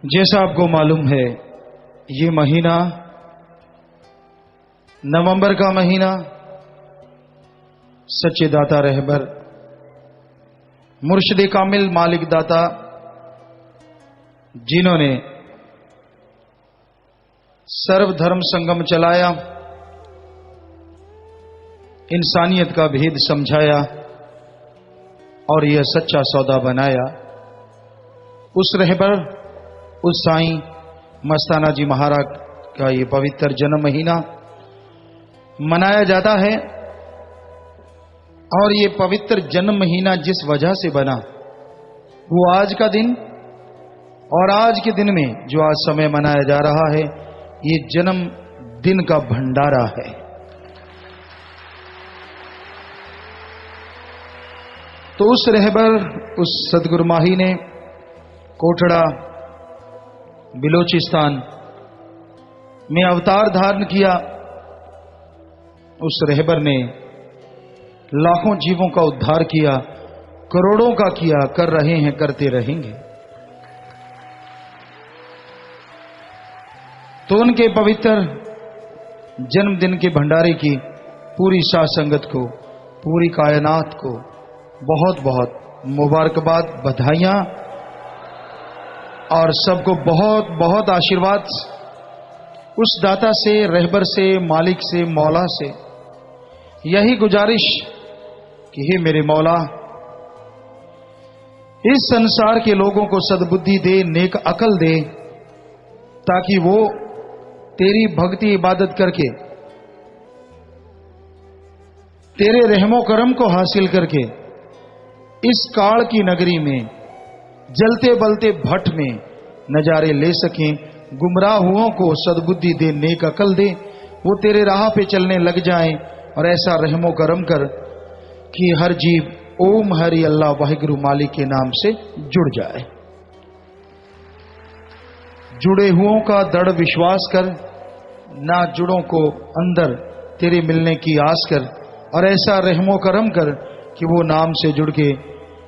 जैसा आपको मालूम है, ये महीना नवंबर का महीना सच्चे दाता रहबर मुर्शिद कामिल मालिक दाता जिन्होंने सर्वधर्म संगम चलाया, इंसानियत का भेद समझाया और यह सच्चा सौदा बनाया, उस रहबर उस साईं मस्ताना जी महाराज का ये पवित्र जन्म महीना मनाया जाता है। और ये पवित्र जन्म महीना जिस वजह से बना वो आज का दिन, और आज के दिन में जो आज समय मनाया जा रहा है ये जन्म दिन का भंडारा है। तो उस रहबर उस सदगुरु माही ने कोटड़ा बिलोचिस्तान में अवतार धारण किया। उस रहबर ने लाखों जीवों का उद्धार किया, करोड़ों का किया, कर रहे हैं, करते रहेंगे। तो उनके पवित्र जन्मदिन के भंडारे की पूरी साध संगत को, पूरी कायनात को बहुत बहुत मुबारकबाद, बधाइयां और सबको बहुत बहुत आशीर्वाद उस दाता से, रहबर से, मालिक से, मौला से यही गुजारिश कि हे मेरे मौला, इस संसार के लोगों को सद्बुद्धि दे, नेक अकल दे, ताकि वो तेरी भक्ति इबादत करके, तेरे रहमो करम को हासिल करके इस काल की नगरी में जलते बलते भट्ट में नजारे ले सकें, गुमराहुओं को सद्बुद्धि दे, नेक अकल दे, वो तेरे राह पे चलने लग जाएं। और ऐसा रहमो करम कर कि हर जीव ओम हरि अल्लाह वाहिगुरु मालिक के नाम से जुड़ जाए। जुड़े हुओं का दृढ़ विश्वास कर, ना जुड़ों को अंदर तेरे मिलने की आस कर, और ऐसा रहमो करम कर कि वो नाम से जुड़ के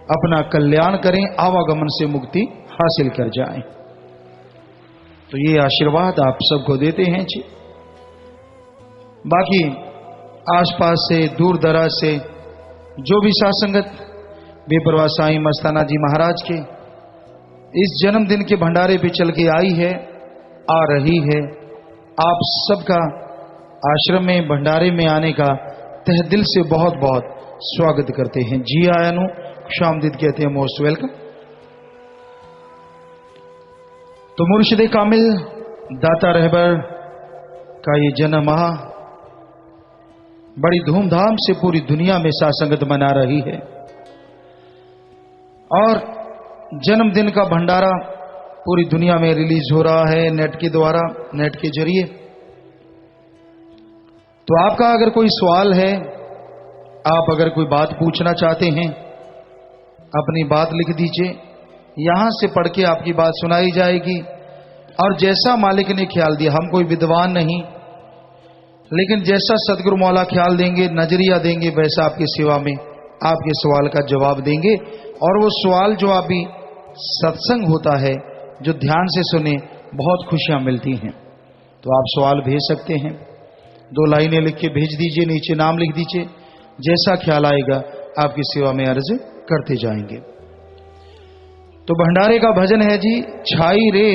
अपना कल्याण करें, आवागमन से मुक्ति हासिल कर जाएं। तो ये आशीर्वाद आप सबको देते हैं जी। बाकी आसपास से, दूर दराज से जो भी साथ संगत बेपरवाह साईं मस्ताना जी महाराज के इस जन्मदिन के भंडारे पे चल के आई है, आ रही है, आप सबका आश्रम में भंडारे में आने का तहे दिल से बहुत बहुत स्वागत करते हैं। जी आयानु शामदीद कहते हैं, मोस्ट वेलकम। तो मुर्शिद कामिल दाता रहबर का ये जन्म माह बड़ी धूमधाम से पूरी दुनिया में साथ संगत मना रही है। और जन्मदिन का भंडारा पूरी दुनिया में रिलीज हो रहा है नेट के द्वारा, नेट के जरिए। तो आपका अगर कोई सवाल है, आप अगर कोई बात पूछना चाहते हैं, अपनी बात लिख दीजिए, यहां से पढ़ के आपकी बात सुनाई जाएगी। और जैसा मालिक ने ख्याल दिया, हम कोई विद्वान नहीं, लेकिन जैसा सदगुरु मौला ख्याल देंगे, नजरिया देंगे, वैसा आपकी सेवा में आपके सवाल का जवाब देंगे। और वो सवाल जो अभी सत्संग होता है, जो ध्यान से सुने, बहुत खुशियां मिलती हैं। तो आप सवाल भेज सकते हैं, 2 लाइनें लिख के भेज दीजिए, नीचे नाम लिख दीजिए, जैसा ख्याल आएगा आपकी सेवा में अर्ज करते जाएंगे। तो भंडारे का भजन है जी, छाई रे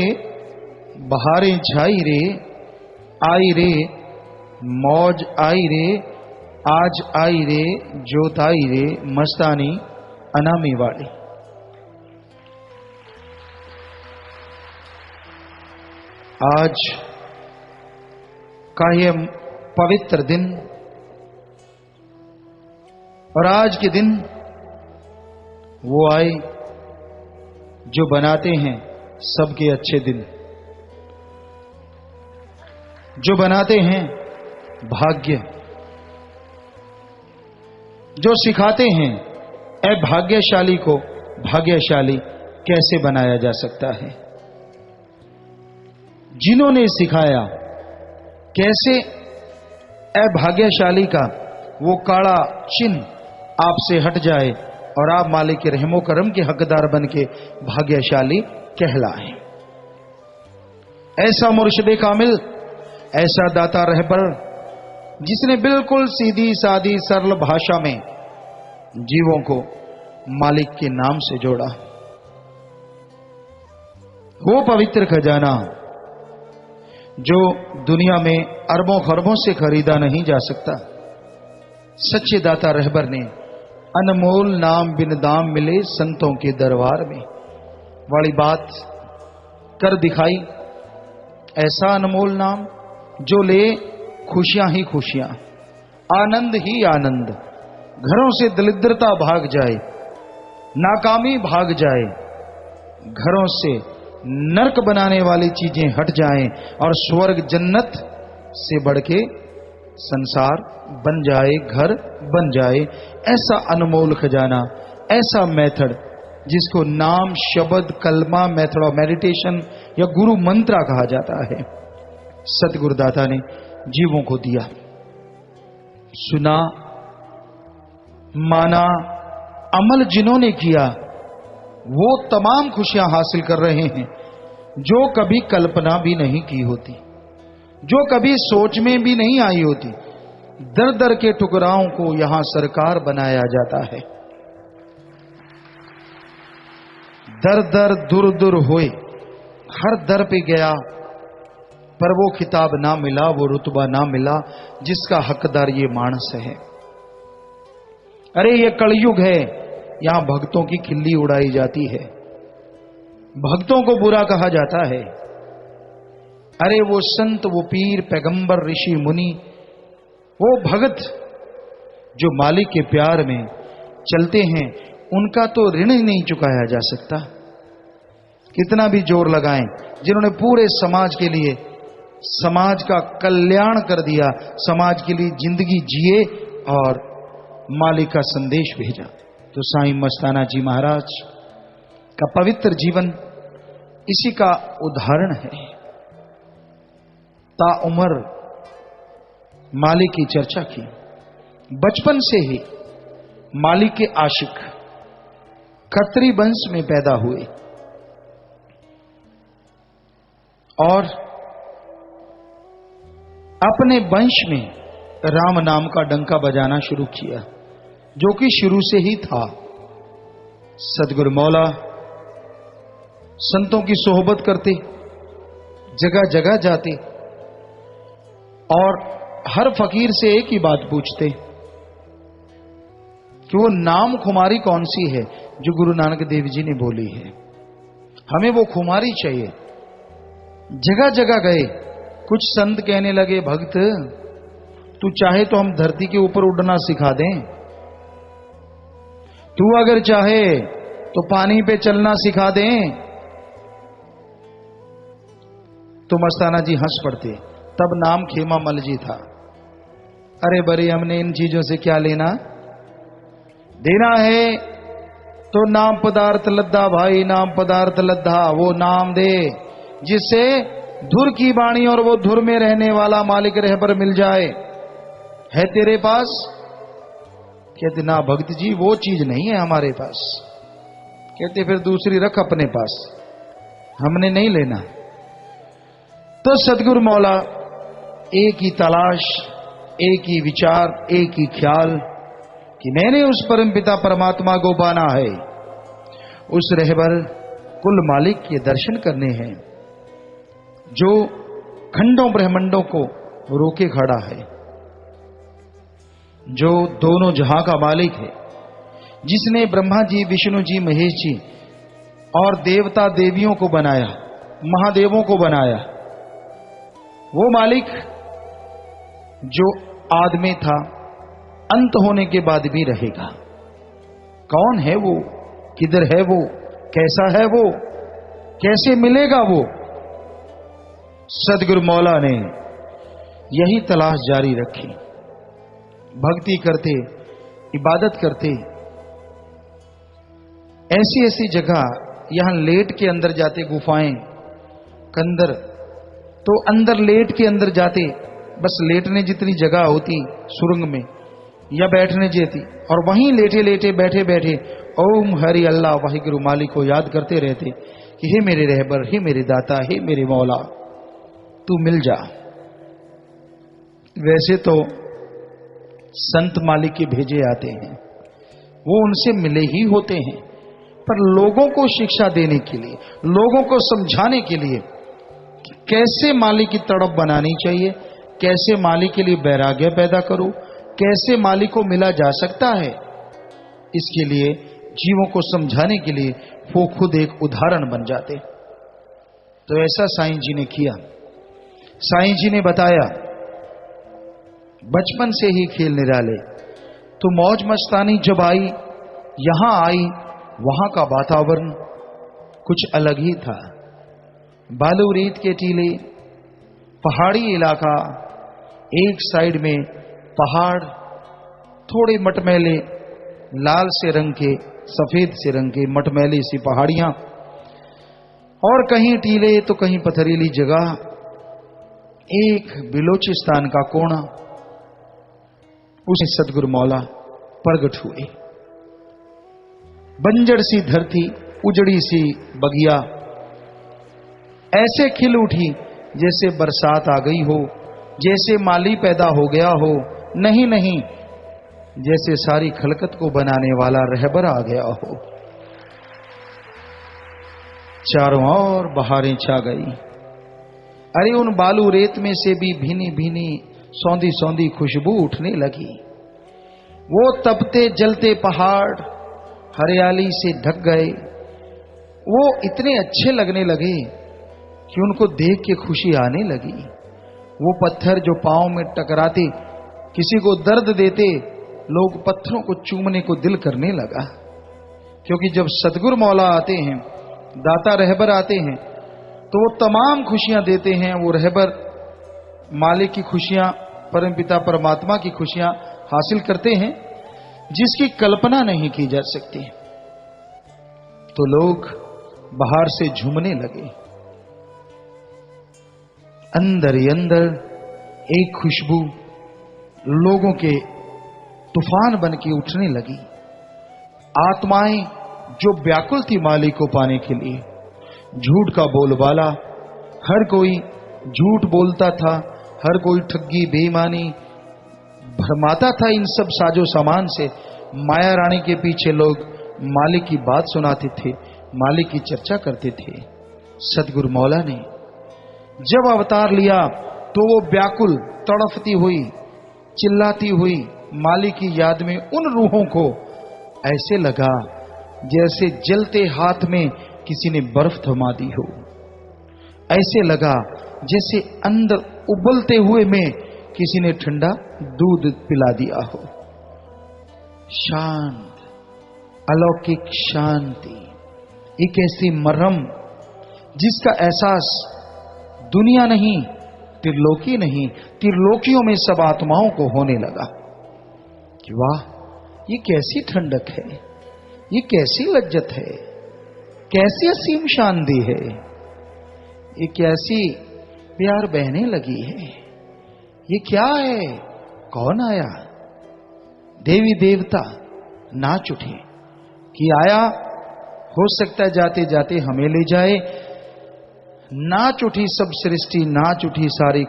बहारें छाई रे, आई रे मौज आई रे, आज आई रे जोत आई रे, मस्तानी अनामी वाली। आज का ये पवित्र दिन, और आज के दिन वो आए जो बनाते हैं सबके अच्छे दिन, जो बनाते हैं भाग्य, जो सिखाते हैं अभाग्यशाली को भाग्यशाली कैसे बनाया जा सकता है, जिन्होंने सिखाया कैसे अभाग्यशाली का वो काला चिन्ह आपसे हट जाए और आप मालिक के रहमो करम के हकदार बन के भाग्यशाली कहलाएं। ऐसा मुर्शिद कामिल, ऐसा दाता रहबर, जिसने बिल्कुल सीधी सादी सरल भाषा में जीवों को मालिक के नाम से जोड़ा। वो पवित्र खजाना जो दुनिया में अरबों खरबों से खरीदा नहीं जा सकता, सच्चे दाता रहबर ने अनमोल नाम बिन दाम मिले संतों के दरबार में वाली बात कर दिखाई। ऐसा अनमोल नाम जो ले खुशियां ही खुशियां, आनंद ही आनंद, घरों से दरिद्रता भाग जाए, नाकामी भाग जाए, घरों से नरक बनाने वाली चीजें हट जाएं और स्वर्ग जन्नत से बढ़ के संसार बन जाए, घर बन जाए। ऐसा अनमोल खजाना, ऐसा मेथड जिसको नाम, शब्द, कलमा, मेथड ऑफ मेडिटेशन या गुरु मंत्रा कहा जाता है, सतगुरुदाता ने जीवों को दिया। सुना, माना, अमल जिन्होंने किया वो तमाम खुशियां हासिल कर रहे हैं जो कभी कल्पना भी नहीं की होती, जो कभी सोच में भी नहीं आई होती। दर दर के टुकड़ाओं को यहां सरकार बनाया जाता है। दर दर दूर दूर हुए, हर दर पे गया, पर वो खिताब ना मिला, वो रुतबा ना मिला जिसका हकदार ये मानस है। अरे ये कलयुग है, यहां भक्तों की खिल्ली उड़ाई जाती है, भक्तों को बुरा कहा जाता है। अरे वो संत, वो पीर, पैगंबर, ऋषि, मुनि, वो भगत जो मालिक के प्यार में चलते हैं, उनका तो ऋण ही नहीं चुकाया जा सकता। कितना भी जोर लगाएं, जिन्होंने पूरे समाज के लिए, समाज का कल्याण कर दिया, समाज के लिए जिंदगी जिए और मालिक का संदेश भेजा, तो साईं मस्ताना जी महाराज का पवित्र जीवन इसी का उदाहरण है। ताउम्र मालिक की चर्चा की, बचपन से ही मालिक के आशिक, खत्री वंश में पैदा हुए और अपने वंश में राम नाम का डंका बजाना शुरू किया, जो कि शुरू से ही था। सदगुरु मौला संतों की सोहबत करते, जगह जगह जाते और हर फकीर से एक ही बात पूछते कि वो नाम खुमारी कौन सी है जो गुरु नानक देव जी ने बोली है, हमें वो खुमारी चाहिए। जगह जगह गए, कुछ संत कहने लगे, भक्त तू चाहे तो हम धरती के ऊपर उड़ना सिखा दें, तू अगर चाहे तो पानी पे चलना सिखा दें। तो मस्ताना जी हंस पड़ते, तब नाम खेमा मल जी था। अरे बरे, हमने इन चीजों से क्या लेना देना है, तो नाम पदार्थ लद्दा भाई, नाम पदार्थ लद्दा, वो नाम दे जिससे धुर की वाणी और वो धुर में रहने वाला मालिक रहबर मिल जाए। है तेरे पास? कहते ना भक्त जी, वो चीज नहीं है हमारे पास। कहते फिर दूसरी रख अपने पास, हमने नहीं लेना। तो सदगुरु मौला एक ही तलाश, एक ही विचार, एक ही ख्याल कि मैंने उस परमपिता परमात्मा को पाना है, उस रहबर कुल मालिक के दर्शन करने हैं जो खंडों ब्रह्मंडों को रोके खड़ा है, जो दोनों जहां का मालिक है, जिसने ब्रह्मा जी, विष्णु जी, महेश जी और देवता देवियों को बनाया, महादेवों को बनाया। वो मालिक जो आदि में था, अंत होने के बाद भी रहेगा। कौन है वो? किधर है वो? कैसा है वो? कैसे मिलेगा वो? सदगुरु मौला ने यही तलाश जारी रखी। भक्ति करते, इबादत करते, ऐसी ऐसी जगह, यहां लेट के अंदर जाते, गुफाएं कंदर, तो अंदर लेट के अंदर जाते, बस लेटने जितनी जगह होती सुरंग में या बैठने जैती, और वहीं लेटे लेटे बैठे बैठे ओम हरि अल्लाह वाहिगुरु मालिक को याद करते रहते कि हे मेरे रहबर, हे मेरे दाता, हे मेरे मौला, तू मिल जा। वैसे तो संत मालिक के भेजे आते हैं, वो उनसे मिले ही होते हैं, पर लोगों को शिक्षा देने के लिए, लोगों को समझाने के लिए कैसे मालिक की तड़प बनानी चाहिए, कैसे मालिक के लिए वैराग्य पैदा करो, कैसे मालिक को मिला जा सकता है, इसके लिए जीवों को समझाने के लिए वो खुद एक उदाहरण बन जाते। तो ऐसा साईं जी ने किया। साईं जी ने बताया, बचपन से ही खेल निराले, तो मौज मस्तानी जब आई, यहां आई, वहां का वातावरण कुछ अलग ही था। बालू रेत के टीले, पहाड़ी इलाका, एक साइड में पहाड़, थोड़े मटमैले लाल से रंग के, सफेद से रंग के मटमैली सी पहाड़ियां, और कहीं टीले तो कहीं पथरीली जगह, एक बिलोचिस्तान का कोना, उसे सतगुरु मौला प्रगट हुए। बंजर सी धरती, उजड़ी सी बगिया ऐसे खिल उठी जैसे बरसात आ गई हो, जैसे माली पैदा हो गया हो, नहीं नहीं, जैसे सारी खलकत को बनाने वाला रहबर आ गया हो। चारों ओर बहारें छा गई। अरे उन बालू रेत में से भी भीनी भीनी सौंधी सौंधी खुशबू उठने लगी। वो तपते जलते पहाड़ हरियाली से ढक गए। वो इतने अच्छे लगने लगे कि उनको देख के खुशी आने लगी। वो पत्थर जो पांव में टकराते किसी को दर्द देते, लोग पत्थरों को चूमने को दिल करने लगा। क्योंकि जब सतगुरु मौला आते हैं, दाता रहबर आते हैं, तो वो तमाम खुशियां देते हैं। वो रहबर मालिक की खुशियां, परमपिता परमात्मा की खुशियां हासिल करते हैं जिसकी कल्पना नहीं की जा सकती। तो लोग बाहर से झूमने लगे। अंदर ही अंदर एक खुशबू लोगों के तूफान बन के उठने लगी। आत्माएं जो व्याकुल थी मालिक को पाने के लिए, झूठ का बोलबाला, हर कोई झूठ बोलता था, हर कोई ठगी बेईमानी भरमाता था। इन सब साजो सामान से माया रानी के पीछे लोग मालिक की बात सुनाते थे, मालिक की चर्चा करते थे। सतगुरु मौला ने जब अवतार लिया तो वो व्याकुल तड़फती हुई, चिल्लाती हुई मालिक की याद में उन रूहों को ऐसे लगा जैसे जलते हाथ में किसी ने बर्फ थमा दी हो। ऐसे लगा जैसे अंदर उबलते हुए में किसी ने ठंडा दूध पिला दिया हो। शांत, अलौकिक शांति, एक ऐसी मरहम जिसका एहसास दुनिया नहीं, त्रिलोकी नहीं, त्रिलोकियों में सब आत्माओं को होने लगा कि वाह, ये कैसी ठंडक है, ये कैसी लज्जत है, कैसी असीम शांति है, ये कैसी प्यार बहने लगी है, ये क्या है, कौन आया। देवी देवता नाच उठे कि आया, हो सकता है जाते जाते हमें ले जाए। नाच उठी सब सृष्टि, नाच उठी सारी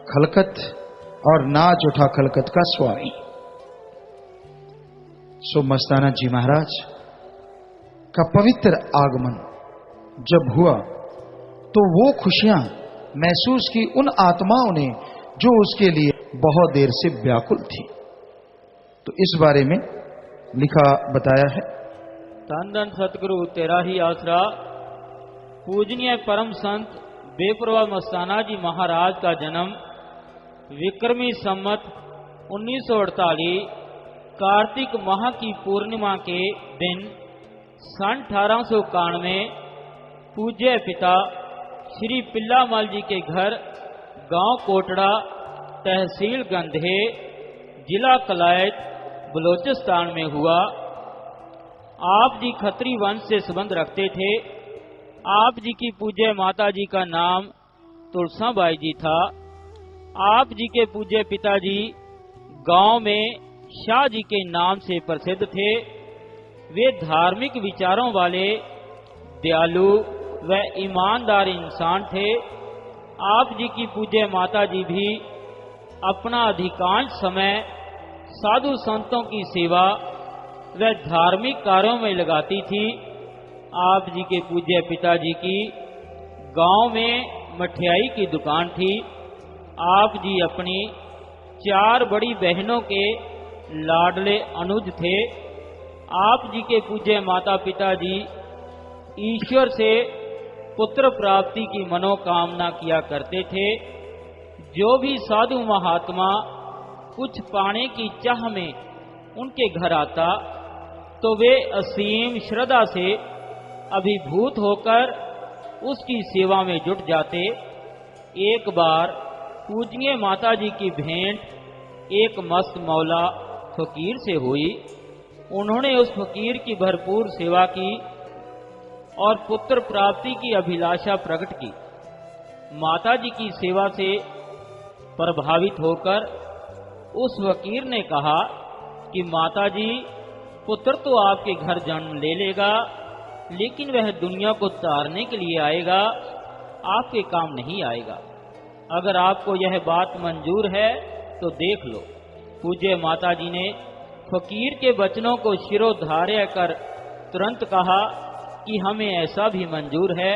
खलकत, और नाच उठा खलकत का स्वामी। सो मस्ताना जी महाराज का पवित्र आगमन जब हुआ तो वो खुशियां महसूस की उन आत्माओं ने जो उसके लिए बहुत देर से व्याकुल थी। तो इस बारे में लिखा बताया है। धन धन सतगुरु तेरा ही आसरा। पूजनीय परम संत बेपरवाह मस्ताना जी महाराज का जन्म विक्रमी संमत 1948 कार्तिक माह की पूर्णिमा के दिन सन 1891 पूज्य पिता श्री पिल्लामल जी के घर गांव कोटड़ा, तहसील गंधे, जिला कलायत, बलोचिस्तान में हुआ। आप जी खत्री वंश से संबंध रखते थे। आप जी की पूज्य माता जी का नाम तुलसाबाई जी था। आप जी के पूज्य पिताजी गांव में शाह जी के नाम से प्रसिद्ध थे। वे धार्मिक विचारों वाले, दयालु व ईमानदार इंसान थे। आप जी की पूज्य माता जी भी अपना अधिकांश समय साधु संतों की सेवा व धार्मिक कार्यों में लगाती थी। आप जी के पूज्य पिताजी की गांव में मठियाई की दुकान थी। आप जी अपनी 4 बड़ी बहनों के लाडले अनुज थे। आप जी के पूज्य माता पिताजी ईश्वर से पुत्र प्राप्ति की मनोकामना किया करते थे। जो भी साधु महात्मा कुछ पाने की चाह में उनके घर आता तो वे असीम श्रद्धा से अभिभूत होकर उसकी सेवा में जुट जाते। एक बार पूजनीय माता जी की भेंट एक मस्त मौला फकीर से हुई। उन्होंने उस फकीर की भरपूर सेवा की और पुत्र प्राप्ति की अभिलाषा प्रकट की। माता जी की सेवा से प्रभावित होकर उस फकीर ने कहा कि माता जी, पुत्र तो आपके घर जन्म ले लेगा, लेकिन वह दुनिया को तारने के लिए आएगा, आपके काम नहीं आएगा। अगर आपको यह बात मंजूर है तो देख लो। पूज्य माता जी ने फकीर के वचनों को शिरोधार्य कर तुरंत कहा कि हमें ऐसा भी मंजूर है।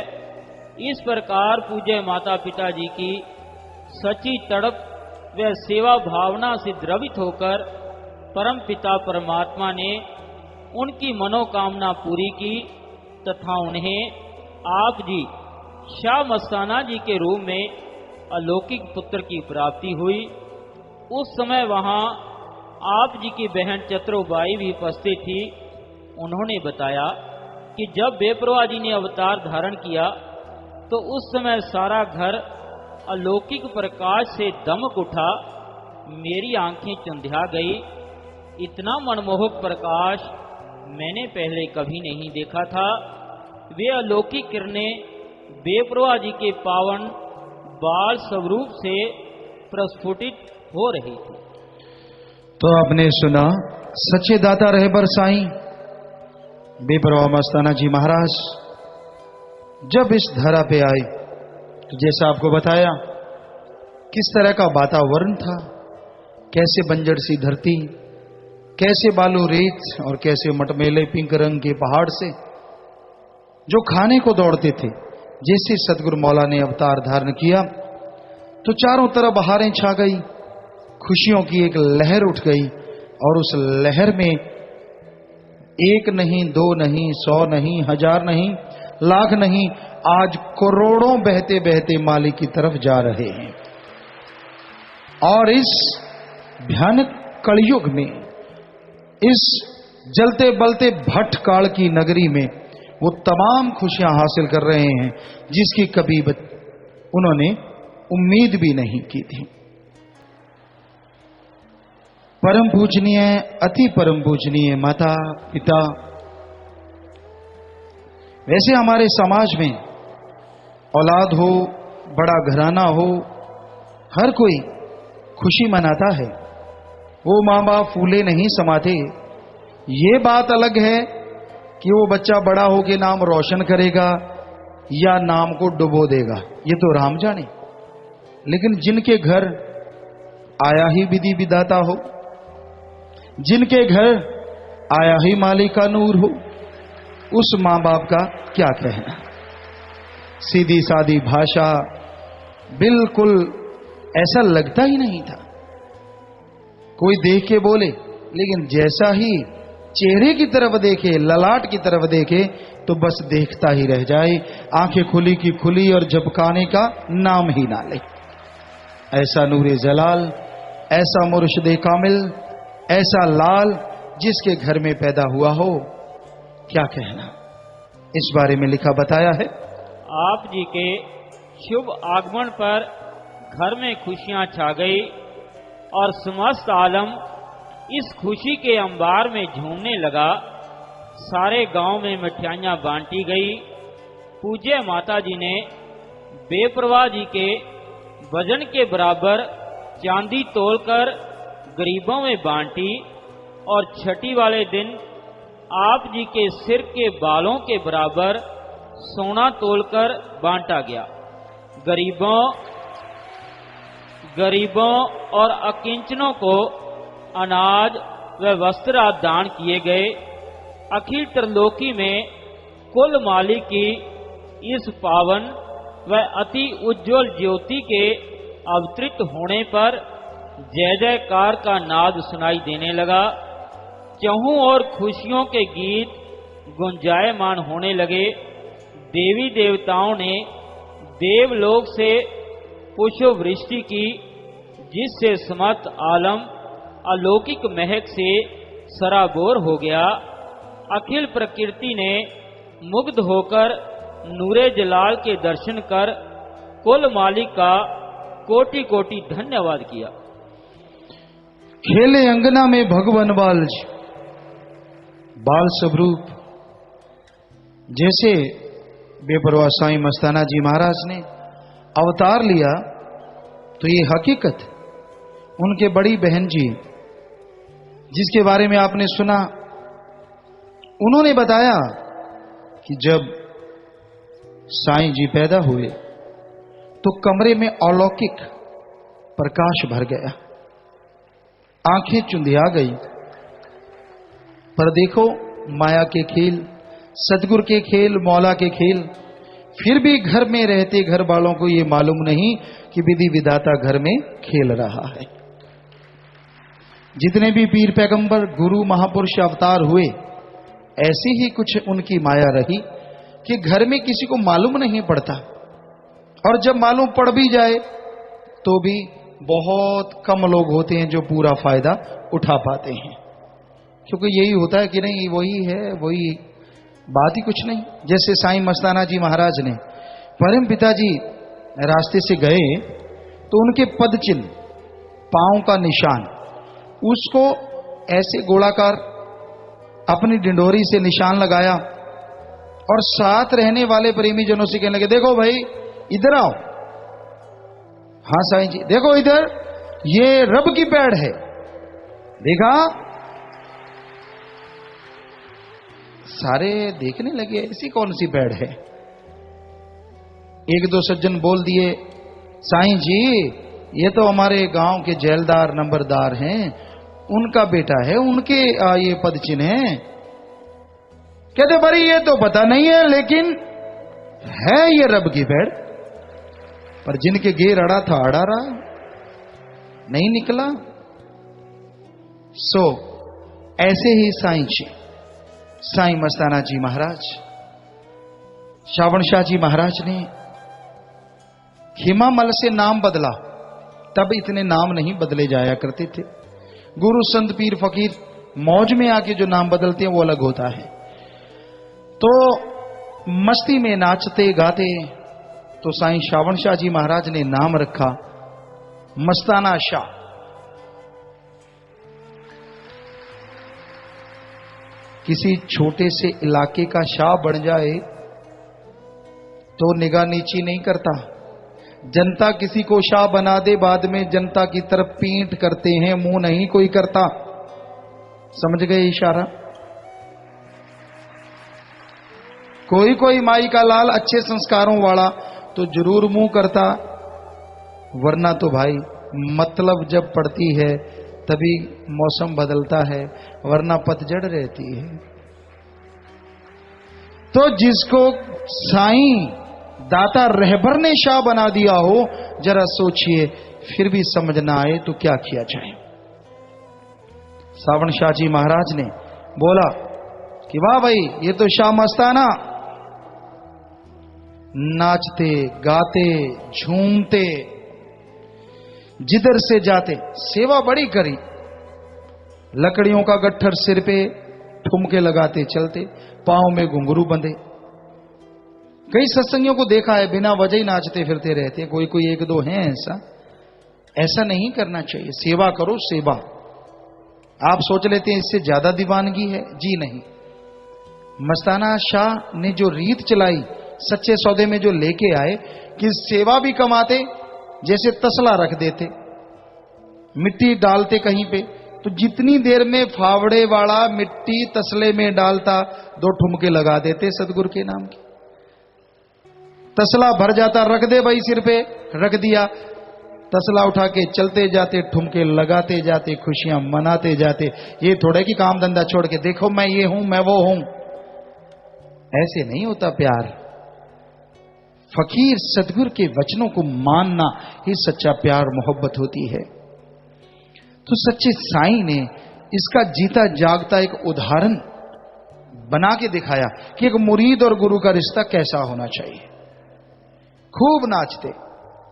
इस प्रकार पूज्य माता पिता जी की सच्ची तड़प व सेवा भावना से द्रवित होकर परम पिता परमात्मा ने उनकी मनोकामना पूरी की तथा उन्हें आप जी शाह मस्ताना जी के रूप में अलौकिक पुत्र की प्राप्ति हुई। उस समय वहां आप जी की बहन चतुरबाई भी उपस्थित थी। उन्होंने बताया कि जब बेपरवाह जी ने अवतार धारण किया तो उस समय सारा घर अलौकिक प्रकाश से दमक उठा। मेरी आंखें चुंधिया गई। इतना मनमोहक प्रकाश मैंने पहले कभी नहीं देखा था। वे अलौकिक किरणें बेपरवाह जी के पावन बाल स्वरूप से प्रस्फुटित हो रही थी। तो आपने सुना, सच्चे दाता रहे बरसाई बेपरवाह मस्ताना जी महाराज जब इस धरा पे आए तो जैसा आपको बताया किस तरह का वातावरण था, कैसे बंजर सी धरती, कैसे बालू रेत और कैसे मटमेले पिंक रंग के पहाड़ से जो खाने को दौड़ते थे। जैसे सतगुरु मौला ने अवतार धारण किया तो चारों तरफ बहारें छा गई, खुशियों की एक लहर उठ गई और उस लहर में 1 नहीं, 2 नहीं, 100 नहीं, 1000 नहीं, लाख नहीं, आज करोड़ों बहते बहते मालिक की तरफ जा रहे हैं। और इस भयानक कलयुग में, इस जलते बलते भट्ट काल की नगरी में वो तमाम खुशियां हासिल कर रहे हैं जिसकी कभी उन्होंने उम्मीद भी नहीं की थी। परम पूजनीय, अति परम पूजनीय माता पिता, वैसे हमारे समाज में औलाद हो, बड़ा घराना हो, हर कोई खुशी मनाता है। वो माँ बाप फूले नहीं समाते। ये बात अलग है कि वो बच्चा बड़ा होके नाम रोशन करेगा या नाम को डुबो देगा, ये तो राम जाने। लेकिन जिनके घर आया ही विधि विधाता हो, जिनके घर आया ही मालिक का नूर हो, उस मां बाप का क्या कहना। सीधी सादी भाषा, बिल्कुल ऐसा लगता ही नहीं था। कोई देख के बोले, लेकिन जैसा ही चेहरे की तरफ देखे, ललाट की तरफ देखे तो बस देखता ही रह जाए, आंखें खुली की खुली और झपकाने का नाम ही ना ले। ऐसा नूरे जलाल, ऐसा मुर्शिदे कामिल, ऐसा लाल जिसके घर में पैदा हुआ हो, क्या कहना। इस बारे में लिखा बताया है। आप जी के शुभ आगमन पर घर में खुशियां छा गई और समस्त आलम इस खुशी के अंबार में झूमने लगा। सारे गांव में मिठाइयां बांटी गई। पूज्य माता जी ने बेपरवाह जी के वजन के बराबर चांदी तोलकर गरीबों में बांटी और छठी वाले दिन आप जी के सिर के बालों के बराबर सोना तोलकर बांटा गया। गरीबों और अकिंचनों को अनाज व वस्त्र आदि दान किए गए। अखिल त्रिलोकी में कुल मालिक की इस पावन व अति उज्जवल ज्योति के अवतरित होने पर जय जयकार का नाद सुनाई देने लगा। चहुं और खुशियों के गीत गुंजायमान होने लगे। देवी देवताओं ने देवलोक से पुष्प वृष्टि की, जिससे समस्त आलम अलौकिक महक से सराबोर हो गया। अखिल प्रकृति ने मुग्ध होकर नूरे जलाल के दर्शन कर कुल मालिक का कोटि कोटि धन्यवाद किया। खेले अंगना में भगवान बाल स्वरूप, जैसे बेपरवाह साईं मस्ताना जी महाराज ने अवतार लिया, तो ये हकीकत उनके बड़ी बहन जी, जिसके बारे में आपने सुना, उन्होंने बताया कि जब साईं जी पैदा हुए तो कमरे में अलौकिक प्रकाश भर गया, आंखें चुंधिया गई। पर देखो माया के खेल, सतगुरु के खेल, मौला के खेल। फिर भी घर में रहते घर वालों को ये मालूम नहीं कि विधि विधाता घर में खेल रहा है। जितने भी पीर पैगंबर गुरु महापुरुष अवतार हुए, ऐसी ही कुछ उनकी माया रही कि घर में किसी को मालूम नहीं पड़ता, और जब मालूम पड़ भी जाए तो भी बहुत कम लोग होते हैं जो पूरा फायदा उठा पाते हैं। क्योंकि यही होता है कि नहीं वही है, वही बात ही कुछ नहीं। जैसे साईं मस्ताना जी महाराज ने परम पिताजी रास्ते से गए तो उनके पद चिन्ह, पांव का निशान, उसको ऐसे गोलाकार अपनी डिंडोरी से निशान लगाया और साथ रहने वाले प्रेमी जनों से कहने लगे, देखो भाई इधर आओ। हाँ साईं जी, देखो इधर, ये रब की पैड़ है, देखा? सारे देखने लगे, ऐसी कौन सी पैड़ है? एक दो सज्जन बोल दिए, साईं जी ये तो हमारे गांव के जेलदार नंबरदार हैं, उनका बेटा है, उनके ये पद चिन्ह है। कहते भाई ये तो पता नहीं है, लेकिन है ये रब की पैड़। पर जिनके घेर अड़ा था अड़ा रहा, नहीं निकला। सो ऐसे ही साईं जी, साईं मस्ताना जी महाराज, श्रावण शाह जी महाराज ने हिमामल से नाम बदला। तब इतने नाम नहीं बदले जाया करते थे। गुरु संत पीर फकीर मौज में आके जो नाम बदलते हैं वो अलग होता है। तो मस्ती में नाचते गाते तो साईं श्रावण शाह जी महाराज ने नाम रखा मस्ताना शाह। किसी छोटे से इलाके का शाह बन जाए तो निगाह नीची नहीं करता। जनता किसी को शाह बना दे, बाद में जनता की तरफ पींट करते हैं, मुंह नहीं कोई करता। समझ गए इशारा? कोई कोई माई का लाल अच्छे संस्कारों वाला तो जरूर मुंह करता, वरना तो भाई मतलब जब पड़ती है तभी मौसम बदलता है, वरना पतझड़ रहती है। तो जिसको साईं दाता रहबर ने शाह बना दिया हो, जरा सोचिए, फिर भी समझ ना आए तो क्या किया जाए। श्रावण शाह जी महाराज ने बोला कि वाह भाई ये तो शाह मस्ताना, नाचते गाते झूमते जिधर से जाते सेवा बड़ी करी। लकड़ियों का गट्ठर सिर पे ठुमके लगाते चलते, पांव में घुंघरू बंधे। कई सत्संगियों को देखा है बिना वजह ही नाचते फिरते रहते। कोई कोई एक दो हैं ऐसा नहीं करना चाहिए। सेवा करो, सेवा। आप सोच लेते हैं इससे ज्यादा दीवानगी है, जी नहीं। मस्ताना शाह ने जो रीत चलाई, सच्चे सौदे में जो लेके आए कि सेवा भी कमाते, जैसे तसला रख देते, मिट्टी डालते कहीं पे, तो जितनी देर में फावड़े वाला मिट्टी तसले में डालता, 2 ठुमके लगा देते सतगुरु के नाम की। तसला भर जाता, रख दे भाई सिर पे, रख दिया। तसला उठा के चलते जाते, ठुमके लगाते जाते, खुशियां मनाते जाते। ये थोड़े कि काम धंधा छोड़ के देखो मैं ये हूं, मैं वो हूं। ऐसे नहीं होता प्यार। फकीर सदगुरु के वचनों को मानना ही सच्चा प्यार मोहब्बत होती है। तो सच्चे साईं ने इसका जीता जागता एक उदाहरण बना के दिखाया कि एक मुरीद और गुरु का रिश्ता कैसा होना चाहिए। खूब नाचते,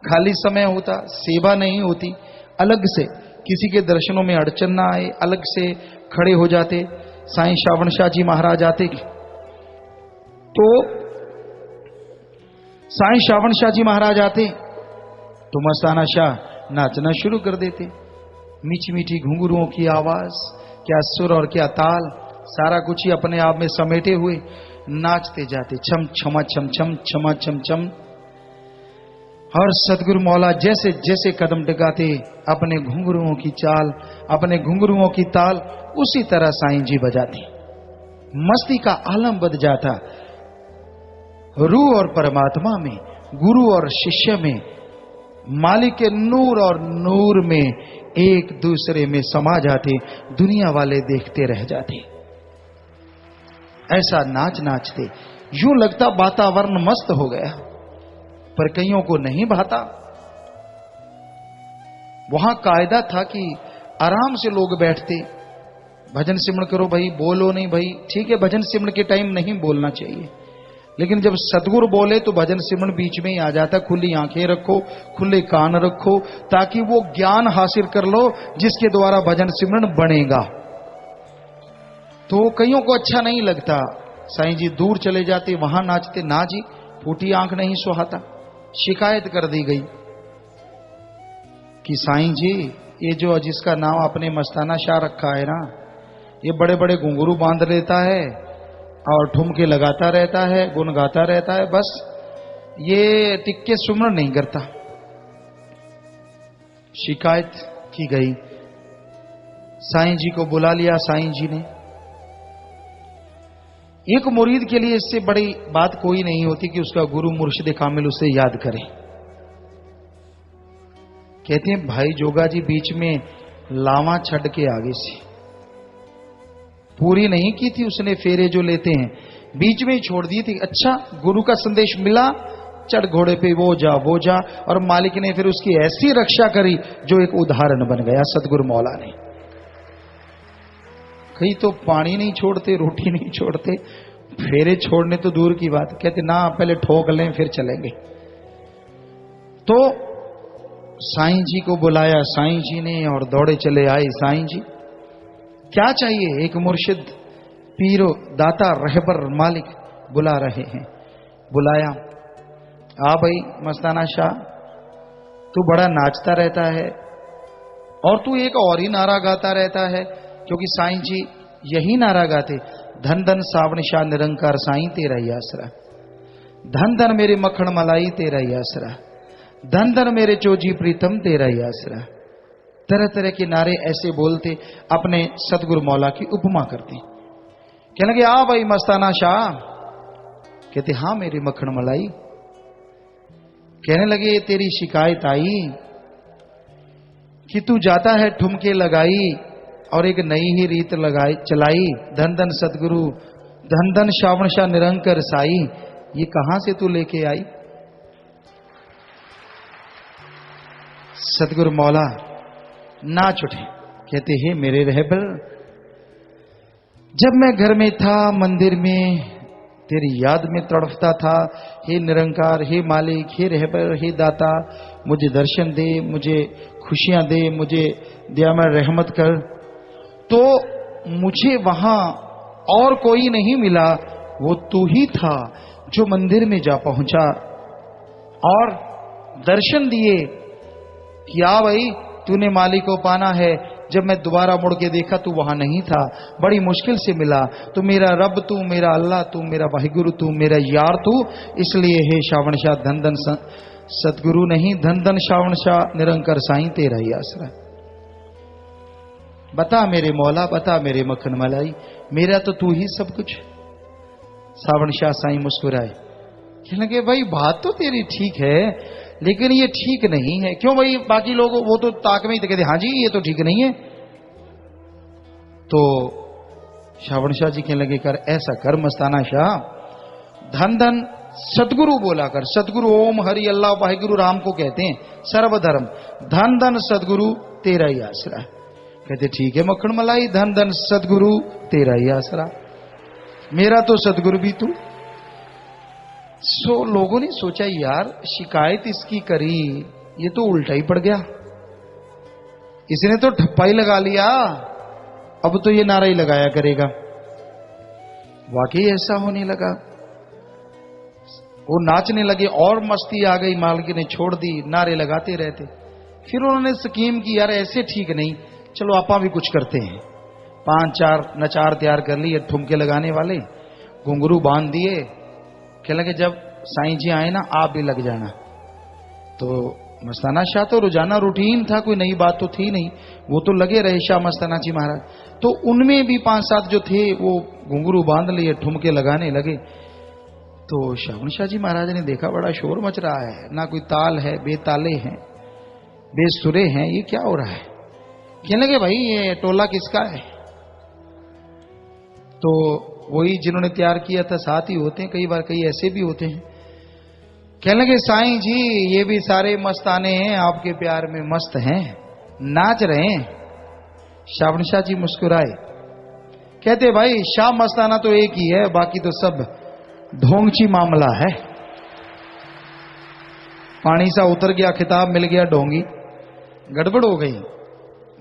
खाली समय होता, सेवा नहीं होती, अलग से किसी के दर्शनों में अड़चन ना आए, अलग से खड़े हो जाते। साईं श्रावण शाह जी महाराज आते तो साईं श्रावण शाह जी महाराज आते तो मस्ताना शाह नाचना शुरू कर देते। मीठी मीठी घुंघरुओं की आवाज, क्या सुर और क्या ताल, सारा कुछ ही अपने आप में समेटे हुए नाचते जाते, छम छमा छम छम छमा छम छम। और सदगुरु मौला जैसे जैसे कदम टिकाते, अपने घुंघरुओं की चाल, अपने घुंघरुओं की ताल उसी तरह साईं जी बजाते। मस्ती का आलम बद जाता। रूह और परमात्मा में, गुरु और शिष्य में, मालिक के नूर और नूर में एक दूसरे में समा जाते। दुनिया वाले देखते रह जाते। ऐसा नाच नाचते यूं लगता वातावरण मस्त हो गया, पर कईयों को नहीं भाता। वहां कायदा था कि आराम से लोग बैठते, भजन सिमरण करो भाई, बोलो नहीं भाई। ठीक है, भजन सिमरण के टाइम नहीं बोलना चाहिए, लेकिन जब सतगुरु बोले तो भजन सिमरण बीच में ही आ जाता। खुली आंखें रखो, खुले कान रखो, ताकि वो ज्ञान हासिल कर लो जिसके द्वारा भजन सिमरण बनेगा। तो कईयों को अच्छा नहीं लगता, साईं जी दूर चले जाते, वहां नाचते। ना जी, फूटी आंख नहीं सुहाता। शिकायत कर दी गई कि साईं जी, ये जो जिसका नाम आपने मस्ताना शाह रखा है ना, ये बड़े बड़े घुंघरू बांध लेता है और ठुमके लगाता रहता है, गुन गाता रहता है, बस ये टिक्के सुमरण नहीं करता। शिकायत की गई, साईं जी को बुला लिया साईं जी ने। एक मुरीद के लिए इससे बड़ी बात कोई नहीं होती कि उसका गुरु मुर्शिद कामिल उसे याद करे। कहते हैं भाई जोगा जी बीच में लावा छड़ के आगे से पूरी नहीं की थी उसने, फेरे जो लेते हैं बीच में ही छोड़ दी थी। अच्छा, गुरु का संदेश मिला, चढ़ घोड़े पे वो जा, और मालिक ने फिर उसकी ऐसी रक्षा करी जो एक उदाहरण बन गया सतगुरु मौला ने। कहीं तो पानी नहीं छोड़ते, रोटी नहीं छोड़ते, फेरे छोड़ने तो दूर की बात। कहते ना, पहले ठोक लें फिर चलेंगे। तो साईं जी को बुलाया साईं जी ने और दौड़े चले आए साईं जी। क्या चाहिए? एक मुर्शिद, पीरो, दाता, रहबर, मालिक बुला रहे हैं। बुलाया, आ भाई मस्ताना शाह, तू बड़ा नाचता रहता है और तू एक और ही नारा गाता रहता है, क्योंकि साईं जी यही नारा गाते, धन धन सावण शाह निरंकार साईं तेरा ही आसरा, धन धन मेरे मक्खन मलाई तेरा ही आसरा, धन धन मेरे चोजी प्रीतम तेरा ही आसरा। तरह तरह के नारे ऐसे बोलते, अपने सतगुरु मौला की उपमा करते। कहने लगे, आ भाई मस्ताना शाह। कहते, हाँ मेरी मक्खन मलाई। कहने लगे, तेरी शिकायत आई कि तू जाता है ठुमके लगाई और एक नई ही रीत लगाई चलाई, धन धन सतगुरु, धन धन श्रावण शाह निरंकार साई, ये कहां से तू लेके आई? सतगुरु मौला नाच उठे। कहते हैं, मेरे रहबर, जब मैं घर में था मंदिर में तेरी याद में तड़फता था। हे निरंकार, हे मालिक, हे रहबर, हे दाता, मुझे दर्शन दे, मुझे खुशियां दे, मुझे दया में रहमत कर। तो मुझे वहां और कोई नहीं मिला, वो तू ही था जो मंदिर में जा पहुंचा और दर्शन दिए कि आ भाई तूने मालिक को पाना है। जब मैं दोबारा मुड़ के देखा तू वहां नहीं था, बड़ी मुश्किल से मिला। तो मेरा रब तू, मेरा अल्लाह तू, मेरा वाहिगुरु तू, मेरा यार तू। इसलिए हे श्रावण शाह, धन धन सतगुरु नहीं, धन धन श्रावण शाह निरंकार साईं तेरा ही आसरा। बता मेरे मौला, बता मेरे मक्खन मलाई, मेरा तो तू ही सब कुछ। श्रावण शाह साईं मुस्कुराए। कहने लगे भाई बात तो तेरी ठीक है, लेकिन ये ठीक नहीं है। क्यों भाई? बाकी लोग वो तो ताक में ही कहते हाँ जी ये तो ठीक नहीं है। तो श्रावण शाह जी कहने लगे कर ऐसा कर मस्ताना शाह, धन धन सतगुरु बोला कर। सतगुरु ओम हरि अल्लाह वाहिगुरु राम को कहते हैं, सर्वधर्म। धन धन सतगुरु तेरा ही आसरा। कहते ठीक है मक्खन मलाई, धन धन सतगुरु तेरा ही आसरा, मेरा तो सतगुरु भी तू। लोगों ने सोचा यार शिकायत इसकी करी, ये तो उल्टा ही पड़ गया, इसने तो ठप्पा ही लगा लिया, अब तो ये नारा ही लगाया करेगा। वाकई ऐसा होने लगा, वो नाचने लगे और मस्ती आ गई, मालकिन ने छोड़ दी, नारे लगाते रहते। फिर उन्होंने स्कीम की यार ऐसे ठीक नहीं, चलो आपा भी कुछ करते हैं। 5-4 नचार तैयार कर लिए, ठुमके लगाने वाले, घुंघरू बांध दिए। कहने लगे जब साईं जी आए ना आप भी लग जाना। तो मस्ताना शाह तो रोजाना रूटीन था, कोई नई बात तो थी नहीं, वो तो लगे रहे शाह मस्ताना जी महाराज। तो उनमें भी 5-7 जो थे वो घुंघरू बांध लिए, ठुमके लगाने लगे। तो श्रावण शाह जी महाराज ने देखा बड़ा शोर मच रहा है, ना कोई ताल है, बेताले हैं, बेसुरे हैं, ये क्या हो रहा है? कहने लगे भाई ये टोला किसका है? तो वही जिन्होंने तैयार किया था साथ ही होते हैं, कई बार कई ऐसे भी होते हैं। कहने लगे साईं जी ये भी सारे मस्ताने हैं, आपके प्यार में मस्त हैं, नाच रहे हैं। श्रावण शाह जी मुस्कुराए, कहते भाई शाह मस्ताना तो एक ही है, बाकी तो सब ढोंगची मामला है। पानी सा उतर गया, खिताब मिल गया, ढोंगी गड़बड़ हो गई।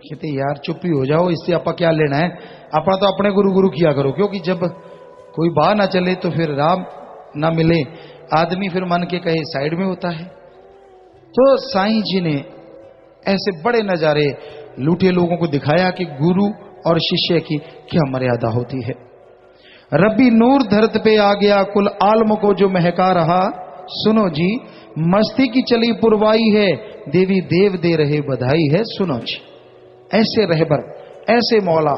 कहते यार चुप ही हो जाओ, इससे आपा क्या लेना है, अपना तो अपने गुरु गुरु किया करो, क्योंकि जब कोई बात ना चले तो फिर राम ना मिले, आदमी फिर मन के कहे साइड में होता है। तो साईं जी ने ऐसे बड़े नजारे लूटे लोगों को दिखाया कि गुरु और शिष्य की क्या मर्यादा होती है। रब्बी नूर धरत पे आ गया, कुल आलम को जो महका रहा, सुनो जी मस्ती की चली पुरवाई है, देवी देव दे रहे बधाई है, सुनो जी। ऐसे रहबर, ऐसे मौला,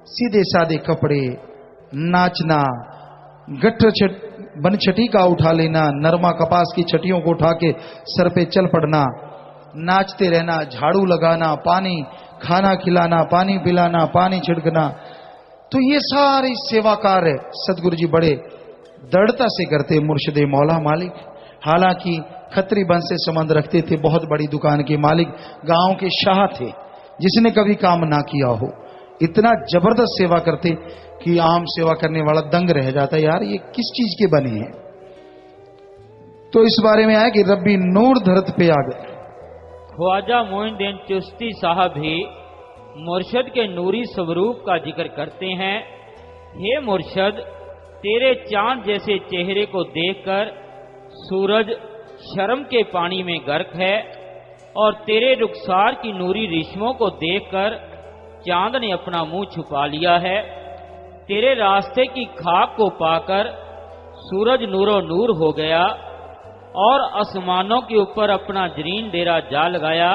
सीधे सादे कपड़े, नाचना, गट्टर बन छठी का उठा लेना, नरमा कपास की छटियों को उठा के सर पे चल पड़ना, नाचते रहना, झाड़ू लगाना, पानी खाना खिलाना, पानी पिलाना, पानी छिड़कना। तो ये सारे सेवा कार्य सतगुरु जी बड़े दृढ़ता से करते, मुर्शिदे मौला मालिक। हालांकि खत्री वंश से संबंध रखते थे, बहुत बड़ी दुकान के मालिक, गांव के शाह थे, जिसने कभी काम ना किया हो। इतना जबरदस्त सेवा करते कि आम सेवा करने वाला दंग रह जाता, यार ये किस चीज के बने हैं। तो इस बारे में आया कि रब्बी नूर धरत पे आ गए। ख्वाजा मोइनुद्दीन चिश्ती साहब भी मुर्शद के नूरी स्वरूप का जिक्र करते हैं। हे मुर्शद, तेरे चांद जैसे चेहरे को देखकर सूरज शर्म के पानी में गर्क है, और तेरे रुखसार की नूरी रेशमों को देखकर चांद ने अपना मुंह छुपा लिया है। तेरे रास्ते की खाक को पाकर सूरज नूरो नूर हो गया और आसमानों के ऊपर अपना जरीन डेरा जा लगाया।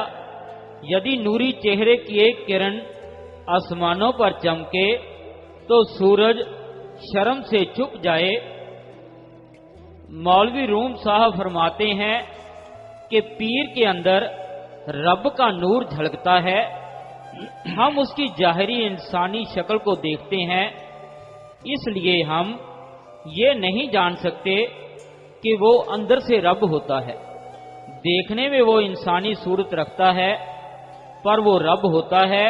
यदि नूरी चेहरे की एक किरण आसमानों पर चमके तो सूरज शर्म से छुप जाए। मौलवी रूम साहब फरमाते हैं कि पीर के अंदर रब का नूर झलकता है। हम उसकी जाहिरी इंसानी शक्ल को देखते हैं, इसलिए हम ये नहीं जान सकते कि वो अंदर से रब होता है। देखने में वो इंसानी सूरत रखता है, पर वो रब होता है।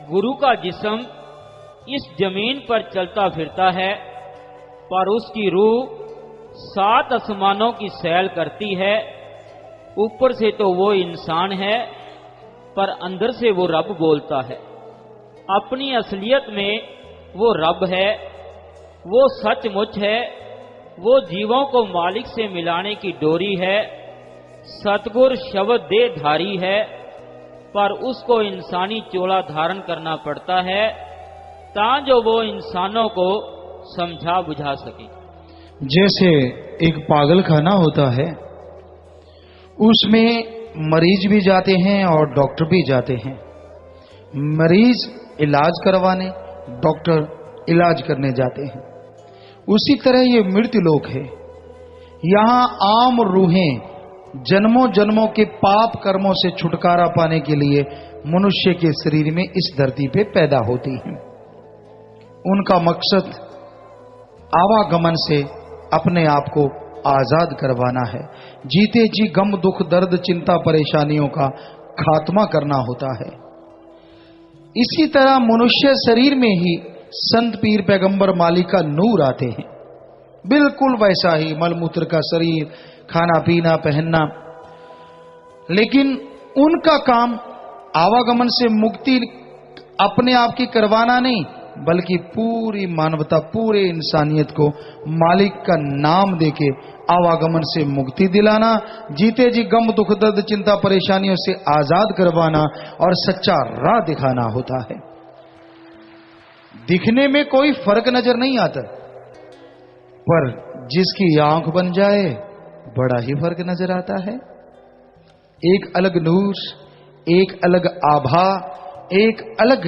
गुरु का जिस्म इस जमीन पर चलता फिरता है, पर उसकी रूह 7 आसमानों की सैल करती है। ऊपर से तो वो इंसान है, पर अंदर से वो रब बोलता है। अपनी असलियत में वो रब है, वो सचमुच है, वो जीवों को मालिक से मिलाने की डोरी है। सतगुर शब्द दे धारी है, पर उसको इंसानी चोला धारण करना पड़ता है, ताकि वो इंसानों को समझा बुझा सके। जैसे एक पागल खाना होता है, उसमें मरीज भी जाते हैं और डॉक्टर भी जाते हैं। मरीज इलाज करवाने, डॉक्टर इलाज करने जाते हैं। उसी तरह ये मृत्यु लोक है, यहां आम रूहें जन्मों जन्मों के पाप कर्मों से छुटकारा पाने के लिए मनुष्य के शरीर में इस धरती पे पैदा होती हैं। उनका मकसद आवागमन से अपने आप को आजाद करवाना है। जीते जी गम दुख दर्द चिंता परेशानियों का खात्मा करना होता है। इसी तरह मनुष्य शरीर में ही संत पीर पैगंबर माली का नूर आते हैं। बिल्कुल वैसा ही मलमूत्र का शरीर, खाना पीना पहनना, लेकिन उनका काम आवागमन से मुक्ति अपने आप की करवाना नहीं, बल्कि पूरी मानवता, पूरे इंसानियत को मालिक का नाम देके आवागमन से मुक्ति दिलाना, जीते जी गम दुख दर्द चिंता परेशानियों से आजाद करवाना और सच्चा राह दिखाना होता है। दिखने में कोई फर्क नजर नहीं आता, पर जिसकी आंख बन जाए बड़ा ही फर्क नजर आता है। एक अलग नूर, एक अलग आभा, एक अलग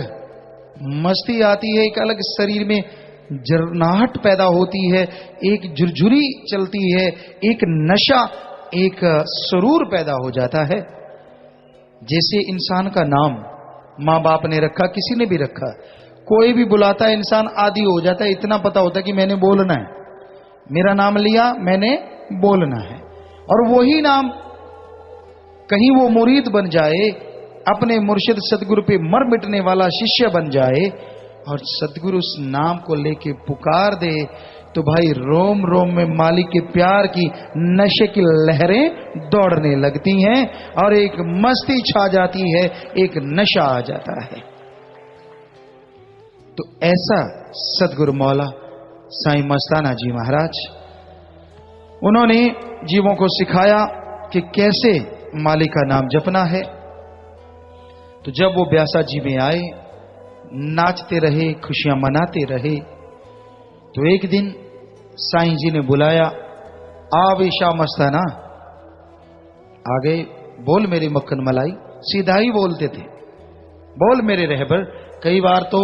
मस्ती आती है, एक अलग शरीर में जरनाहट पैदा होती है, एक झुरझुरी चलती है, एक नशा, एक सुरूर पैदा हो जाता है। जैसे इंसान का नाम माँ बाप ने रखा, किसी ने भी रखा, कोई भी बुलाता है इंसान आदी हो जाता है। इतना पता होता है कि मैंने बोलना है, मेरा नाम लिया मैंने बोलना है। और वही नाम कहीं वो मुरीद बन जाए, अपने मुर्शिद सतगुरु पे मर मिटने वाला शिष्य बन जाए और सतगुरु उस नाम को लेके पुकार दे, तो भाई रोम रोम में मालिक के प्यार की नशे की लहरें दौड़ने लगती हैं और एक मस्ती छा जाती है, एक नशा आ जाता है। तो ऐसा सतगुरु मौला साईं मस्ताना जी महाराज, उन्होंने जीवों को सिखाया कि कैसे मालिक का नाम जपना है। तो जब वो ब्यासा जी में आए, नाचते रहे, खुशियां मनाते रहे, तो एक दिन साईं जी ने बुलाया, आवे शाह मस्ताना। आ गए, बोल मेरी मक्खन मलाई, सीधा ही बोलते थे, बोल मेरे रहबर। कई बार तो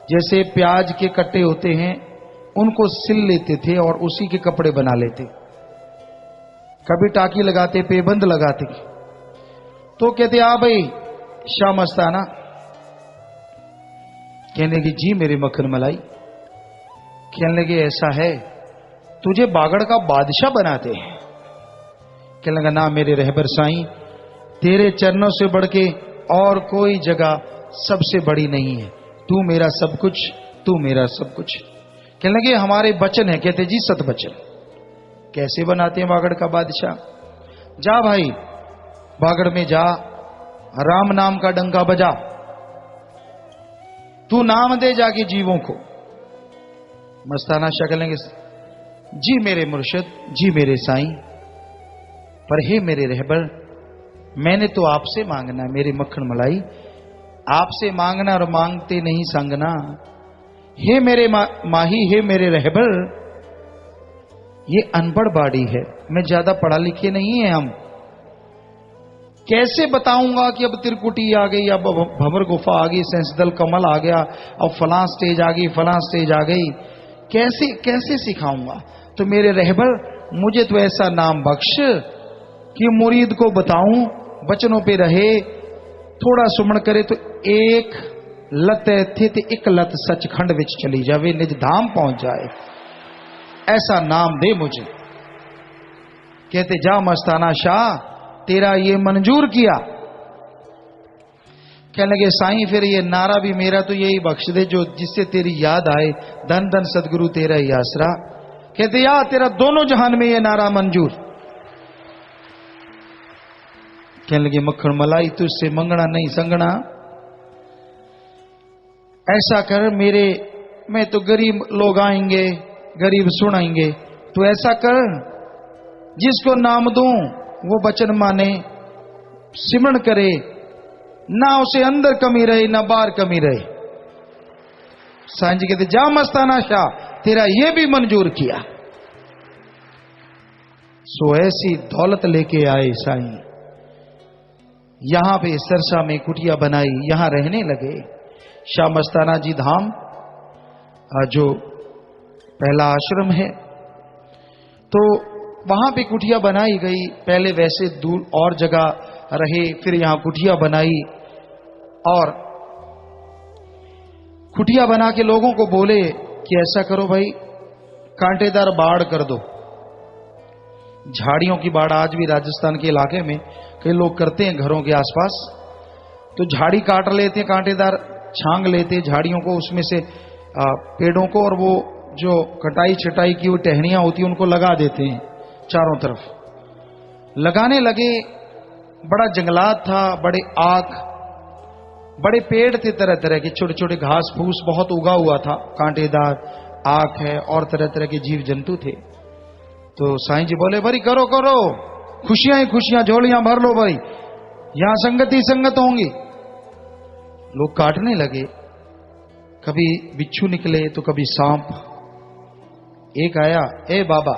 जैसे प्याज के कट्टे होते हैं उनको सिल लेते थे और उसी के कपड़े बना लेते, कभी टाकी लगाते, पेबंद लगाते। तो कहते आ भाई शाह मस्ताना, कहने लगे जी मेरे मक्खन मलाई। कहने लगे ऐसा है, तुझे बागड़ का बादशाह बनाते हैं। कहने लगा ना मेरे रहबर साईं, तेरे चरणों से बढ़ के और कोई जगह सबसे बड़ी नहीं है, तू मेरा सब कुछ, तू मेरा सब कुछ। कहने लगे हमारे वचन है। कहते जी सत वचन। कैसे बनाते हैं बागड़ का बादशाह? जा भाई बागड़ में जा, राम नाम का डंका बजा, तू नाम दे जाके जीवों को। मस्ताना शाह कहेंगे जी मेरे मुर्शिद, जी मेरे साईं, पर हे मेरे रहबर, मैंने तो आपसे मांगना है मेरे मक्खन मलाई, आपसे मांगना और मांगते नहीं संगना। हे मेरे माही, हे मेरे रहबर, ये अनपढ़ बाड़ी है, मैं ज्यादा पढ़ा लिखे नहीं है हम, कैसे बताऊंगा कि अब त्रिकुटी आ गई, अब भंवर गुफा आ गई, सेंसदल कमल आ गया, अब फलां स्टेज आ गई, फलां स्टेज आ गई, कैसे कैसे सिखाऊंगा? तो मेरे रहबर मुझे तो ऐसा नाम बख्श कि मुरीद को बताऊं, वचनों पे रहे, थोड़ा सुमण करे तो एक लत थे ते एक लत सचखंड विच चली जावे, निज धाम पहुंच जाए, ऐसा नाम दे मुझे। कहते जा मस्ताना शाह, तेरा ये मंजूर किया। कहने लगे साईं फिर ये नारा भी मेरा तो यही बख्श दे जो जिससे तेरी याद आए, धन धन सदगुरु तेरा ही आसरा। कहते या तेरा दोनों जहान में ये नारा मंजूर। कहने लगे मक्खन मलाई तुझसे मंगना नहीं संगना, ऐसा कर मेरे, मैं तो गरीब लोग आएंगे, गरीब सुनाएंगे, तो ऐसा कर जिसको नाम दूं वो वचन माने, सिमरण करे, ना उसे अंदर कमी रहे ना बाहर कमी रहे। साईं जी कहते जा मस्ताना शाह, तेरा ये भी मंजूर किया। सो ऐसी दौलत लेके आए साईं, यहां पे सरसा में कुटिया बनाई, यहां रहने लगे। शाह मस्ताना जी धाम जो पहला आश्रम है, तो वहां पे कुटिया बनाई गई। पहले वैसे दूर और जगह रहे, फिर यहां कुटिया बनाई और कुटिया बना के लोगों को बोले कि ऐसा करो भाई, कांटेदार बाड़ कर दो। झाड़ियों की बाड़ आज भी राजस्थान के इलाके में कई लोग करते हैं घरों के आसपास। तो झाड़ी काट लेते, कांटेदार छांग लेते झाड़ियों को, उसमें से पेड़ों को, और वो जो कटाई छटाई की वो टहनियां होती हैं उनको लगा देते हैं चारों तरफ। लगाने लगे, बड़ा जंगलात था, बड़े आक, बड़े पेड़ थे, तरह तरह के छोटे छोटे घास फूस बहुत उगा हुआ था, कांटेदार आक है और तरह तरह के जीव जंतु थे। तो साईं जी बोले भाई करो करो, खुशियां ही खुशियां, झोलियां भर लो भाई, यहां संगत ही संगत होंगी। लोग काटने लगे, कभी बिच्छू निकले तो कभी सांप। एक आया, ए बाबा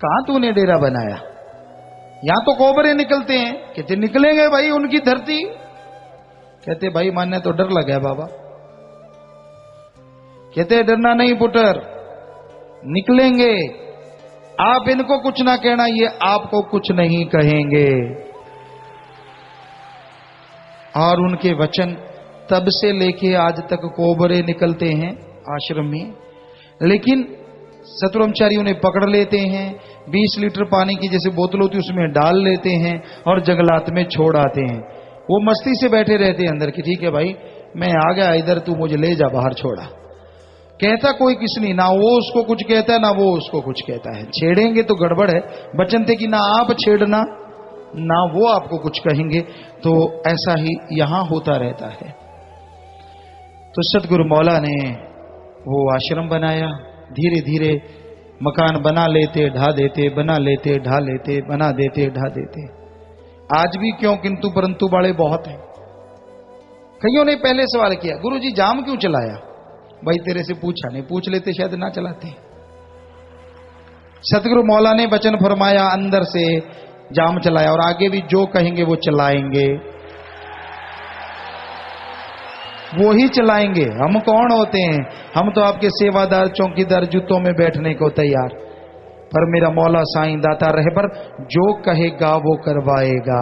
कहां तूने डेरा बनाया, यहां तो कोबरे निकलते हैं। कहते निकलेंगे भाई, उनकी धरती। कहते भाई मानने तो डर लगा है बाबा। कहते डरना नहीं पुटर, निकलेंगे, आप इनको कुछ ना कहना, ये आपको कुछ नहीं कहेंगे। और उनके वचन तब से लेके आज तक कोबरे निकलते हैं आश्रम में। लेकिन सतब्रह्मचारी उन्हें पकड़ लेते हैं, 20 लीटर पानी की जैसे बोतल होती उसमें डाल लेते हैं और जंगलात में छोड़ आते हैं। वो मस्ती से बैठे रहते हैं अंदर कि ठीक है भाई मैं आ गया इधर, तू मुझे ले जा बाहर, छोड़ा। कहता कोई किस नहीं, ना वो उसको कुछ कहता है ना वो उसको कुछ कहता है। छेड़ेंगे तो गड़बड़ है, वचन थे कि ना आप छेड़ना ना वो आपको कुछ कहेंगे। तो ऐसा ही यहां होता रहता है। तो सतगुरु मौला ने वो आश्रम बनाया, धीरे धीरे मकान बना लेते ढा देते, बना लेते ढा लेते, बना देते ढा देते। आज भी क्यों किंतु परंतु वाले बहुत हैं। कईयों ने पहले सवाल किया, गुरुजी जाम क्यों चलाया? भाई तेरे से पूछा नहीं, पूछ लेते शायद ना चलाते। सतगुरु मौला ने वचन फरमाया, अंदर से जाम चलाया, और आगे भी जो कहेंगे वो चलाएंगे, वो ही चलाएंगे। हम कौन होते हैं? हम तो आपके सेवादार, चौकीदार, जूतों में बैठने को तैयार। पर मेरा मौला साईं दाता रहे पर जो कहेगा वो करवाएगा।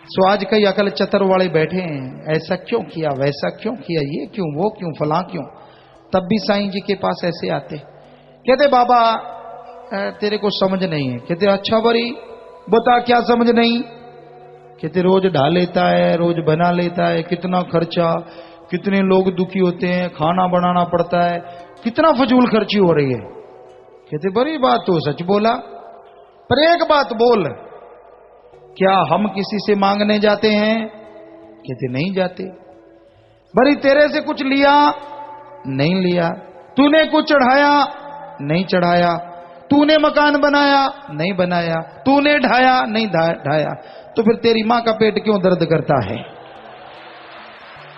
सो आज कई अकल चतर वाले बैठे हैं, ऐसा क्यों किया, वैसा क्यों किया, ये क्यों, वो क्यों, फला क्यों। तब भी साईं जी के पास ऐसे आते, कहते बाबा तेरे को समझ नहीं है। कहते अच्छा बरी बता क्या समझ नहीं। कहते रोज ढा लेता है, रोज बना लेता है, कितना खर्चा, कितने लोग दुखी होते हैं, खाना बनाना पड़ता है, कितना फजूल खर्ची हो रही है। कहते बड़ी बात तो सच बोला, पर एक बात बोल, क्या हम किसी से मांगने जाते हैं? कहते नहीं जाते। बड़ी तेरे से कुछ लिया? नहीं लिया। तूने कुछ चढ़ाया? नहीं चढ़ाया। तूने मकान बनाया? नहीं बनाया। तूने ढाया? नहीं ढाया। तो फिर तेरी मां का पेट क्यों दर्द करता है?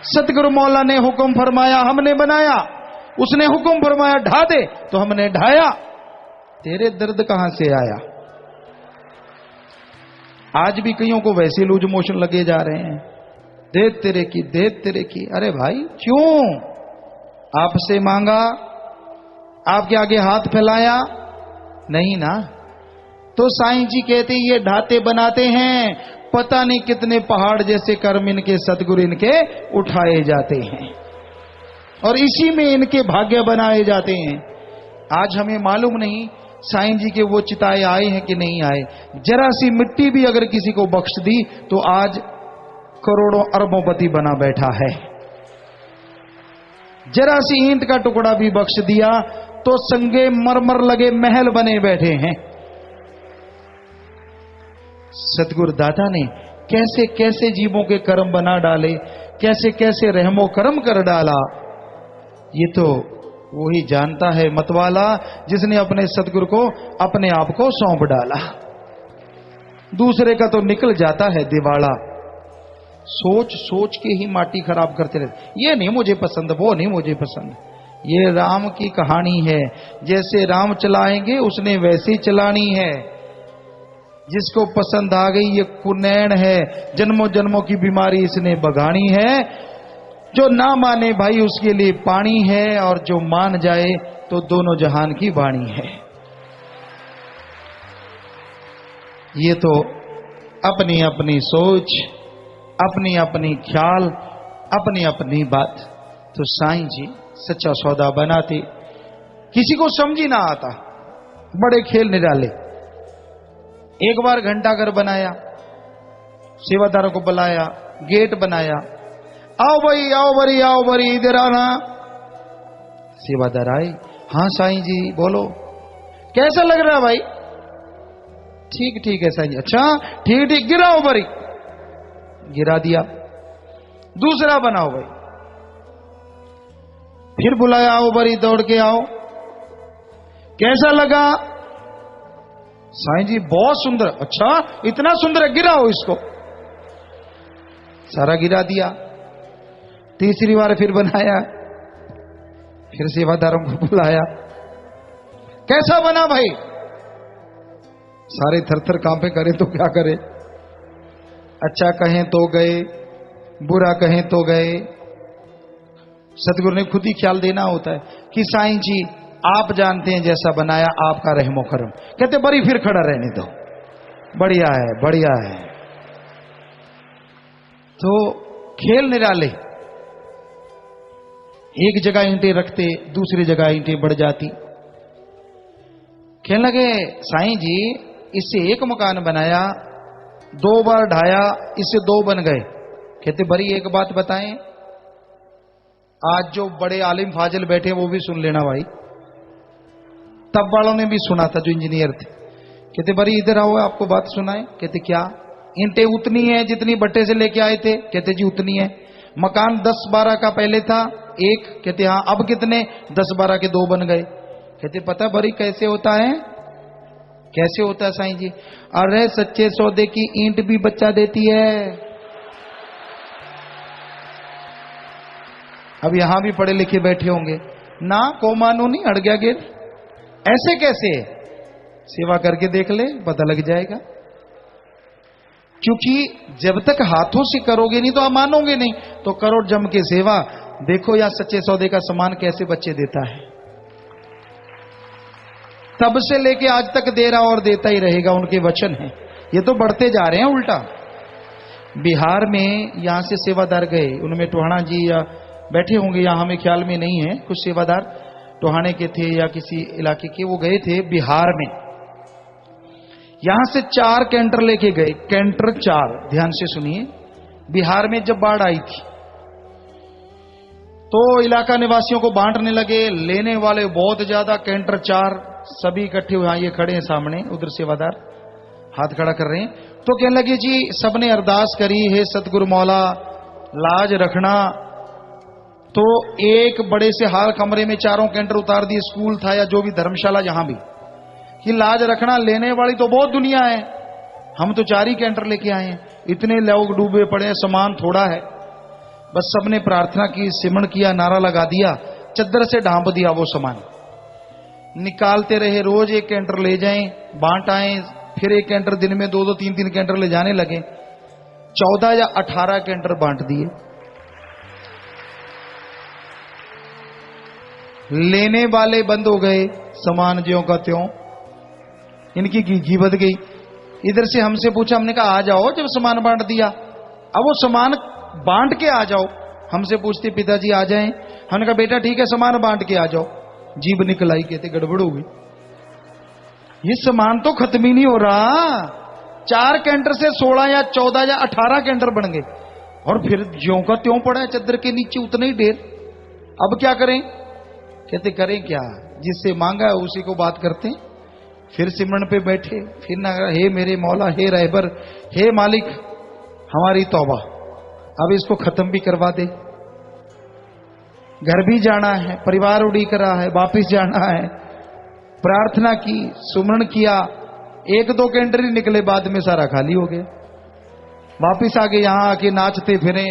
सतगुरु मौला ने हुक्म फरमाया, हमने बनाया। उसने हुक्म फरमाया ढा दे, तो हमने ढाया। तेरे दर्द कहां से आया? आज भी कईयों को वैसे लूज मोशन लगे जा रहे हैं, दे तेरे की, दे तेरे की। अरे भाई क्यों? आपसे मांगा, आपके आगे हाथ फैलाया? नहीं ना। तो साईं जी कहते ये ढाते बनाते हैं, पता नहीं कितने पहाड़ जैसे कर्म इनके सतगुरु इनके उठाए जाते हैं, और इसी में इनके भाग्य बनाए जाते हैं। आज हमें मालूम नहीं साईं जी के वो चिताए आए हैं कि नहीं आए। जरा सी मिट्टी भी अगर किसी को बख्श दी तो आज करोड़ों अरबोंपति बना बैठा है। जरा सी ईंट का टुकड़ा भी बख्श दिया तो संगे मरमर लगे महल बने बैठे हैं। सतगुरु दाता ने कैसे कैसे जीवों के कर्म बना डाले, कैसे कैसे रहमो कर्म कर डाला, ये तो वही जानता है मतवाला, जिसने अपने सतगुरु को अपने आप को सौंप डाला। दूसरे का तो निकल जाता है दिवाला। सोच सोच के ही माटी खराब करते रहते, ये नहीं मुझे पसंद, वो नहीं मुझे पसंद। ये राम की कहानी है, जैसे राम चलाएंगे उसने वैसे ही चलानी है। जिसको पसंद आ गई ये कुनैन है, जन्मों जन्मों की बीमारी इसने बगानी है। जो ना माने भाई उसके लिए पानी है, और जो मान जाए तो दोनों जहान की वाणी है। ये तो अपनी अपनी सोच, अपनी अपनी ख्याल, अपनी अपनी बात। तो साईं जी सच्चा सौदा बनाते, किसी को समझ ही ना आता, बड़े खेल निराले। एक बार घंटाघर बनाया, सेवादारों को बुलाया, गेट बनाया, आओ भाई आओ बरी आओ बरी, इधर आना। सेवादार आए, हाँ साईं जी बोलो, कैसा लग रहा है भाई? ठीक ठीक है साईं जी। अच्छा ठीक ठीक, गिराओ बरी, गिरा दिया। दूसरा बनाओ भाई, फिर बुलाया, आओ बरी दौड़ के आओ, कैसा लगा? साईं जी बहुत सुंदर। अच्छा इतना सुंदर है, गिराओ इसको। सारा गिरा दिया। तीसरी बार फिर बनाया, फिर सेवादारों को बुलाया, कैसा बना भाई? सारे थर-थर कांपे, करे तो क्या करे। अच्छा कहें तो गए, बुरा कहें तो गए। सतगुरु ने खुद ही ख्याल देना होता है कि साईं जी आप जानते हैं जैसा बनाया, आपका रहमो करम। कहते बड़ी फिर खड़ा रहने दो, बढ़िया है बढ़िया है। तो खेल निराले, एक जगह ईंटें रखते, दूसरी जगह ईंटें बढ़ जाती। कहने लगे साईं जी इससे एक मकान बनाया, 2 बार ढाया, इससे 2 बन गए। कहते बड़ी एक बात बताएं, आज जो बड़े आलिम फाजिल बैठे वो भी सुन लेना भाई, तब वालों ने भी सुना था जो इंजीनियर थे। कहते बड़ी इधर आओ आपको बात सुनाए। कहते क्या? ईंटें उतनी है जितनी बट्टे से लेके आए थे? कहते जी उतनी है। मकान 10-12 का पहले था एक? कहते हाँ। अब कितने? 10-12 के 2 बन गए। कहते पता बड़ी कैसे होता है? कैसे होता है साईं जी? अरे सच्चे सौदे की ईंट भी बच्चा देती है। अब यहां भी पढ़े लिखे बैठे होंगे ना, को मानो नहीं अड़ गया गिर, ऐसे कैसे? सेवा करके देख ले, पता लग जाएगा। क्योंकि जब तक हाथों से करोगे नहीं तो आप मानोगे नहीं। तो करो जम के सेवा, देखो या सच्चे सौदे का सामान कैसे बच्चे देता है। तब से लेके आज तक दे रहा और देता ही रहेगा, उनके वचन हैं। ये तो बढ़ते जा रहे हैं उल्टा। बिहार में यहां से सेवादार गए, उनमें टोहाना जी या बैठे होंगे, यहां हमें ख्याल में नहीं है, कुछ सेवादार टोहाने के थे या किसी इलाके के, वो गए थे बिहार में। यहां से 4 कैंटर लेके गए, कैंटर 4, ध्यान से सुनिए। बिहार में जब बाढ़ आई थी तो इलाका निवासियों को बांटने लगे, लेने वाले बहुत ज्यादा, कैंटर 4 सभी इकट्ठे हुए। ये खड़े हैं सामने, उधर सेवादार हाथ खड़ा कर रहे हैं। तो कहने लगे जी सबने अरदास करी, हे सतगुरु मौला लाज रखना। तो एक बड़े से हाल कमरे में 4 कैंटर उतार दिए, स्कूल था या जो भी धर्मशाला, जहां भी, कि लाज रखना, लेने वाली तो बहुत दुनिया है, हम तो 4 ही कैंटर लेके आए हैं, इतने लोग डूबे पड़े हैं, सामान थोड़ा है। बस सबने प्रार्थना की, सिमरण किया, नारा लगा दिया, चद्दर से ढांप दिया वो सामान। निकालते रहे, रोज 1 कैंटर ले जाएं, बांट आए, फिर 1 कैंटर दिन में 2-2, 3-3 कैंटर ले जाने लगे। 14 या 18 कैंटर बांट दिए। लेने वाले बंद हो गए, सामान ज्यों का त्यों, इनकी घी बद गई। इधर से हमसे पूछा, हमने कहा आ जाओ, जब सामान बांट दिया अब वो सामान बांट के आ जाओ। हमसे पूछते पिताजी आ जाएं, हमने कहा बेटा ठीक है सामान बांट के आ जाओ। जीभ निकल आई, कहते गड़बड़ हो गई, ये सामान तो खत्म ही नहीं हो रहा। 4 कैंटर से 16 या 14 या 18 कैंटर बन गए, और फिर ज्यों का त्यों पड़ा है चद्दर के नीचे उतना ही ढेर। अब क्या करें? कहते करें क्या, जिससे मांगा है उसी को बात करते हैं। फिर सिमरन पे बैठे, फिर ना, हे मेरे मौला, हे रहबर, हे मालिक, हमारी तौबा, अब इसको खत्म भी करवा दे। घर भी जाना है, परिवार उड़ीक रहा है, वापिस जाना है। प्रार्थना की, सुमरण किया, 1-2 कैंटर ही निकले, बाद में सारा खाली हो गया। वापिस आगे, यहां आके नाचते फिरे,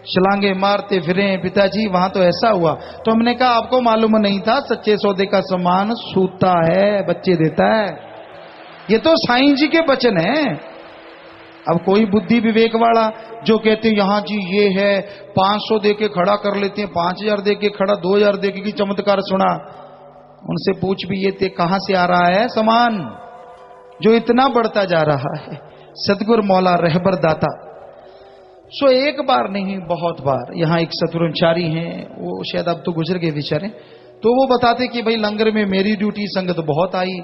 छलांगे मारते फिरे, पिताजी वहां तो ऐसा हुआ। तो हमने कहा आपको मालूम नहीं था, सच्चे सौदे का सामान सूता है, बच्चे देता है। ये तो साईं जी के वचन है। अब कोई बुद्धि विवेक वाला जो कहते हैं यहां जी ये है, 500 दे के खड़ा कर लेते हैं, 5000 दे के खड़ा, 2000 दे के चमत्कार सुना, उनसे पूछ भी ये थे कहां से आ रहा है सामान, जो इतना बढ़ता जा रहा है। सतगुरु मौला रहबर दाता। सो एक बार नहीं बहुत बार यहाँ एक सतगुरुचारी हैं, वो शायद अब तो गुजर गए बेचारे, तो वो बताते कि भाई लंगर में मेरी ड्यूटी, संगत बहुत आई।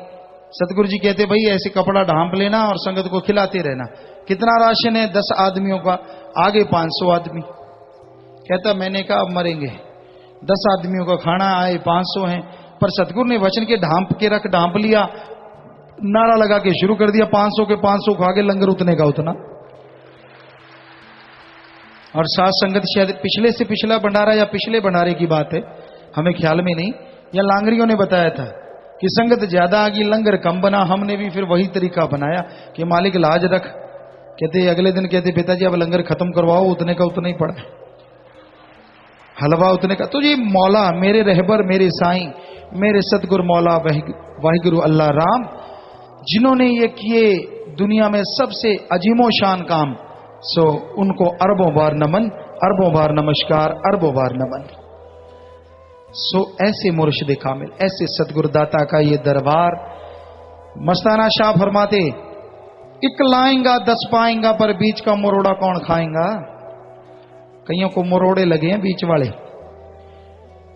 सतगुरु जी कहते भाई ऐसे कपड़ा ढांप लेना और संगत को खिलाते रहना। कितना राशन है? 10 आदमियों का, आगे 500 आदमी। कहता मैंने कहा अब मरेंगे, 10 आदमियों का खाना आए 500 है। पर सतगुरु ने वचन के ढांप लिया, नारा लगा के शुरू कर दिया, 500 के 500 खा के लंगर उतने का उतना। और साथ संगत शायद पिछले से पिछला भंडारा या पिछले भंडारे की बात है, हमें ख्याल में नहीं, या लांगरियों ने बताया था कि संगत ज्यादा आ गई, लंगर कम बना। हमने भी फिर वही तरीका बनाया कि मालिक लाज रख। कहते अगले दिन कहते पिताजी अब लंगर खत्म करवाओ, उतने का उतना ही पड़ा, हलवा उतने का। तो ये मौला मेरे रहबर, मेरे साईं, मेरे सतगुरु मौला वाहिगुरु अल्लाह राम, जिन्होंने ये किए दुनिया में सबसे अजीमो शान काम, सो उनको अरबों बार नमन, अरबों बार नमस्कार, अरबों बार नमन। सो ऐसे मुर्शिद कामिल, ऐसे सतगुरु दाता का ये दरबार। मस्ताना शाह फरमाते, एक लाएंगा 10 पाएंगा, पर बीच का मरोड़ा कौन खाएंगा। कईयों को मरोड़े लगे हैं बीच वाले,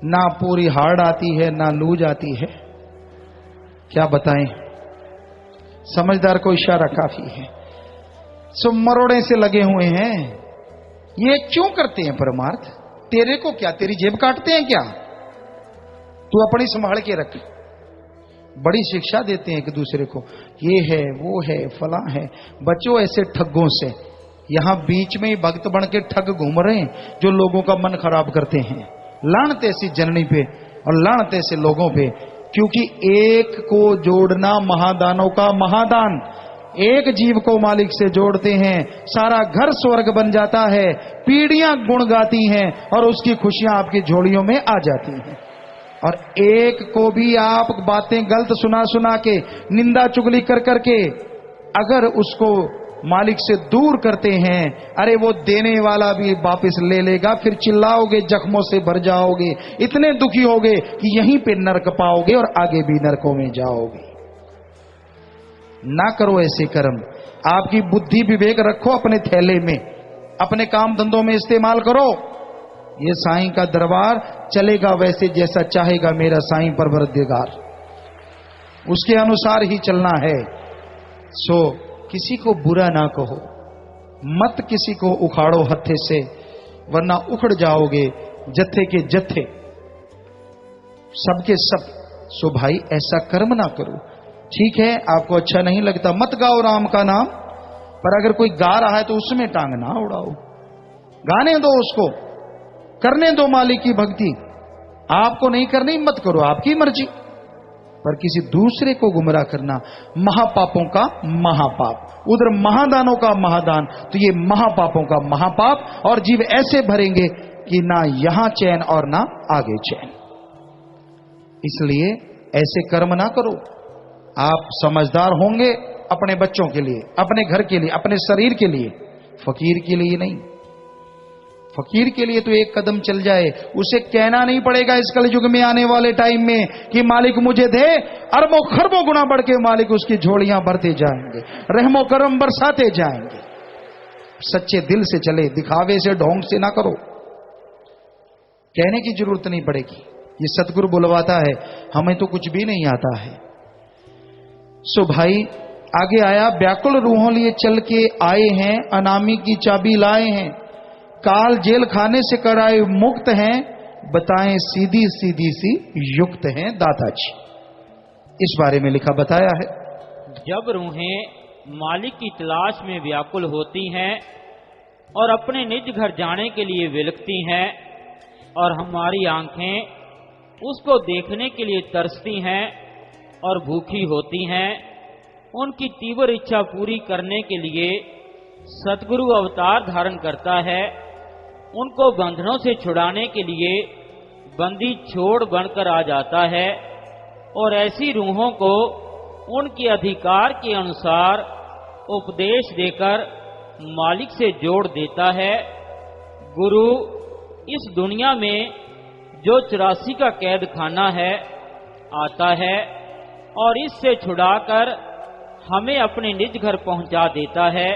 ना पूरी हार्ड आती है ना लूज आती है, क्या बताएं। समझदार को इशारा काफी है। सो मरोड़े से लगे हुए हैं। ये क्यों करते हैं परमार्थ? तेरे को क्या, तेरी जेब काटते हैं क्या? तू अपनी संभाल के रख। बड़ी शिक्षा देते हैं एक दूसरे को, ये है वो है फला है। बच्चों ऐसे ठगों से। यहां बीच में ही भक्त बन के ठग घूम रहे हैं जो लोगों का मन खराब करते हैं। लानते सी जननी पे और लानते से लोगों पे, क्योंकि एक को जोड़ना महादानों का महादान। एक जीव को मालिक से जोड़ते हैं, सारा घर स्वर्ग बन जाता है। पीढ़ियां गुण गाती हैं और उसकी खुशियां आपकी झोलियों में आ जाती हैं। और एक को भी आप बातें गलत सुना के, निंदा चुगली कर करके अगर उसको मालिक से दूर करते हैं, अरे वो देने वाला भी वापस ले लेगा। फिर चिल्लाओगे, जख्मों से भर जाओगे, इतने दुखी होगे कि यहीं पे नरक पाओगे और आगे भी नरकों में जाओगे। ना करो ऐसे कर्म। आपकी बुद्धि विवेक रखो अपने थैले में, अपने काम धंधों में इस्तेमाल करो। ये साईं का दरबार चलेगा वैसे जैसा चाहेगा मेरा साईं परवरदिगार, उसके अनुसार ही चलना है। सो किसी को बुरा ना कहो, मत किसी को उखाड़ो हत्थे से, वरना उखड़ जाओगे जत्थे के जत्थे, सबके सब। सो भाई ऐसा कर्म ना करो। ठीक है, आपको अच्छा नहीं लगता, मत गाओ राम का नाम, पर अगर कोई गा रहा है तो उसमें टांग ना उड़ाओ। गाने दो उसको, करने दो मालिक की भक्ति। आपको नहीं करनी मत करो, आपकी मर्जी। पर किसी दूसरे को गुमराह करना महापापों का महापाप, उधर महादानों का महादान, तो ये महापापों का महापाप। और जीव ऐसे भरेंगे कि ना यहां चैन और ना आगे चैन। इसलिए ऐसे कर्म ना करो। आप समझदार होंगे अपने बच्चों के लिए, अपने घर के लिए, अपने शरीर के लिए, फकीर के लिए नहीं। फकीर के लिए तो एक कदम चल जाए, उसे कहना नहीं पड़ेगा इस कलयुग में आने वाले टाइम में कि मालिक मुझे दे, अरबों खरबों गुना बढ़ के मालिक उसकी झोलियां भरते जाएंगे, रहमो करम बरसाते जाएंगे। सच्चे दिल से चले, दिखावे से ढोंग से ना करो। कहने की जरूरत नहीं पड़ेगी, ये सतगुरु बुलवाता है, हमें तो कुछ भी नहीं आता है। सो भाई आगे आया, व्याकुल रूहों लिए चल के आए हैं, अनामी की चाबी लाए हैं, काल जेल खाने से कराए मुक्त हैं, बताएं सीधी सीधी सी युक्त हैं दाता जी। इस बारे में लिखा बताया है। जब रूहें मालिक की तलाश में व्याकुल होती हैं और अपने निज घर जाने के लिए विलखती हैं, और हमारी आंखें उसको देखने के लिए तरसती हैं और भूखी होती हैं, उनकी तीव्र इच्छा पूरी करने के लिए सतगुरु अवतार धारण करता है। उनको बंधनों से छुड़ाने के लिए बंदी छोड़ बनकर आ जाता है और ऐसी रूहों को उनके अधिकार के अनुसार उपदेश देकर मालिक से जोड़ देता है। गुरु इस दुनिया में जो 84 का कैद खाना है आता है और इससे छुड़ाकर हमें अपने निज घर पहुंचा देता है।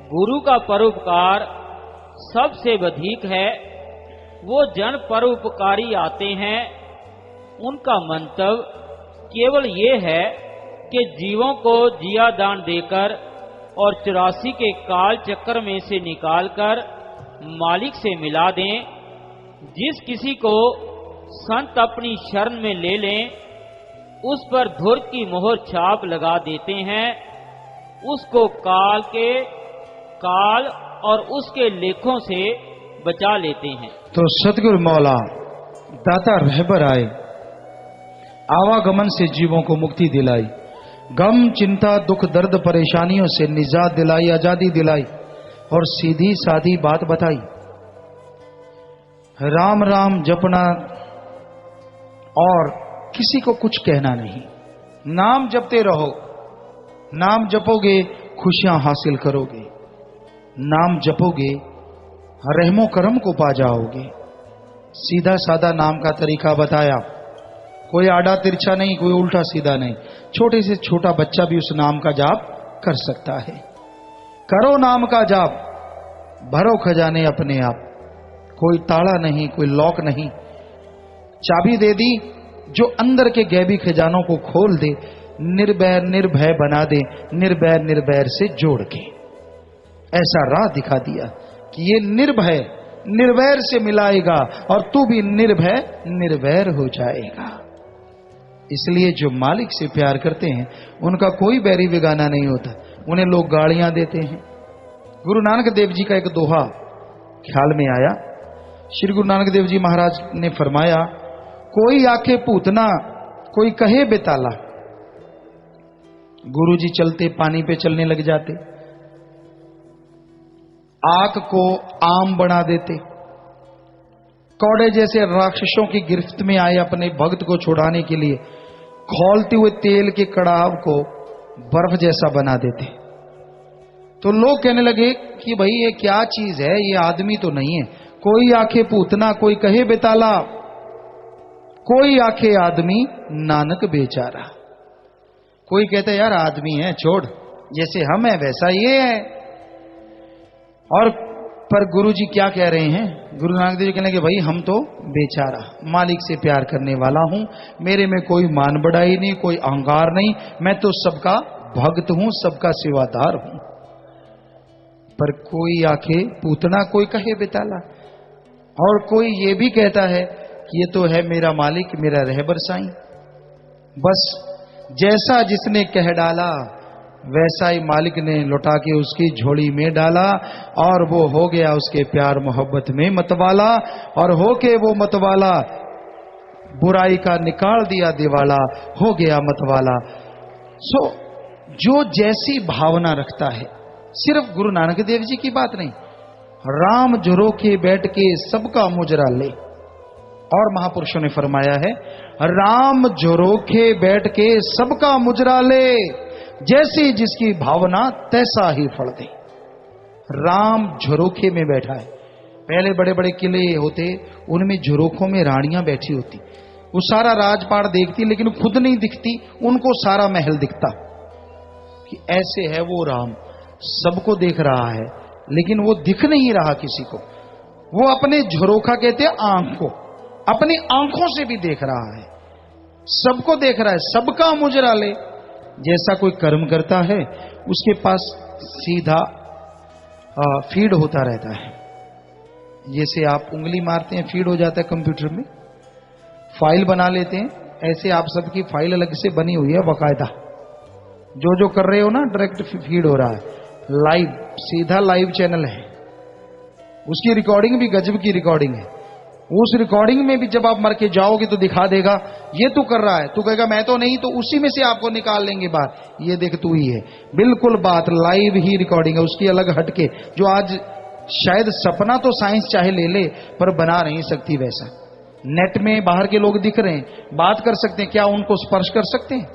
गुरु का परोपकार सबसे अधिक है। वो जन परोपकारी आते हैं, उनका मंतव्य केवल ये है कि जीवों को जिया दान देकर और 84 के काल चक्कर में से निकालकर मालिक से मिला दें। जिस किसी को संत अपनी शरण में ले लें, उस पर धुर्त की मोहर छाप लगा देते हैं। उसको काल और उसके लेखों से बचा लेते हैं। तो सतगुरु मौला दाता रहबर आए, आवागमन से जीवों को मुक्ति दिलाई, गम चिंता दुख दर्द परेशानियों से निजात दिलाई, आजादी दिलाई और सीधी सादी बात बताई। राम राम जपना और किसी को कुछ कहना नहीं। नाम जपते रहो, नाम जपोगे खुशियां हासिल करोगे, नाम जपोगे रहमो करम को पा जाओगे। सीधा सादा नाम का तरीका बताया, कोई आड़ा तिरछा नहीं, कोई उल्टा सीधा नहीं। छोटे से छोटा बच्चा भी उस नाम का जाप कर सकता है। करो नाम का जाप, भरो खजाने अपने आप। कोई ताला नहीं, कोई लॉक नहीं, चाबी दे दी जो अंदर के गैबी खजानों को खोल दे, निर्भय निर्भय बना दे, निर्भय निर्भय से जोड़ के। ऐसा राह दिखा दिया कि ये निर्भय निर्वैर से मिलाएगा और तू भी निर्भय निर्वैर हो जाएगा। इसलिए जो मालिक से प्यार करते हैं उनका कोई बैरी बेगाना नहीं होता। उन्हें लोग गालियां देते हैं। गुरु नानक देव जी का एक दोहा ख्याल में आया। श्री गुरु नानक देव जी महाराज ने फरमाया, कोई आखे पूतना, कोई कहे बेताला। गुरु जी चलते पानी पे चलने लग जाते, आग को आम बना देते, कौड़े जैसे राक्षसों की गिरफ्त में आए अपने भक्त को छुड़ाने के लिए खौलते हुए तेल के कड़ाव को बर्फ जैसा बना देते। तो लोग कहने लगे कि भाई ये क्या चीज है, ये आदमी तो नहीं है। कोई आखे पूतना, कोई कहे बेताला, कोई आखे आदमी नानक बेचारा। कोई कहता है यार आदमी है छोड़, जैसे हम है वैसा ये है। और पर गुरु जी क्या कह रहे हैं? गुरु नानक देव जी कहने लगे, भाई हम तो बेचारा, मालिक से प्यार करने वाला हूं, मेरे में कोई मान बढ़ाई नहीं, कोई अहंकार नहीं, मैं तो सबका भक्त हूं, सबका सेवादार हूं। पर कोई आखे पूतना, कोई कहे बेताला, और कोई ये भी कहता है कि ये तो है मेरा मालिक, मेरा रहबर साईं। बस जैसा जिसने कह डाला वैसा ही मालिक ने लौटा के उसकी झोली में डाला, और वो हो गया उसके प्यार मोहब्बत में मतवाला, और होके वो मतवाला बुराई का निकाल दिया दिवाला, हो गया मतवाला। सो जो जैसी भावना रखता है, सिर्फ गुरु नानक देव जी की बात नहीं, राम झरोखे बैठ के सबका मुजरा ले। और महापुरुषों ने फरमाया है, राम झरोखे बैठ के सबका मुजरा ले, जैसी जिसकी भावना तैसा ही फल दे। राम झरोखे में बैठा है। पहले बड़े बड़े किले होते, उनमें झरोखों में रानियां बैठी होती, वो सारा राजपाट देखती लेकिन खुद नहीं दिखती, उनको सारा महल दिखता। कि ऐसे है वो राम, सबको देख रहा है लेकिन वो दिख नहीं रहा किसी को। वो अपने झरोखा कहते हैं आंख को, अपनी आंखों से भी देख रहा है, सबको देख रहा है, सबका मुजरा ले। जैसा कोई कर्म करता है उसके पास सीधा फीड होता रहता है। जैसे आप उंगली मारते हैं फीड हो जाता है कंप्यूटर में, फाइल बना लेते हैं, ऐसे आप सबकी फाइल अलग से बनी हुई है बाकायदा। जो जो कर रहे हो ना डायरेक्ट फीड हो रहा है, लाइव, सीधा लाइव चैनल है। उसकी रिकॉर्डिंग भी गजब की रिकॉर्डिंग है। उस रिकॉर्डिंग में भी जब आप मर के जाओगे तो दिखा देगा ये तू कर रहा है, तू कहेगा मैं तो नहीं, तो उसी में से आपको निकाल लेंगे बाहर, ये देख तू ही है। बिल्कुल बात लाइव ही रिकॉर्डिंग है, उसकी अलग हटके, जो आज शायद सपना तो साइंस चाहे ले ले पर बना नहीं सकती वैसा। नेट में बाहर के लोग दिख रहे हैं, बात कर सकते हैं, क्या उनको स्पर्श कर सकते हैं?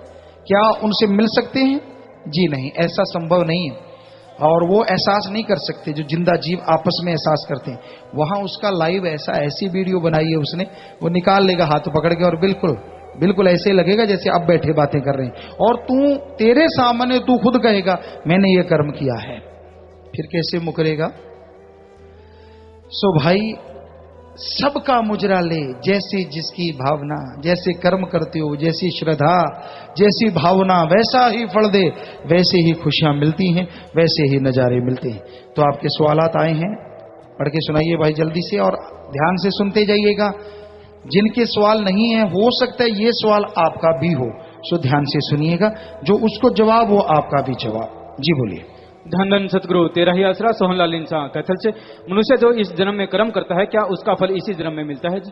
क्या उनसे मिल सकते हैं? जी नहीं, ऐसा संभव नहीं है। और वो एहसास नहीं कर सकते जो जिंदा जीव आपस में एहसास करते हैं। वहां उसका लाइव ऐसी वीडियो बनाई है उसने, वो निकाल लेगा हाथ पकड़ के और बिल्कुल बिल्कुल ऐसे लगेगा जैसे अब बैठे बातें कर रहे हैं, और तेरे सामने तू खुद कहेगा मैंने ये कर्म किया है, फिर कैसे मुकरेगा? सो भाई, सबका मुजरा ले, जैसे जिसकी भावना, जैसे कर्म करते हो, जैसी श्रद्धा, जैसी भावना, वैसा ही फल दे, वैसे ही खुशियां मिलती हैं, वैसे ही नजारे मिलते हैं। तो आपके सवालात आए हैं, पढ़ के सुनाइए भाई जल्दी से, और ध्यान से सुनते जाइएगा। जिनके सवाल नहीं है, हो सकता है ये सवाल आपका भी हो, सो ध्यान से सुनिएगा, जो उसको जवाब वो आपका भी जवाब। जी बोलिए। धन धन सतगुरु तेरा ही आसरा सोहनलाल इंसान कैथल से मनुष्य जो इस जन्म में कर्म करता है, क्या उसका फल इसी जन्म में मिलता है जी?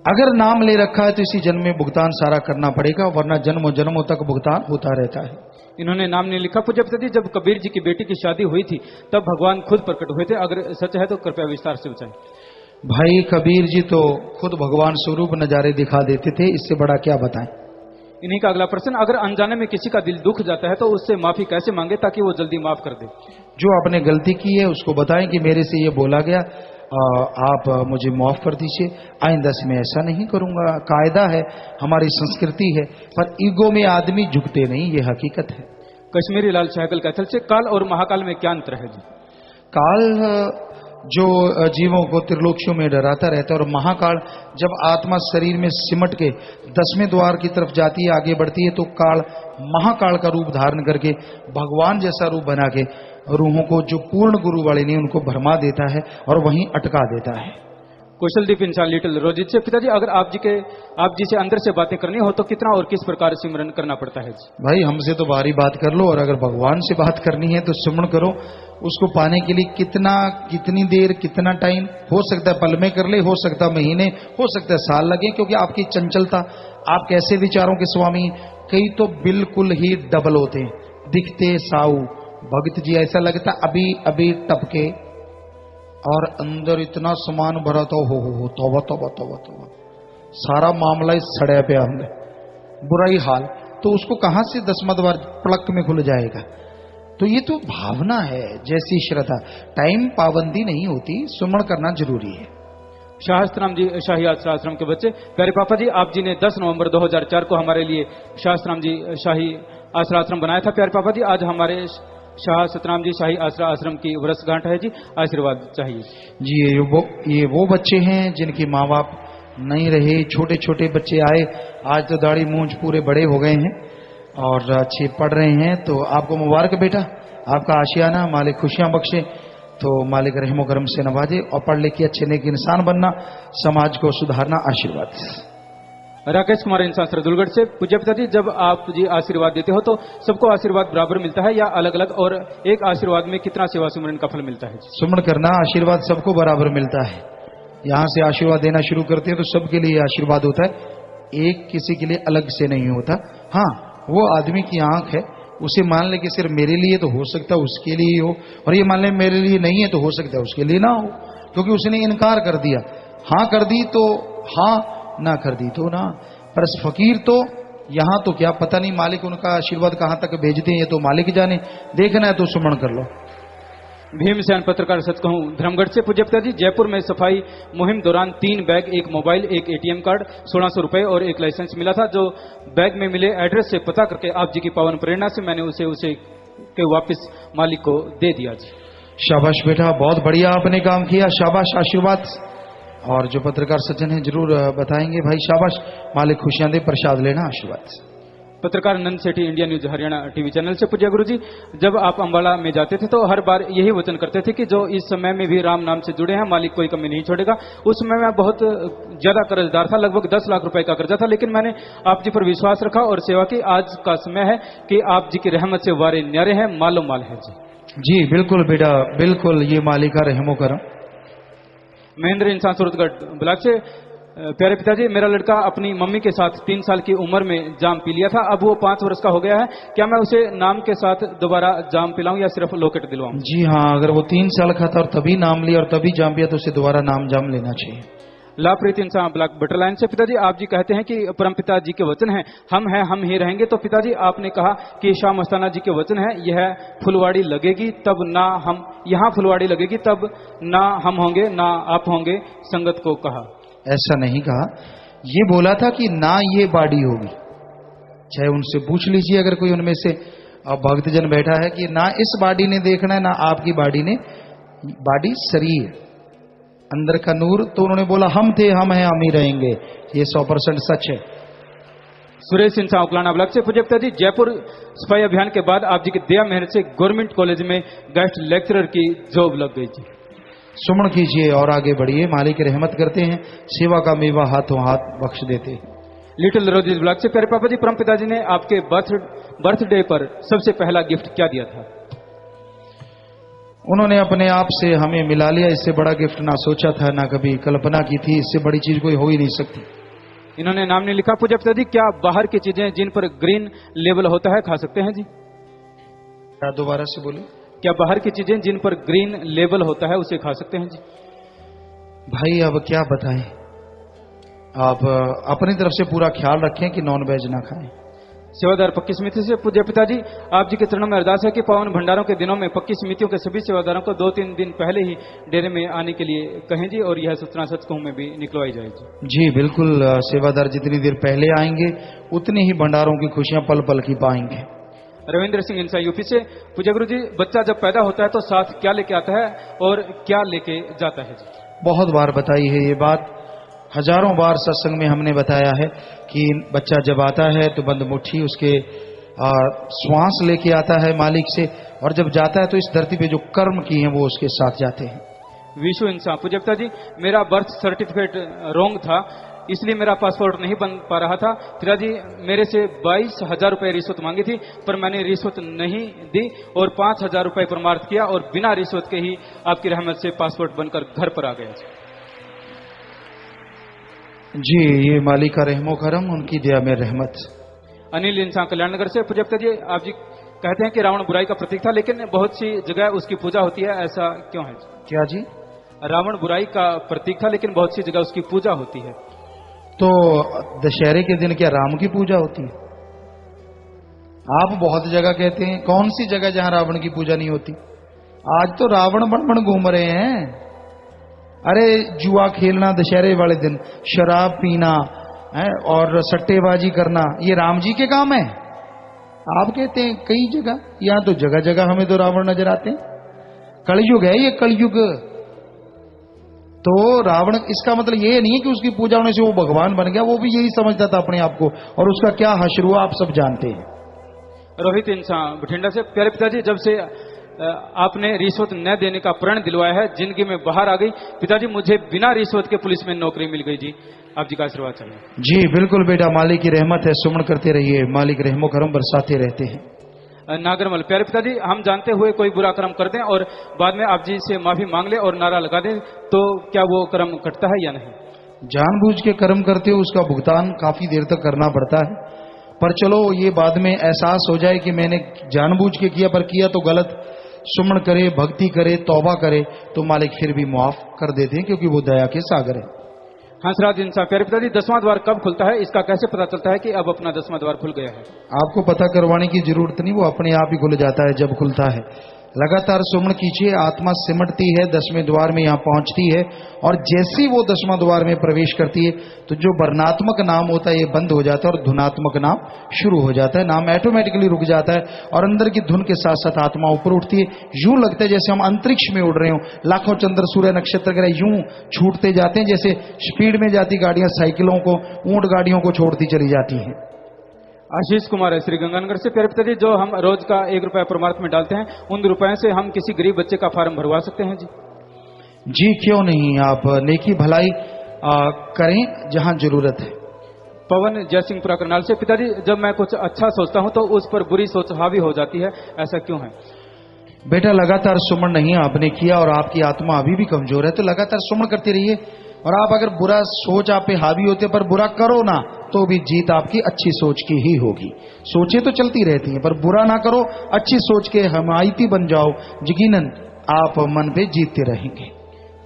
अगर नाम ले रखा है तो इसी जन्म में भुगतान सारा करना पड़ेगा, वरना जन्मों जन्मों तक भुगतान होता रहता है। इन्होंने नाम नहीं लिखा। पूज्य पिताजी, जब कबीर जी की बेटी की शादी हुई थी तब भगवान खुद प्रकट हुए थे, अगर सच है तो कृपया विस्तार से बताएं। भाई कबीर जी तो खुद भगवान स्वरूप नजारे दिखा देते थे, इससे बड़ा क्या बताएं। इन्हीं का अगला प्रश्न, अगर अनजाने में किसी का दिल दुख जाता है तो उससे माफी कैसे मांगे ताकि वो जल्दी माफ कर दे? जो आपने गलती की है उसको बताएं कि मेरे से ये बोला गया, आप मुझे माफ कर दीजिए, आइंदा से मैं ऐसा नहीं करूंगा। कायदा है, हमारी संस्कृति है, पर ईगो में आदमी झुकते नहीं, ये हकीकत है। कश्मीरी लाल सहगल कैथल से काल और महाकाल में क्या अंतर है जी? काल जो जीवों को त्रिलोकियों में डराता रहता है, और महाकाल जब आत्मा शरीर में सिमट के 10वें द्वार की तरफ जाती है, आगे बढ़ती है, तो काल महाकाल का रूप धारण करके भगवान जैसा रूप बना के रूहों को, जो पूर्ण गुरु वाले नहीं, उनको भरमा देता है और वहीं अटका देता है। कुशलदीप इंसान लिटिल रोजित से, पिताजी अगर आप जी से अंदर से बातें करनी हो तो कितना और किस प्रकार सिमरन करना पड़ता है जी? भाई हमसे तो बाहरी बात कर लो, और अगर भगवान से बात करनी है तो सिमरन करो। उसको पाने के लिए कितनी देर, कितना टाइम, हो सकता है पल में कर ले, हो सकता है महीने, हो सकता है साल लगे, क्योंकि आपकी चंचलता, आप कैसे विचारों के स्वामी। कई तो बिल्कुल ही डबल होते हैं, दिखते साऊ भगत जी, ऐसा लगता अभी अभी टपके, और अंदर इतना सामान भरा तो हो तौबा तौबा तौबा तौबा, सारा मामला इस सड़े पे हमने, बुरा ही हाल। तो उसको कहां से 10वां द्वार पलक में खुल जाएगा? तो ये तो भावना है, जैसी श्रद्धा। टाइम पाबंदी नहीं होती, सुमरण करना जरूरी है। शास्त्राम जी शाही आश्रम के बच्चे, प्यारे पापा जी, आप जी ने 10 नवंबर 2004 को हमारे लिए शास्त्राम जी शाही आश्रम बनाया था। प्यारे पापा जी, आज हमारे शाह सतराम जी शाही आश्रम की वर्षगांठ है जी, आशीर्वाद चाहिए जी। ये वो बच्चे हैं जिनके माँ बाप नहीं रहे, छोटे छोटे बच्चे आए, आज तो दाढ़ी मूंछ पूरे बड़े हो गए हैं और अच्छे पढ़ रहे हैं। तो आपको मुबारक बेटा, आपका आशियाना मालिक खुशियां बख्शे, तो मालिक रहमो करम से नवाजे, और पढ़ लिख के अच्छे नेक इंसान बनना, समाज को सुधारना। आशीर्वाद। राकेश कुमार इंसान सरदुलगढ़ से, पूज्य पिताजी, जब आप जी आशीर्वाद देते हो तो सबको आशीर्वाद बराबर मिलता है या अलग अलग, और एक आशीर्वाद में कितना सेवा सुमरन का फल मिलता है? सुमरण करना आशीर्वाद सबको बराबर मिलता है। यहां से आशीर्वाद देना शुरू करते हैं तो सबके लिए आशीर्वाद होता है, एक किसी के लिए अलग से नहीं होता। हाँ, वो आदमी की आंख है, उसे मान ले कि सिर्फ मेरे लिए, तो हो सकता है उसके लिए हो, और ये मान ले मेरे लिए नहीं है तो हो सकता है उसके लिए ना हो, क्योंकि उसने इनकार कर दिया। हाँ कर दी तो हाँ, ना कर दी तो ना। पर फकीर तो यहां तो क्या पता नहीं मालिक उनका आशीर्वाद कहां तक भेजते हैं, ये तो मालिक जाने। देखना है तो सुमरण कर लो। भीमसेन पत्रकार सच कहूं धर्मगढ़ से, पूज्य पिताजी, जयपुर में सफाई मुहिम दौरान 3 बैग, 1 मोबाइल, 1 ATM कार्ड, 1600 रुपए और 1 लाइसेंस मिला था। जो बैग में मिले एड्रेस से पता करके आप जी की पावन प्रेरणा से मैंने उसे के वापस मालिक को दे दिया जी। शाबाश बेटा, बहुत बढ़िया आपने काम किया, शाबाश, आशीर्वाद। और जो पत्रकार सज्जन हैं जरूर बताएंगे भाई, शाबाश, मालिक खुशियां दे, प्रसाद लेना, आशीर्वाद। पत्रकार Nand Sethi, India News Haryana TV channel से, पूज्य गुरु जी, जब आप अंबाला में जाते थे तो हर बार यही वचन करते थे कि जो इस समय में भी राम नाम से जुड़े हैं मालिक कोई कमी नहीं छोड़ेगा। उस समय मैं बहुत ज्यादा कर्जदार था, लगभग 10 लाख रुपए का कर्जा था, लेकिन मैंने आप जी पर विश्वास रखा और सेवा की। आज का समय है कि आप जी की रहमत से वारे न्यारे हैं, मालो माल है जी। जी बिल्कुल बेटा, बिल्कुल, ये मालिक का रहमो करम। महेंद्र इंसान सूरतगढ़ ब्लॉक से, प्यारे पिताजी, मेरा लड़का अपनी मम्मी के साथ 3 साल की उम्र में जाम पी लिया था, अब वो 5 वर्ष का हो गया है, क्या मैं उसे नाम के साथ दोबारा जाम पिलाऊं या सिर्फ लोकेट दिलवाऊं? जी हाँ, अगर वो 3 साल का था और तभी नाम लिया और तभी जाम पिया तो उसे दोबारा नाम जाम लेना चाहिए। लाप्रीत इंसान ब्लॉक बटरलाइन से, पिताजी, आप जी कहते हैं कि परमपिता जी के वचन हैं, हम ही रहेंगे, तो पिताजी आपने कहा कि शाह मस्ताना जी के वचन है, यह फुलवाड़ी लगेगी तब ना हम, यहाँ फुलवाड़ी लगेगी तब ना हम होंगे ना आप होंगे, संगत को कहा। ऐसा नहीं कहा, ये बोला था कि ना ये बाड़ी होगी। चाहे उनसे पूछ लीजिए अगर कोई उनमें से भक्तजन बैठा है कि ना इस बाड़ी ने देखना है ना आपकी बाड़ी ने, बाड़ी सरी है अंदर का नूर। तो उन्होंने बोला हम थे, हम हैं, हम ही रहेंगे। ये 100% सच है। सुरेश इंसान उकलाना ब्लॉक से। पूज्य पिताजी, जयपुर सफाई अभियान के बाद आप जी की दया मेहनत से गवर्नमेंट कॉलेज में गेस्ट लेक्चरर की जॉब लग गई जी। सुमन कीजिए और आगे बढ़िए। मालिक रहमत करते हैं, सेवा का मेवा हाथों हाथ बख्श देते हैं। लिटिल रोजेज ब्लॉक से। प्यारे पापा जी, परम पिताजी ने आपके बर्थडे पर सबसे पहला गिफ्ट क्या दिया था? उन्होंने अपने आप से हमें मिला लिया। इससे बड़ा गिफ्ट ना सोचा था, ना कभी कल्पना की थी। इससे बड़ी चीज कोई हो ही नहीं सकती। इन्होंने नाम नहीं लिखा। पूज्य पिताजी, क्या बाहर की चीजें जिन पर ग्रीन लेबल होता है खा सकते हैं जी? क्या दोबारा से बोले? क्या बाहर की चीजें जिन पर ग्रीन लेबल होता है उसे खा सकते हैं जी? भाई अब क्या बताएं, आप अपनी तरफ से पूरा ख्याल रखें कि नॉन वेज ना खाएं। सेवादार पक्की समिति से। पूज्य पिताजी, आप जी के चरणों में अरदास है कि पावन भंडारों के दिनों में पक्की समितियों के सभी सेवादारों को 2-3 दिन पहले ही डेरे में आने के लिए कहें जी, और यह सूचना सच कहूं में भी निकलवाई जाएगी जी। बिल्कुल, सेवादार जितनी देर पहले आएंगे उतनी ही भंडारों की खुशियां पल पल की पाएंगे। रविंद्र सिंह इंसा यूपी से। पूज्य गुरु जी, बच्चा जब पैदा होता है तो साथ क्या लेके आता है और क्या लेके जाता है जी? बहुत बार बताई है ये बात, हजारों बार सत्संग में हमने बताया है कि बच्चा जब आता है तो बंद मुट्ठी उसके श्वास लेके आता है मालिक से, और जब जाता है तो इस धरती पे जो कर्म किए हैं वो उसके साथ जाते हैं। विशु इंसान। पूज्य पिताजी, मेरा बर्थ सर्टिफिकेट रॉन्ग था, इसलिए मेरा पासपोर्ट नहीं बन पा रहा था। पिताजी, मेरे से 22,000 रुपए रिश्वत मांगी थी, पर मैंने रिश्वत नहीं दी और 5,000 रुपए परमार्थ किया और बिना रिश्वत के ही आपकी रहमत से पासपोर्ट बनकर घर पर आ गया जी। ये मालिक का रहमो करम, उनकी दया में रहमत। अनिल इंसान कल्याण नगर से। पूज्य पिताजी, आप जी कहते हैं कि रावण बुराई का प्रतीक था, लेकिन बहुत सी जगह उसकी पूजा होती है, ऐसा क्यों है? क्या जी? रावण बुराई का प्रतीक था लेकिन बहुत सी जगह उसकी पूजा होती है। तो दशहरे के दिन क्या राम की पूजा होती है? आप बहुत जगह कहते हैं, कौन सी जगह जहां रावण की पूजा नहीं होती? आज तो रावण बन बन घूम रहे हैं। अरे जुआ खेलना दशहरे वाले दिन, शराब पीना है और सट्टेबाजी करना, ये राम जी के काम है? आप कहते हैं कई जगह, यहां तो जगह जगह हमें तो रावण नजर आते हैं। कलयुग है ये, कलयुग। तो रावण, इसका मतलब ये नहीं है कि उसकी पूजा होने से वो भगवान बन गया, वो भी यही समझता था अपने आप को, और उसका क्या हश्र हुआ आप सब जानते हैं। रोहित इंसान बठिंडा से। प्यारे पिताजी, जब से आपने रिश्वत न देने का प्रण दिलवाया है, जिंदगी में बाहर आ गई। पिताजी, मुझे बिना रिश्वत के पुलिस में नौकरी मिल गई जी, आप जी का आशीर्वाद चाहिए। जी बिल्कुल बेटा, मालिक की रहमत है, सुमन करते रहिए, मालिक रहमो करम बरसाते रहते हैं। नागरमल। प्यारे पिताजी, हम जानते हुए कोई बुरा कर्म कर दें और बाद में आप जी से माफी मांग ले और नारा लगा दें, तो क्या वो कर्म कटता है या नहीं? जानबूझ के कर्म करते हो उसका भुगतान काफी देर तक करना पड़ता है, पर चलो ये बाद में एहसास हो जाए कि मैंने जानबूझ के किया, पर किया तो गलत। सुमन करे, भक्ति करे, तौबा करे तो मालिक फिर भी माफ कर देते हैं, क्योंकि वो दया के सागर है। हंसराज इंसान। प्यारे पिताजी, 10वां द्वार कब खुलता है? इसका कैसे पता चलता है कि अब अपना 10वां द्वार खुल गया है? आपको पता करवाने की जरूरत नहीं, वो अपने आप ही खुल जाता है जब खुलता है। लगातार सुमन कीजिए, आत्मा सिमटती है, 10वें द्वार में यहां पहुंचती है, और जैसे ही वो 10वां द्वार में प्रवेश करती है तो जो वर्णात्मक नाम होता है ये बंद हो जाता है और धुनात्मक नाम शुरू हो जाता है। नाम ऑटोमेटिकली रुक जाता है और अंदर की धुन के साथ साथ आत्मा ऊपर उठती है। यूं लगता है जैसे हम अंतरिक्ष में उड़ रहे हो, लाखों चंद्र सूर्य नक्षत्र वगैरह यूं छूटते जाते हैं, जैसे स्पीड में जाती गाड़ियां साइकिलों को, ऊंट गाड़ियों को छोड़ती चली जाती हैं। आशीष कुमार है श्री गंगानगर से। प्यारे पिताजी, जो हम रोज का 1 रुपया परमार्थ में डालते हैं, उन रुपए से हम किसी गरीब बच्चे का फार्म भरवा सकते हैं जी? जी क्यों नहीं, आप नेकी भलाई करें जहां जरूरत है। पवन जयसिंहपुरा करनाल से। पिताजी, जब मैं कुछ अच्छा सोचता हूं तो उस पर बुरी सोच हावी हो जाती है, ऐसा क्यों है? बेटा लगातार सुमन नहीं आपने किया और आपकी आत्मा अभी भी कमजोर है, तो लगातार सुमन करते रहिए। और आप अगर बुरा सोच आप पे हावी होते पर बुरा करो ना, तो भी जीत आपकी अच्छी सोच की ही होगी। सोचें तो चलती रहती हैं, पर बुरा ना करो, अच्छी सोच के हमायती बन जाओ, यकीनन आप मन पे जीतते रहेंगे।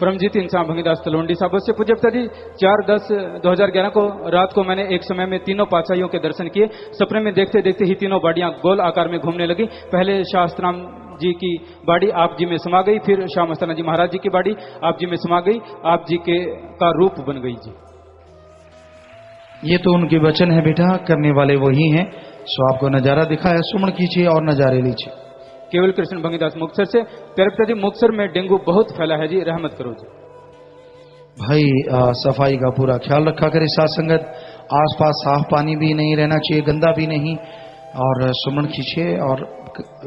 परमजीत इंसान भंगीदास तलवंडी साहब से। पूज्य पिताजी, 4/10/2011 को रात को मैंने एक समय में तीनों पातशाहियों के दर्शन किए। सपने में देखते देखते ही तीनों बाड़ियां गोल आकार में घूमने लगी। पहले शास्त्राम जी की बाड़ी आप जी में समा गई, फिर शाह मस्ताना जी महाराज जी की बाड़ी आप जी में समा गई, आप जी के का रूप बन गई जी। ये तो उनके वचन है बेटा, करने वाले वही हैं। सो आपको नजारा दिखाया, सुमन कीजिए और नजारे लीजिए। केवल कृष्ण भंगीदास मुक्तसर से। प्यारे पिताजी, मुक्तसर में डेंगू बहुत फैला है जी, रहमत करो जी। भाई सफाई का पूरा ख्याल रखा करे साथ संगत। आसपास साफ पानी भी नहीं रहना चाहिए, गंदा भी नहीं। और सुमन खींचिए। और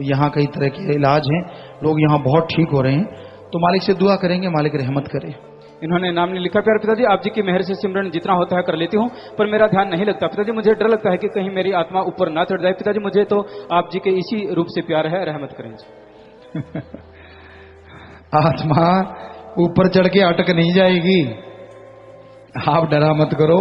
यहाँ कई तरह के इलाज हैं, लोग यहाँ बहुत ठीक हो रहे हैं, तो मालिक से दुआ करेंगे, मालिक रहमत करे। इन्होंने नाम नहीं लिखा। प्यारे पिताजी, आप जी की मेहर से सिमरन जितना होता है कर लेती हूँ, पर मेरा ध्यान नहीं लगता पिताजी। मुझे डर लगता है कि कहीं मेरी आत्मा ऊपर ना चढ़ जाए पिताजी। मुझे तो आप जी के इसी रूप से प्यार है, रहमत करें जी। आत्मा ऊपर चढ़ के अटक नहीं जाएगी, आप डरा मत करो,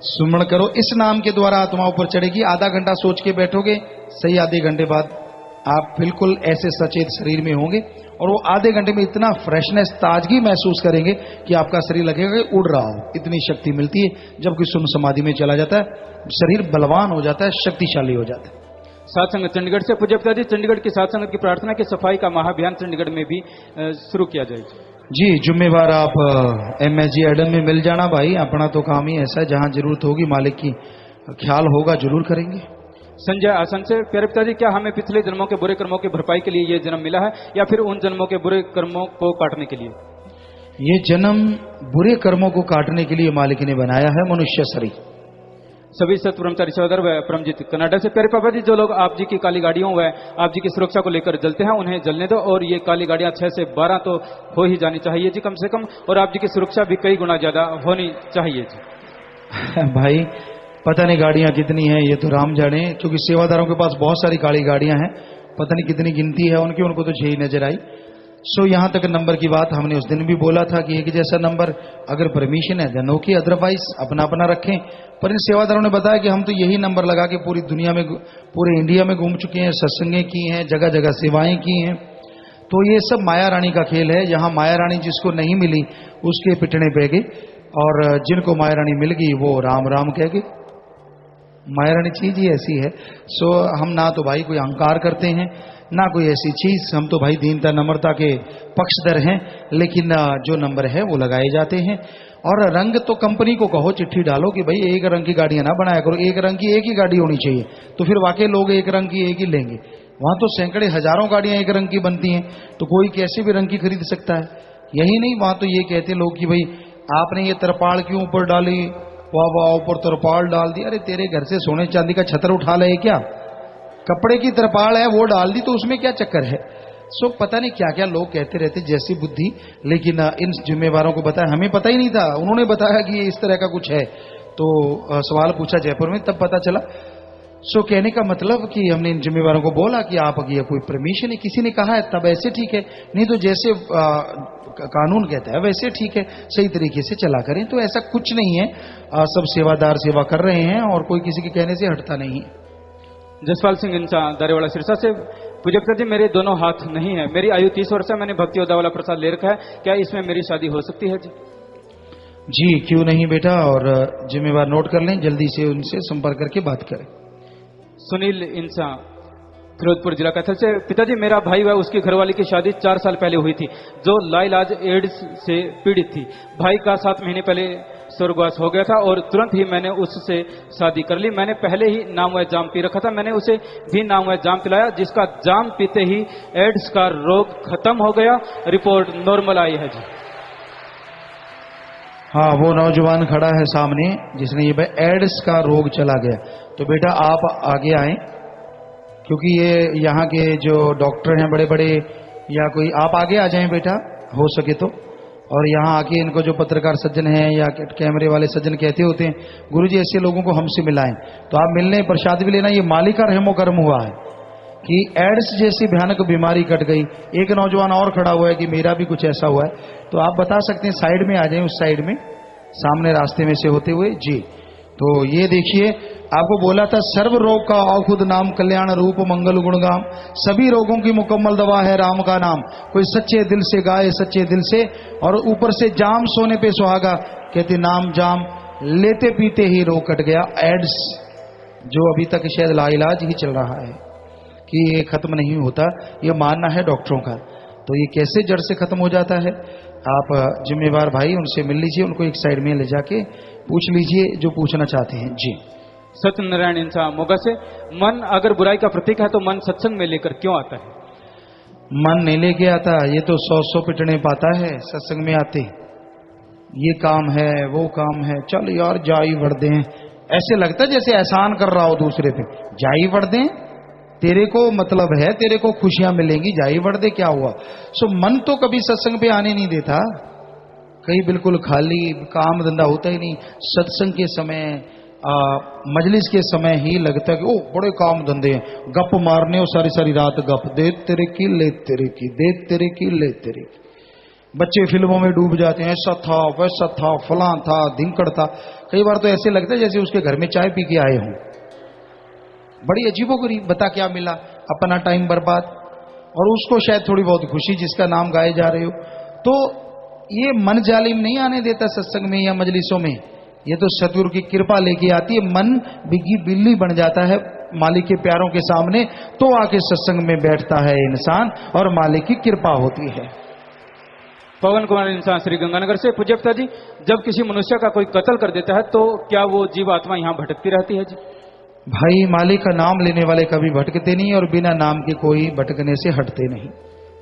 सुमन करो। इस नाम के द्वारा आत्मा ऊपर चढ़ेगी। आधा घंटा सोच के बैठोगे, सही आधे घंटे बाद आप बिल्कुल ऐसे सचेत शरीर में होंगे, और वो आधे घंटे में इतना फ्रेशनेस, ताजगी महसूस करेंगे कि आपका शरीर लगेगा कि उड़ रहा हो। इतनी शक्ति मिलती है जब कोई सुन समाधि में चला जाता है, शरीर बलवान हो जाता है, शक्तिशाली हो जाता है। सात संगत चंडीगढ़ से। पूज्य पिताजी, चंडीगढ़ की सात संगत की प्रार्थना की सफाई का महाअभियान चंडीगढ़ में भी शुरू किया जाए जी। जुम्मेवार आप MSG एडम में मिल जाना भाई, अपना तो काम ही ऐसा है, जहां जरूरत होगी मालिक की ख्याल होगा जरूर करेंगे। संजय आसन से। प्यारे पिताजी, क्या हमें पिछले जन्मों के बुरे कर्मों की भरपाई के लिए ये जन्म मिला है, या फिर उन जन्मों के बुरे कर्मों को काटने के लिए? ये जन्म बुरे कर्मों को काटने के लिए मालिक ने बनाया है मनुष्य शरीर। सभी सतब्रह्मचारी सहोदर व परमजीत कनाडा से। प्यारे पापा जी, जो लोग आप जी की काली गाड़ियों व आप जी की सुरक्षा को लेकर जलते हैं, उन्हें जलने दो। और ये काली गाड़ियां 6 से 12 तो हो ही जानी चाहिए जी, कम से कम। और आप जी की सुरक्षा भी कई गुना ज्यादा होनी चाहिए जी। भाई पता नहीं गाड़ियां कितनी हैं, ये तो राम जाने, क्योंकि सेवादारों के पास बहुत सारी काली गाड़ियां हैं, पता नहीं कितनी गिनती है उनकी, उनको तो 6 ही नजर आई। सो यहां तक नंबर की बात हमने उस दिन भी बोला था कि एक जैसा नंबर, अगर परमिशन है देन ओके, अदरवाइज अपना अपना रखें। पर इन सेवादारों ने बताया कि हम तो यही नंबर लगा के पूरी दुनिया में, पूरे इंडिया में घूम चुके हैं, सत्संगें की हैं, जगह जगह सेवाएं की हैं। तो ये सब माया रानी का खेल है। यहाँ माया रानी जिसको नहीं मिली उसके पिटने पे गए, और जिनको माया रानी मिल गई वो राम राम कह गए। माया रानी चीज ही ऐसी है। सो हम ना तो भाई कोई अहंकार करते हैं, ना कोई ऐसी चीज, हम तो भाई दीनता नम्रता के पक्षधर हैं, लेकिन जो नंबर है वो लगाए जाते हैं। और रंग तो कंपनी को कहो, चिट्ठी डालो कि भाई एक रंग की गाड़ियां ना बनाया करो, एक रंग की एक ही गाड़ी होनी चाहिए, तो फिर वाकई लोग एक रंग की एक ही लेंगे। वहां तो सैकड़े हजारों गाड़ियां एक रंग की बनती हैं, तो कोई कैसे भी रंग की खरीद सकता है। यही नहीं, वहां तो ये कहते लोग कि भाई आपने ये तरपाल क्यों ऊपर डाली, वाह वाह ऊपर तरपाल डाल दी। अरे तेरे घर से सोने चांदी का छतर उठा ले क्या, कपड़े की तरपाल है वो डाल दी, तो उसमें क्या चक्कर है। सो पता नहीं क्या क्या लोग कहते रहते, जैसी बुद्धि। लेकिन इन जिम्मेवारों को बताया, हमें पता ही नहीं था, उन्होंने बताया कि ये इस तरह का कुछ है, तो सवाल पूछा जयपुर में, तब पता चला। सो कहने का मतलब कि हमने इन जिम्मेवारों को बोला कि आप ये कोई परमिशन है, किसी ने कहा है तब ऐसे ठीक है, नहीं तो जैसे कानून कहता है वैसे ठीक है, सही तरीके से चला करें। तो ऐसा कुछ नहीं है, सब सेवादार सेवा कर रहे हैं और कोई किसी के कहने से हटता नहीं है। जसपाल सिंह इंसा दारेवाड़ा सिरसा से। पूज्य पिताजी, मेरे दोनों हाथ नहीं है, मेरी आयु 30 वर्ष है, मैंने भक्ति योद्धा वाला प्रसाद ले रखा है, क्या इसमें मेरी शादी हो सकती है जी? जी क्यों नहीं बेटा, और जिम्मेवार नोट कर लें, जल्दी से उनसे संपर्क करके बात करें। सुनील इंसा फिरोजपुर जिला कैथल से। पिताजी, मेरा भाई व उसकी घरवाली की शादी 4 साल पहले हुई थी, जो लाइलाज एड्स से पीड़ित थी। भाई का 7 महीने पहले स्वर्गवास हो गया था और तुरंत ही मैंने उससे शादी कर ली। मैंने पहले ही नाम व जाम पी रखा था, मैंने उसे भी नाम व जाम पिलाया, जिसका जाम पीते ही एड्स का रोग खत्म हो गया, रिपोर्ट नॉर्मल आई है जी। हाँ, वो नौजवान खड़ा है सामने जिसने ये एड्स का रोग चला गया, तो बेटा आप आगे आए, क्योंकि ये यहाँ के जो डॉक्टर हैं बड़े बड़े, या कोई आप आगे आ जाएं बेटा हो सके तो। और यहाँ आके इनको जो पत्रकार सज्जन हैं या कैमरे वाले सज्जन कहते होते हैं, गुरुजी ऐसे लोगों को हमसे मिलाएं, तो आप मिलने प्रसाद भी लेना। ये मालिक का रहमो कर्म हुआ है कि एड्स जैसी भयानक बीमारी कट गई। एक नौजवान और खड़ा हुआ है कि मेरा भी कुछ ऐसा हुआ है, तो आप बता सकते हैं, साइड में आ जाएं, उस साइड में सामने रास्ते में से होते हुए जी। तो ये देखिए, आपको बोला था सर्व रोग का औखुद नाम कल्याण रूप मंगल गुणगाम, सभी रोगों की मुकम्मल दवा है राम का नाम। कोई सच्चे दिल से गाए सच्चे दिल से, और ऊपर से जाम सोने पे सुहागा, कहते नाम जाम लेते पीते ही रोग कट गया। एड्स जो अभी तक शायद लाइलाज ही चल रहा है कि ये खत्म नहीं होता, ये मानना है डॉक्टरों का। तो ये कैसे जड़ से खत्म हो जाता है, आप जिम्मेवार भाई उनसे मिल लीजिए, उनको एक साइड में ले जाके पूछ लीजिए जो पूछना चाहते हैं। जी। सत्यनारायण इंसान मोगा से, मन अगर बुराई का प्रतीक है तो मन सत्संग में लेकर क्यों आता है? मन नहीं लेके आता, ये तो 100 पिटने पाता है सत्संग में आते। ये काम है वो काम है, चल यार जा ही बढ़ दें, ऐसे लगता है जैसे एहसान कर रहा हो दूसरे पे। जा ही बढ़ दें, तेरे को मतलब है, तेरे को खुशियां मिलेंगी, जा ही बढ़ दे, क्या हुआ। सो मन तो कभी सत्संग पे आने नहीं देता, कहीं बिल्कुल खाली, काम धंधा होता ही नहीं। सत्संग के समय मजलिस के समय ही लगता है कि ओ बड़े काम धंधे हैं, गप मारने और सारी सारी रात गप, दे तेरे की ले तेरे की, दे तेरे की ले तेरे की। बच्चे फिल्मों में डूब जाते हैं, ऐसा था वैसा था, फलां था धिंकड़ था। कई बार तो ऐसे लगता है जैसे उसके घर में चाय पी के आए हों। बड़ी अजीबोगरीब, बता क्या मिला, अपना टाइम बर्बाद, और उसको शायद थोड़ी बहुत खुशी जिसका नाम गाए जा रहे हो। तो ये मन जालिम नहीं आने देता सत्संग में या मजलिसों में, ये तो सतगुरु की कृपा लेके आती है। मन बिगी बिल्ली बन जाता है मालिक के प्यारों के सामने, तो आके सत्संग में बैठता है इंसान और मालिक की कृपा होती है। पवन कुमार इंसान श्री गंगानगर से, पूज्य पिता जी, जब किसी मनुष्य का कोई कत्ल कर देता है तो क्या वो जीव आत्मा यहाँ भटकती रहती है जी? भाई मालिक का नाम लेने वाले कभी भटकते नहीं और बिना नाम के कोई भटकने से हटते नहीं।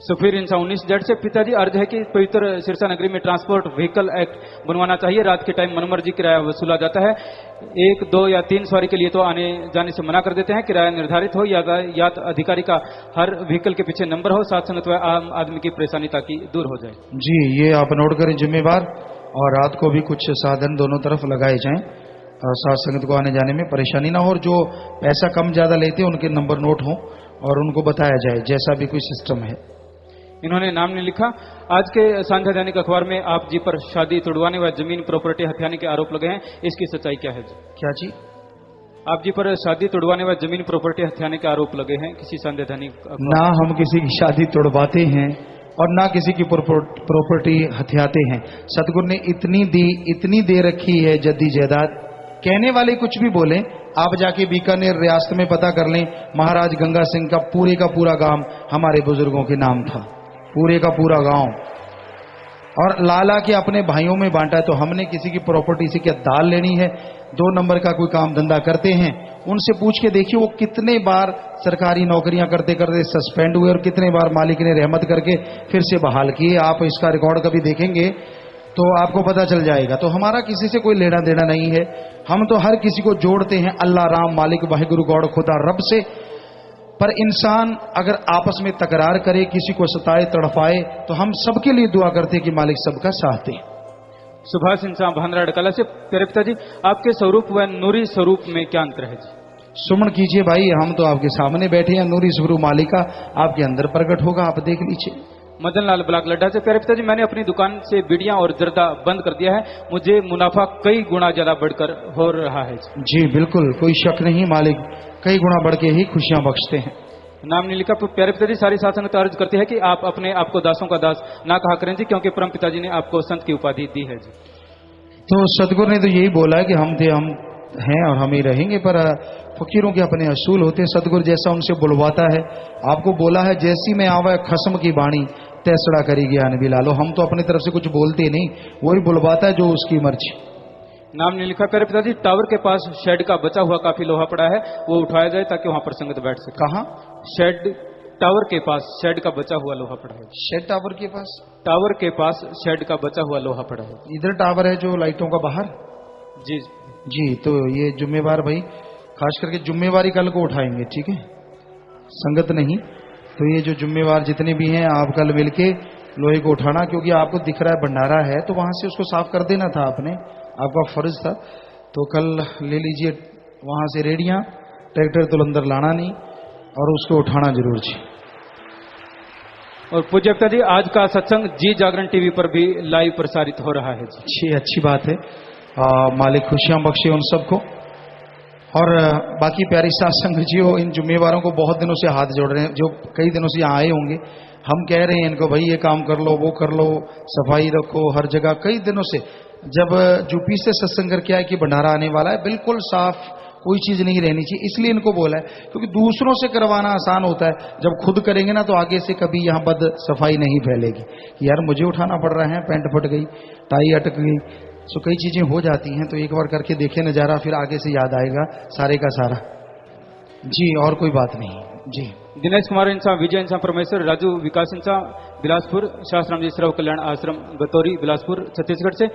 सुफीर इंसान 19 जट से, पिताजी अर्ज है कि पवित्र सिरसा नगरी में ट्रांसपोर्ट व्हीकल एक्ट बनवाना चाहिए। रात के टाइम मनमर्जी किराया वसूला जाता है, 1, 2 या 3 सवारी के लिए तो आने जाने से मना कर देते हैं। किराया निर्धारित हो, यातायात अधिकारी का हर व्हीकल के पीछे नंबर हो, साथ संगत व आम आदमी की परेशानी ताकि दूर हो जाए। जी, ये आप नोट करें जिम्मेवार, और रात को भी कुछ साधन दोनों तरफ लगाए जाएं, साथ संगत को आने जाने में परेशानी ना हो, और जो पैसा कम ज्यादा लेते हैं उनके नंबर नोट हो और उनको बताया जाए जैसा भी कोई सिस्टम है। इन्होंने नाम नहीं लिखा। आज के सांझा दैनिक अखबार में आप जी पर शादी तोड़वाने व जमीन प्रॉपर्टी हथियाने के आरोप लगे हैं, इसकी सच्चाई क्या है जी? क्या जी? आप जी पर शादी तोड़वाने व जमीन प्रॉपर्टी हथियाने के आरोप लगे हैं किसी सांझा दैनिक। ना हम किसी की शादी तोड़वाते हैं और ना किसी की प्रॉपर्टी हथियाते हैं। सतगुरु ने इतनी दे रखी है जद्दी जायदाद, कहने वाले कुछ भी बोले, आप जाके बीकानेर रियासत में पता कर लें, महाराज गंगा सिंह का पूरा गांव हमारे बुजुर्गों के नाम था, पूरे का पूरा गांव, और लाला के अपने भाइयों में बांटा है। तो हमने किसी की प्रॉपर्टी से क्या दाल लेनी है? 2 नंबर का कोई काम धंधा करते हैं, उनसे पूछ के देखिए वो कितने बार सरकारी नौकरियां करते करते सस्पेंड हुए और कितने बार मालिक ने रहमत करके फिर से बहाल किए। आप इसका रिकॉर्ड कभी देखेंगे तो आपको पता चल जाएगा। तो हमारा किसी से कोई लेना देना नहीं है, हम तो हर किसी को जोड़ते हैं अल्लाह राम मालिक वाहिगुरु गौड़ खुदा रब से। पर इंसान अगर आपस में तकरार करे, किसी को सताए तड़पाए, तो हम सबके लिए दुआ करते हैं कि मालिक सबका साथ दे। सुभाष इंसान भांद्रा डकला से, प्यारे पिताजी, आपके स्वरूप व नूरी स्वरूप में क्या अंतर है जी? सुमन कीजिए भाई, हम तो आपके सामने बैठे हैं, नूरी स्वरूप मालिका आपके अंदर प्रकट होगा, आप देख लीजिए। मदन लाल ब्लॉक लड्डा से, प्यारे पिताजी, मैंने अपनी दुकान से बीड़ियां और जर्दा बंद कर दिया है, मुझे मुनाफा कई गुना ज्यादा बढ़कर हो रहा है जी बिल्कुल, कोई शक नहीं, मालिक कई गुना बढ़ के ही खुशियां बख्शते हैं। नाम नहीं लिखा। प्यारे पिताजी, सारी शासन अर्ज करती है कि आप अपने आपको दासों का दास ना कहा करें जी, क्योंकि परम पिताजी ने आपको संत की उपाधि दी है जी। तो सतगुरु ने तो यही बोला है कि हम हैं और हम ही रहेंगे, पर फकीरों के अपने असूल होते हैं। सतगुरु जैसा उनसे बुलवाता है, आपको बोला है जैसी में आवा खसम की बाणी तैसड़ा करी ज्ञान भी लालो। हम तो अपनी तरफ से कुछ बोलते नहीं, वही बुलवाता है जो उसकी मर्जी। नाम नहीं लिखा। प्यारे पिताजी, टावर के पास शेड का बचा हुआ काफी लोहा पड़ा है, वो उठाया जाए ताकि वहां पर संगत बैठ सके। कहाँ? शेड, टावर के पास शेड का बचा हुआ लोहा पड़ा है। शेड टावर के पास? टावर के पास शेड का बचा हुआ लोहा पड़ा है। इधर टावर है जो लाइटों का बाहर? जी जी, तो ये जिम्मेवार भाई, खास करके जिम्मेवारी कल को उठाएंगे, ठीक है, संगत नहीं। तो ये जो जिम्मेवार जितने भी हैं, आप कल मिलके लोहे को उठाना, क्योंकि आपको दिख रहा है भंडारा है तो वहां से उसको साफ कर देना था, आपने, आपका फर्ज था। तो कल ले लीजिए वहां से रेडियां, ट्रैक्टर तो अंदर लाना नहीं, और उसको उठाना जरूर जी। और पूज्य पिताजी, आज का सत्संग जी जागरण टीवी पर भी लाइव प्रसारित हो रहा है जी। अच्छी बात है, मालिक खुशियां बख्शे उन सबको। और बाकी प्यारी साथ संगत जी हो, इन जिम्मेवारों को बहुत दिनों से हाथ जोड़ रहे हैं, जो कई दिनों से यहाँ आए होंगे। हम कह रहे हैं इनको, भाई ये काम कर लो, वो कर लो, सफाई रखो हर जगह, कई दिनों से। जब यूपी से सत्संग करके आए कि भंडारा आने वाला है, बिल्कुल साफ कोई चीज नहीं रहनी चाहिए। इसलिए इनको बोला है, क्योंकि दूसरों से करवाना आसान होता है, जब खुद करेंगे ना तो आगे से कभी यहाँ बद सफाई नहीं फैलेगी कि यार मुझे उठाना पड़ रहा है, पैंट फट गई, टाई अटक गई, सो कई चीजें हो जाती हैं। तो एक बार करके देखे नजारा, फिर आगे से याद आएगा सारे का सारा। जी, और कोई बात नहीं जी। दिनेश कुमार इंसा, विजय इंसा परमेश्वर, राजू विकास इंसा बिलासपुर, शास्त्राम जी सर्व कल्याण आश्रम गतौरी बिलासपुर छत्तीसगढ़ से।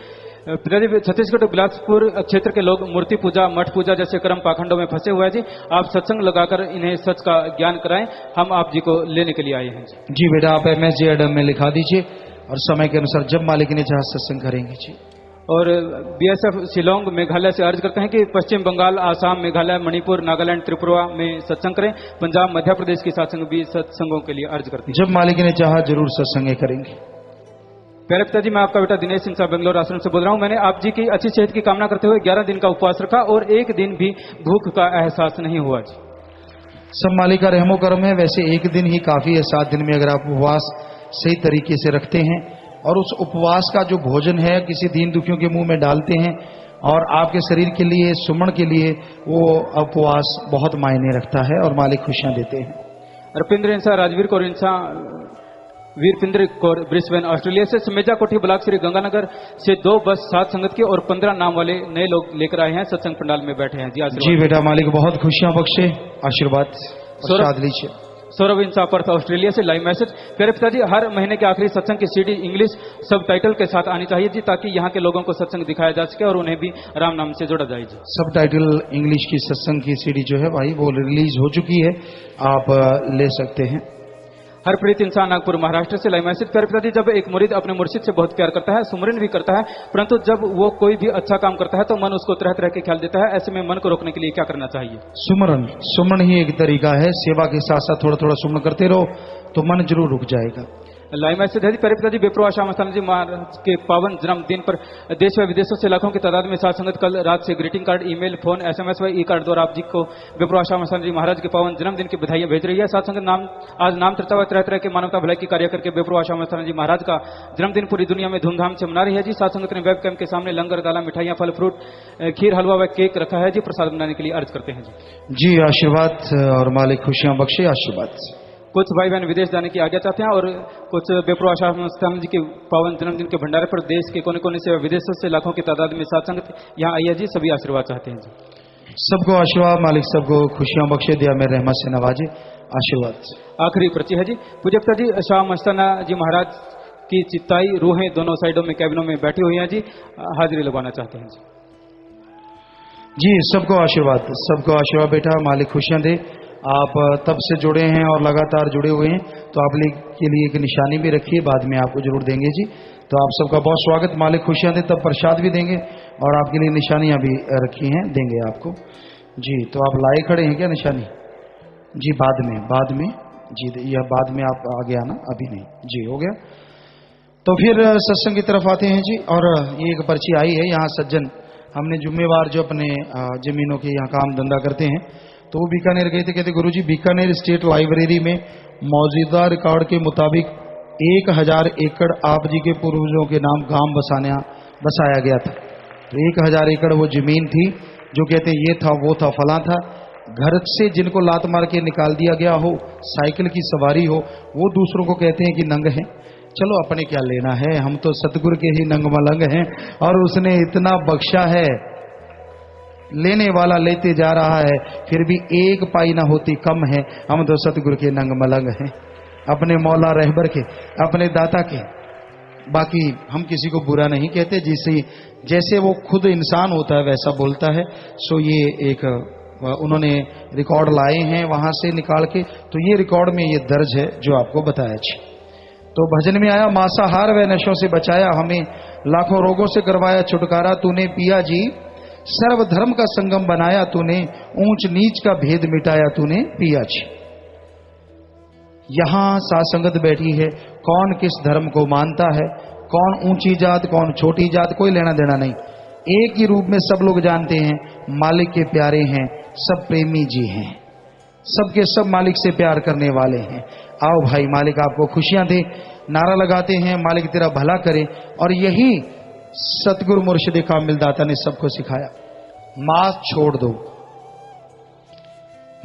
पिताजी, छत्तीसगढ़ बिलासपुर क्षेत्र के लोग मूर्ति पूजा, मठ पूजा जैसे कर्म पाखंडों में फंसे हुए हैं जी। आप सत्संग लगाकर इन्हें सच का ज्ञान कराएं, हम आप जी को लेने के लिए आए हैं जी। जी बेटा, आप MSJ एडम में लिखा दीजिए और समय के अनुसार जब मालिक ने चाहा सत्संग करेंगे जी। और BSF शिलोंग मेघालय से अर्ज करते हैं कि पश्चिम बंगाल, आसाम, मेघालय, मणिपुर, नागालैंड, त्रिपुरा में सत्संग करें। पंजाब, मध्य प्रदेश की सत्संग भी सत्संगों के लिए अर्ज करते हैं। जब मालिक ने चाहा जरूर सत्संग करेंगे। प्यारे पिताजी, मैं आपका बेटा दिनेश सिंह बेंगलोर आश्रम से बोल रहा हूं। मैंने आप जी की अच्छी सेहत की कामना करते हुए 11 दिन का उपवास रखा और एक दिन भी भूख का एहसास नहीं हुआ जी। सब मालिक का रहमो करम है। वैसे एक दिन ही काफी है, 7 दिन में अगर आप उपवास सही तरीके से रखते हैं और उस उपवास का जो भोजन है किसी दीन दुखियों के मुंह में डालते हैं और आपके शरीर के लिए, सुमन के लिए वो उपवास बहुत मायने रखता है और मालिक खुशियां देते हैं। रविंद्र इंसा, राजवीर कौर इंसा, वीरपिंद्र कौर ब्रिस्बेन ऑस्ट्रेलिया से। समेजा कोठी ब्लॉक श्री गंगानगर से 2 बस 7 संगत के और 15 नाम वाले नए लोग लेकर आए हैं, सत्संग पंडाल में बैठे हैं जी। जी बेटा, मालिक बहुत खुशियां बख्शे, आशीर्वाद प्रसाद लीजिए। सौरभ इंसा पर्थ ऑस्ट्रेलिया से लाइव मैसेज। प्यारे पिताजी, हर महीने के आखिरी सत्संग की CD इंग्लिश सब टाइटल के साथ आनी चाहिए जी, ताकि यहाँ के लोगों को सत्संग दिखाया जा सके और उन्हें भी राम नाम से जोड़ा जाए जी। सब टाइटल इंग्लिश की सत्संग की CD जो है भाई वो रिलीज हो चुकी है, आप ले सकते हैं। हरप्रीत इंसान, नागपुर महाराष्ट्र से लाइव मैसेज। प्यारे पिताजी, जब एक मुरीद अपने मुर्शिद से बहुत प्यार करता है, सुमरन भी करता है, परंतु जब वो कोई भी अच्छा काम करता है तो मन उसको तरह तरह के ख्याल देता है, ऐसे में मन को रोकने के लिए क्या करना चाहिए? सुमन ही एक तरीका है। सेवा के साथ साथ थोड़ा थोड़ा सुमन करते रहो तो मन जरूर रुक जाएगा। लाइव मैसेज है जी। प्यारे पिताजी, बेप्रवाह श्याम स्थान जी महाराज के पावन जन्मदिन पर देश व विदेशों से लाखों की तादाद में साथ संगत कल रात से greeting card, email, phone, SMS व ई-कार्ड द्वारा आप जी को बेप्रवाह श्याम स्थान जी महाराज के पावन जन्मदिन की बधाइयां भेज रही है। साथ संगत आज नाम चर्चा व तरह तरह के मानवता भलाई की कार्य करके बेप्रवाह श्याम स्थान जी महाराज का जन्मदिन पूरी दुनिया में धूमधाम से मना रही है जी। साथ संगत ने वेब कैम के सामने लंगर, दाला, मिठाइयां, फल फ्रूट, खीर, हलवा व केक रखा है जी। प्रसाद बनाने के लिए अर्ज करते हैं जी। आशीर्वाद और मालिक खुशियां बख्शे, आशीर्वाद। कुछ भाई बहन विदेश जाने की आज्ञा चाहते हैं और कुछ बेप्रवाह श्याम स्थान जी के पावन जन्मदिन के भंडारे पर देश के कोने कोने से विदेशों से लाखों की तादाद में साथ संगत यहाँ आई है जी। सभी आशीर्वाद चाहते हैं जी। सबको आशीर्वाद, मालिक सबको खुशियां बख्शे, दिया में रहमत से नवाजे, आशीर्वाद। आखिरी पर्ची है जी। पूज्य पिता जी, शाह मस्ताना जी महाराज की चिताई रूहें दोनों साइडों में कैबिनों में बैठी हुई हैं जी, हाजिरी लगवाना चाहते हैं जी। जी, सबको आशीर्वाद, सबको आशीर्वाद बेटा, मालिक खुशियां दे। आप तब से जुड़े हैं और लगातार जुड़े हुए हैं तो आप के लिए एक निशानी भी रखिए, बाद में आपको जरूर देंगे जी। तो आप सबका बहुत स्वागत, मालिक खुशियां दे। तब प्रसाद भी देंगे और आपके लिए निशानियां भी रखी हैं, देंगे आपको जी। तो आप लाए खड़े हैं क्या निशानी? जी, बाद में जी, यह बाद में आप आगे आना, अभी नहीं जी। हो गया तो फिर सत्संग की तरफ आते हैं जी। और ये एक पर्ची आई है, यहाँ सज्जन हमने जुम्मेवार जो अपने जमीनों के यहाँ काम धंधा करते हैं तो वो बीकानेर गए थे। कहते गुरुजी, बीकानेर स्टेट लाइब्रेरी में मौजूदा रिकॉर्ड के मुताबिक 1000 एकड़ आप जी के पूर्वजों के नाम गांव बसाया गया था। तो 1000 एकड़ वो जमीन थी जो कहते ये था, वो था, फला था। घर से जिनको लात मार के निकाल दिया गया हो, साइकिल की सवारी हो, वो दूसरों को कहते हैं कि नंग हैं। चलो अपने क्या लेना है, हम तो सतगुरु के ही नंग मलंग हैं और उसने इतना बख्शा है, लेने वाला लेते जा रहा है, फिर भी एक पाई ना होती कम है। हम तो सतगुरु के नंग मलंग हैं, अपने मौला रहबर के, अपने दाता के। बाकी हम किसी को बुरा नहीं कहते, जैसे वो खुद इंसान होता है वैसा बोलता है। सो ये एक उन्होंने रिकॉर्ड लाए हैं वहां से निकाल के, तो ये रिकॉर्ड में ये दर्ज है जो आपको बताया जी। तो भजन में आया, मांसाहार व नशों से बचाया, हमें लाखों रोगों से करवाया छुटकारा, तूने पिया जी सर्वधर्म का संगम बनाया, तूने ऊंच नीच का भेद मिटाया, तूने पिया जी। यहां सासंगत बैठी है, कौन किस धर्म को मानता है, कौन ऊंची जात कौन छोटी जात, कोई लेना देना नहीं। एक ही रूप में सब लोग जानते हैं, मालिक के प्यारे हैं, सब प्रेमी जी हैं, सबके सब मालिक से प्यार करने वाले हैं। आओ भाई, मालिक आपको खुशियां दे। नारा लगाते हैं, मालिक तेरा भला करे। और यही सतगुरु मुर्शिद कामिल दाता ने सबको सिखाया, मांस छोड़ दो,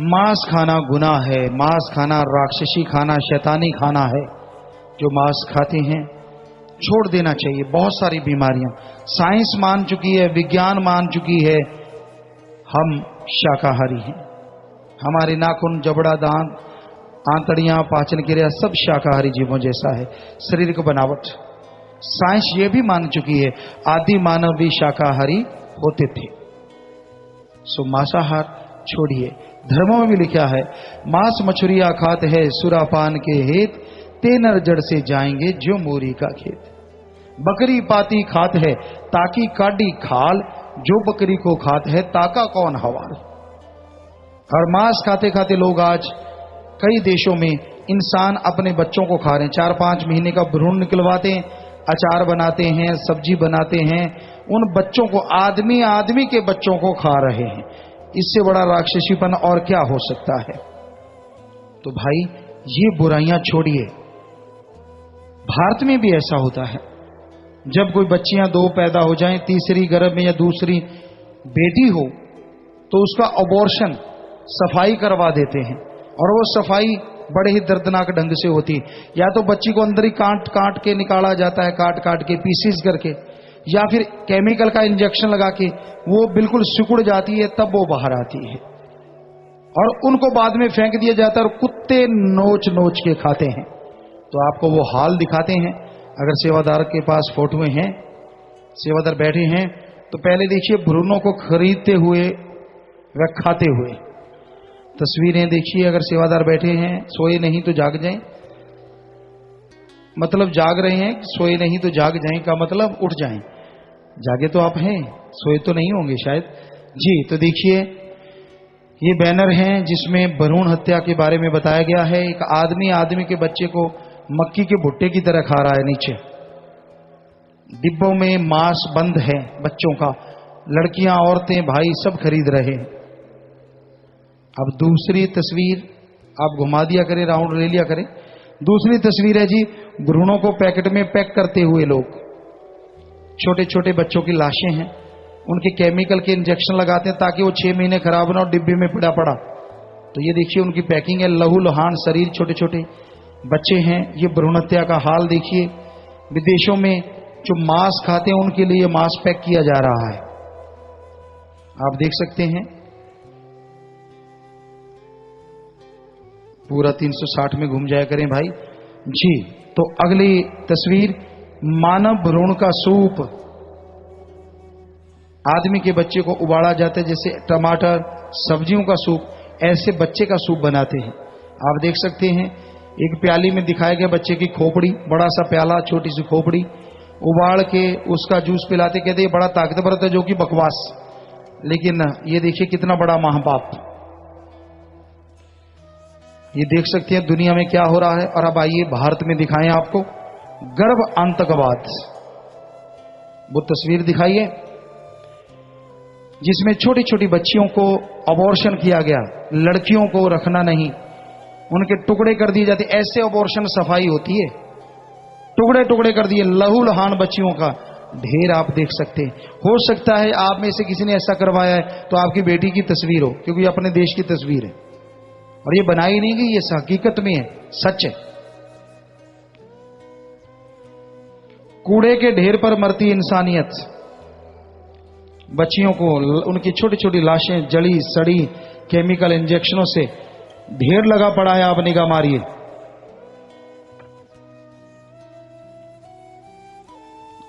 मांस खाना गुनाह है, मांस खाना राक्षसी खाना, शैतानी खाना है। जो मांस खाते हैं छोड़ देना चाहिए। बहुत सारी बीमारियां साइंस मान चुकी है, विज्ञान मान चुकी है, हम शाकाहारी हैं। हमारे नाखून, जबड़ा, दांत, आंतड़ियां, पाचन क्रिया सब शाकाहारी जीवों जैसा है। शरीर की बनावट साइंस ये भी मान चुकी है, आदि मानव भी शाकाहारी होते थे। सो मांसाहार छोड़िए। धर्मों में भी लिखा है, मांस मछुरिया खात है सुरापान के हेत, ते नर जड़ से जाएंगे जो मोरी का खेत। बकरी पाती खात है ताकि काडी खाल, जो बकरी को खात है ताका कौन हवाल। और मांस खाते खाते लोग आज कई देशों में इंसान अपने बच्चों को खा रहे हैं। 4-5 महीने का भ्रूण निकलवाते हैं, अचार बनाते हैं, सब्जी बनाते हैं, उन बच्चों को, आदमी के बच्चों को खा रहे हैं। इससे बड़ा राक्षसीपन और क्या हो सकता है। तो भाई ये बुराइयां छोड़िए। भारत में भी ऐसा होता है, जब कोई बच्चियां 2 पैदा हो जाएं, तीसरी गर्भ में या दूसरी बेटी हो तो उसका अबॉर्शन सफाई करवा देते हैं। और वो सफाई बड़े ही दर्दनाक ढंग से होती है। या तो बच्ची को अंदर ही काट काट के निकाला जाता है, काट काट के पीसीस करके, या फिर केमिकल का इंजेक्शन लगा के वो बिल्कुल सिकुड़ जाती है, तब वो बाहर आती है। और उनको बाद में फेंक दिया जाता है और कुत्ते नोच नोच के खाते हैं। तो आपको वो हाल दिखाते हैं। अगर सेवादार के पास फोटोएं हैं, सेवादार बैठे हैं, तो पहले देखिए भ्रूणों को खरीदते हुए व खाते हुए। तस्वीरें देखिए। अगर सेवादार बैठे हैं, सोए नहीं तो जाग जाएं, मतलब जाग रहे हैं, सोए नहीं तो जाग जाएं का मतलब उठ जाएं। जागे तो आप हैं, सोए तो नहीं होंगे शायद जी। तो देखिए ये बैनर हैं जिसमें भ्रूण हत्या के बारे में बताया गया है। एक आदमी के बच्चे को मक्की के भुट्टे की तरह खा रहा है। नीचे डिब्बों में मांस बंद है बच्चों का, लड़कियां, औरतें, भाई सब खरीद रहे हैं। अब दूसरी तस्वीर आप घुमा दिया करें, राउंड ले लिया करें। दूसरी तस्वीर है जी, भ्रूणों को पैकेट में पैक करते हुए लोग, छोटे छोटे बच्चों की लाशें हैं, उनके केमिकल के इंजेक्शन लगाते हैं ताकि वो 6 महीने खराब ना हो, डिब्बे में पड़ा पड़ा। तो ये देखिए उनकी पैकिंग है, लहू लुहान शरीर, छोटे छोटे बच्चे हैं। ये भ्रूण हत्या का हाल देखिए। विदेशों में जो मांस खाते हैं उनके लिए मांस पैक किया जा रहा है, आप देख सकते हैं। पूरा 360 में घूम जाया करें भाई जी। तो अगली तस्वीर, मानव भ्रूण का सूप। आदमी के बच्चे को उबाला जाता है, जैसे टमाटर सब्जियों का सूप, ऐसे बच्चे का सूप बनाते हैं। आप देख सकते हैं एक प्याली में दिखाया गया बच्चे की खोपड़ी, बड़ा सा प्याला, छोटी सी खोपड़ी, उबाल के उसका जूस पिलाते। कहते बड़ा ताकतवर था, जो कि बकवास। लेकिन ये देखिए कितना बड़ा महापाप। ये देख सकते हैं दुनिया में क्या हो रहा है। और अब आइए भारत में दिखाएं आपको गर्भ आतंकवाद। वो तस्वीर दिखाइए जिसमें छोटी छोटी बच्चियों को अबॉर्शन किया गया, लड़कियों को रखना नहीं, उनके टुकड़े कर दिए जाते। ऐसे अबॉर्शन सफाई होती है, टुकड़े टुकड़े कर दिए, लहू लहान बच्चियों का ढेर आप देख सकते हैं। हो सकता है आप में से किसी ने ऐसा करवाया है तो आपकी बेटी की तस्वीर हो, क्योंकि अपने देश की तस्वीर है और ये बनाई नहीं गई, ये हकीकत में है, सच है। कूड़े के ढेर पर मरती इंसानियत। बच्चियों को उनकी छोटी छोटी लाशें जली सड़ी केमिकल इंजेक्शनों से ढेर लगा पड़ा है, आप निगाह मारिए।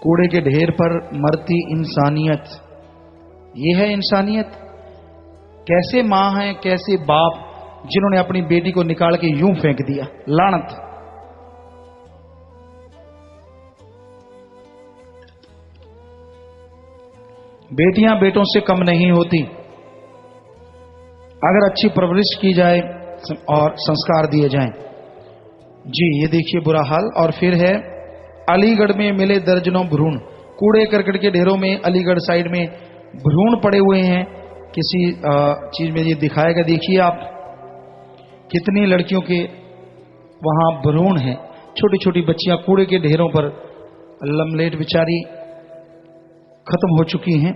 कूड़े के ढेर पर मरती इंसानियत, ये है इंसानियत। कैसे मां है, कैसे बाप, जिन्होंने अपनी बेटी को निकाल के यूं फेंक दिया, लानत। बेटियां बेटों से कम नहीं होती अगर अच्छी परवरिश की जाए और संस्कार दिए जाएं। जी ये देखिए बुरा हाल। और फिर है अलीगढ़ में मिले दर्जनों भ्रूण। कूड़े करकट के ढेरों में अलीगढ़ साइड में भ्रूण पड़े हुए हैं। किसी चीज में ये दिखाएगा, देखिए आप कितनी लड़कियों के वहां भ्रूण हैं, छोटी छोटी बच्चियां कूड़े के ढेरों पर लमलेट बेचारी खत्म हो चुकी हैं।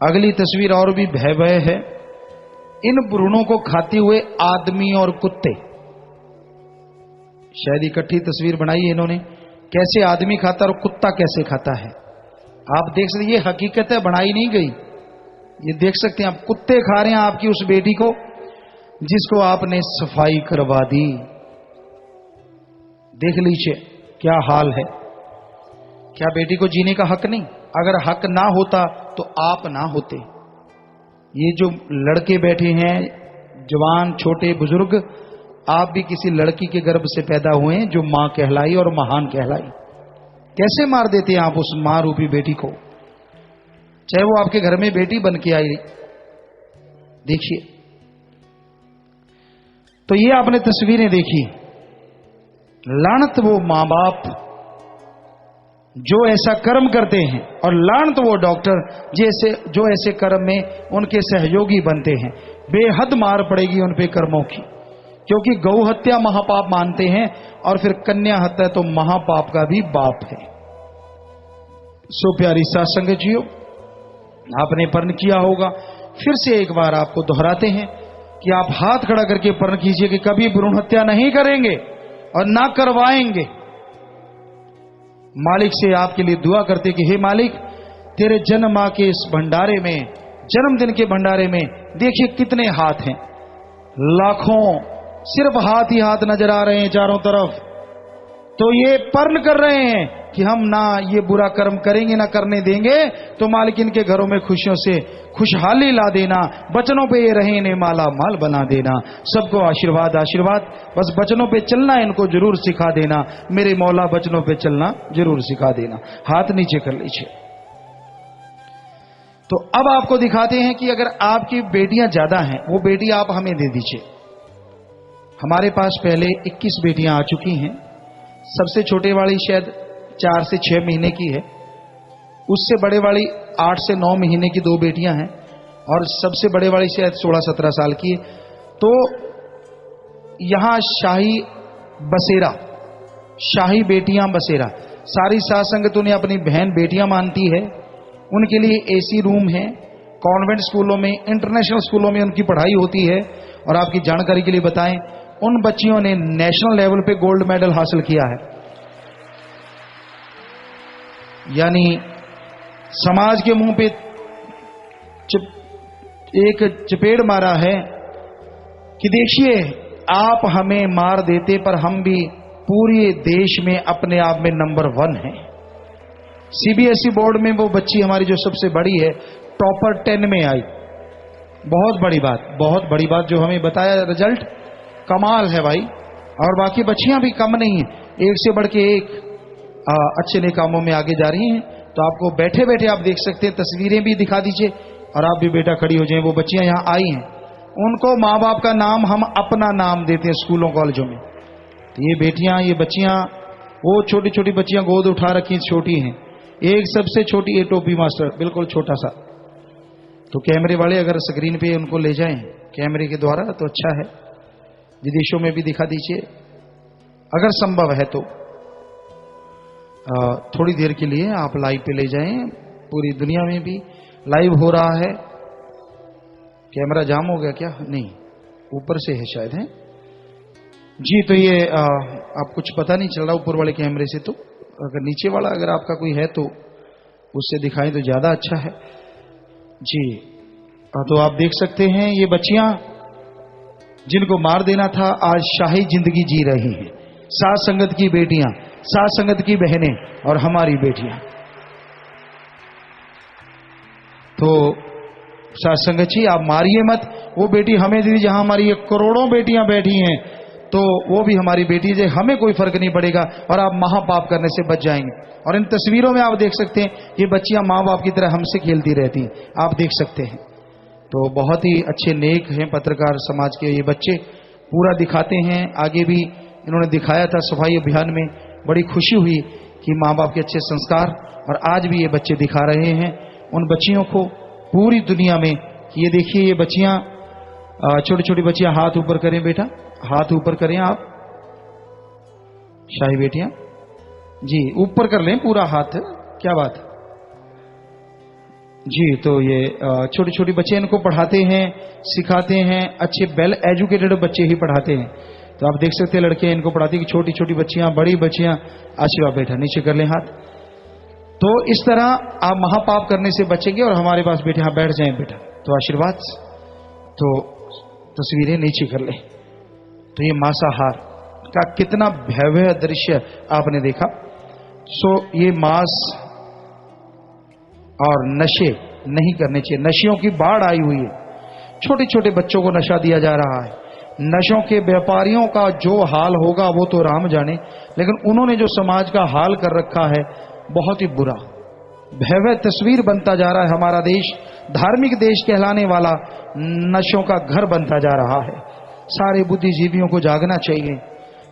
अगली तस्वीर और भी भयावह है। इन भ्रूणों को खाते हुए आदमी और कुत्ते, शायद इकट्ठी तस्वीर बनाई है इन्होंने, कैसे आदमी खाता और कुत्ता कैसे खाता है। आप देख सकते, ये हकीकत है, बनाई नहीं गई। ये देख सकते हैं आप, कुत्ते खा रहे हैं आपकी उस बेटी को जिसको आपने सफाई करवा दी। देख लीजिए क्या हाल है। क्या बेटी को जीने का हक नहीं? अगर हक ना होता तो आप ना होते। ये जो लड़के बैठे हैं, जवान छोटे बुजुर्ग, आप भी किसी लड़की के गर्भ से पैदा हुए हैं जो मां कहलाई और महान कहलाई। कैसे मार देते हैं आप उस मां रूपी बेटी को, चाहे वो आपके घर में बेटी बन के आई। देखिए, तो ये आपने तस्वीरें देखी। लानत वो मां बाप जो ऐसा कर्म करते हैं, और लानत वो डॉक्टर जो ऐसे कर्म में उनके सहयोगी बनते हैं। बेहद मार पड़ेगी उन पे कर्मों की, क्योंकि गौ हत्या महापाप मानते हैं और फिर कन्या हत्या तो महापाप का भी बाप है। सो प्यारी साथ संगत जियो, आपने पर्ण किया होगा, फिर से एक बार आपको दोहराते हैं कि आप हाथ खड़ा करके पर्ण कीजिए कि कभी भ्रूण हत्या नहीं करेंगे और ना करवाएंगे। मालिक से आपके लिए दुआ करते कि हे मालिक, तेरे जन्म मां के इस भंडारे में, जन्मदिन के भंडारे में देखिए कितने हाथ हैं, लाखों, सिर्फ हाथ ही हाथ नजर आ रहे हैं चारों तरफ। तो ये पर्ण कर रहे हैं कि हम ना ये बुरा कर्म करेंगे, ना करने देंगे। तो मालिक इनके घरों में खुशियों से खुशहाली ला देना, बचनों पे ये रहे इन्हें माला माल बना देना। सबको आशीर्वाद आशीर्वाद, बस बचनों पे चलना इनको जरूर सिखा देना। मेरे मौला बचनों पे चलना जरूर सिखा देना। हाथ नीचे कर लीजिए। तो अब आपको दिखाते हैं कि अगर आपकी बेटियां ज्यादा हैं, वो बेटी आप हमें दे दीजिए। हमारे पास पहले 21 बेटियां आ चुकी हैं। सबसे छोटे वाली शायद 4 से 6 महीने की है, उससे बड़े वाली 8 से 9 महीने की 2 बेटियां हैं, और सबसे बड़े वाली शायद 16-17 साल की है। तो यहां शाही बसेरा, शाही बेटियां बसेरा, सारी साध संगत उन्हें अपनी बहन बेटियां मानती है। उनके लिए एसी रूम है, कॉन्वेंट स्कूलों में, इंटरनेशनल स्कूलों में उनकी पढ़ाई होती है। और आपकी जानकारी के लिए बताएं, उन बच्चियों ने नेशनल लेवल पे गोल्ड मेडल हासिल किया है। यानी समाज के मुंह पे एक चपेड़ मारा है कि देखिए आप हमें मार देते, पर हम भी पूरे देश में अपने आप में नंबर 1 हैं। सीबीएसई बोर्ड में वो बच्ची हमारी जो सबसे बड़ी है, टॉपर 10 में आई। बहुत बड़ी बात, बहुत बड़ी बात जो हमें बताया, रिजल्ट कमाल है भाई। और बाकी बच्चियां भी कम नहीं है, एक से बढ़ के एक अच्छे नए कामों में आगे जा रही हैं। तो आपको बैठे बैठे आप देख सकते हैं, तस्वीरें भी दिखा दीजिए और आप भी बेटा खड़ी हो जाए। वो बच्चियां यहां आई हैं, उनको माँ बाप का नाम हम अपना नाम देते हैं स्कूलों कॉलेजों में। तो ये बेटियां, ये बच्चियां, वो छोटी छोटी बच्चियां गोद उठा रखी, छोटी हैं। एक सबसे छोटी है टोपी मास्टर, बिल्कुल छोटा सा। तो कैमरे वाले अगर स्क्रीन पे उनको ले जाएं कैमरे के द्वारा तो अच्छा है, विदेशों में भी दिखा दीजिए अगर संभव है तो। थोड़ी देर के लिए आप लाइव पे ले जाएं, पूरी दुनिया में भी लाइव हो रहा है। कैमरा जाम हो गया क्या? नहीं, ऊपर से है शायद, है जी। तो ये आप कुछ पता नहीं चल रहा ऊपर वाले कैमरे से, तो अगर नीचे वाला अगर आपका कोई है तो उससे दिखाएं तो ज्यादा अच्छा है जी। तो आप देख सकते हैं ये बच्चियां जिनको मार देना था आज शाही जिंदगी जी रही हैं। साथ संगत की बेटियां, साथ संगत की बहनें और हमारी बेटियां। तो साथ संगत जी आप मारिए मत, वो बेटी हमें दी जहां हमारी ये करोड़ों बेटियां बैठी हैं, तो वो भी हमारी बेटी है, हमें कोई फर्क नहीं पड़ेगा और आप महापाप करने से बच जाएंगे। और इन तस्वीरों में आप देख सकते हैं ये बच्चियां माँ बाप की तरह हमसे खेलती रहती हैं, आप देख सकते हैं। तो बहुत ही अच्छे नेक हैं पत्रकार समाज के ये बच्चे, पूरा दिखाते हैं। आगे भी इन्होंने दिखाया था सफाई अभियान में, बड़ी खुशी हुई कि माँ बाप के अच्छे संस्कार, और आज भी ये बच्चे दिखा रहे हैं उन बच्चियों को पूरी दुनिया में। ये देखिए ये बच्चियां, छोटी छोटी बच्चियां, हाथ ऊपर करें बेटा, हाथ ऊपर करें आप, शाही बेटियां जी ऊपर कर लें पूरा हाथ, क्या बात। जी, तो ये छोटे छोटे बच्चे इनको पढ़ाते हैं, सिखाते हैं, अच्छे वेल एजुकेटेड बच्चे ही पढ़ाते हैं। तो आप देख सकते हैं लड़के इनको पढ़ाती कि छोटी छोटी बच्चियां, बड़ी बच्चियां। आशीर्वाद बेटा, नीचे कर ले हाथ। तो इस तरह आप महापाप करने से बचेंगे और हमारे पास बेटे यहां बैठ जाएं बेटा। तो आशीर्वाद। तो तस्वीरें नीचे कर ले। तो ये मांसाहार का कितना भयावह दृश्य आपने देखा। सो ये मांस और नशे नहीं करने चाहिए। नशियों की बाढ़ आई हुई है, छोटे छोटे बच्चों को नशा दिया जा रहा है। नशों के व्यापारियों का जो हाल होगा वो तो राम जाने, लेकिन उन्होंने जो समाज का हाल कर रखा है बहुत ही बुरा। भयावह तस्वीर बनता जा रहा है हमारा देश। धार्मिक देश कहलाने वाला नशों का घर बनता जा रहा है। सारे बुद्धिजीवियों को जागना चाहिए।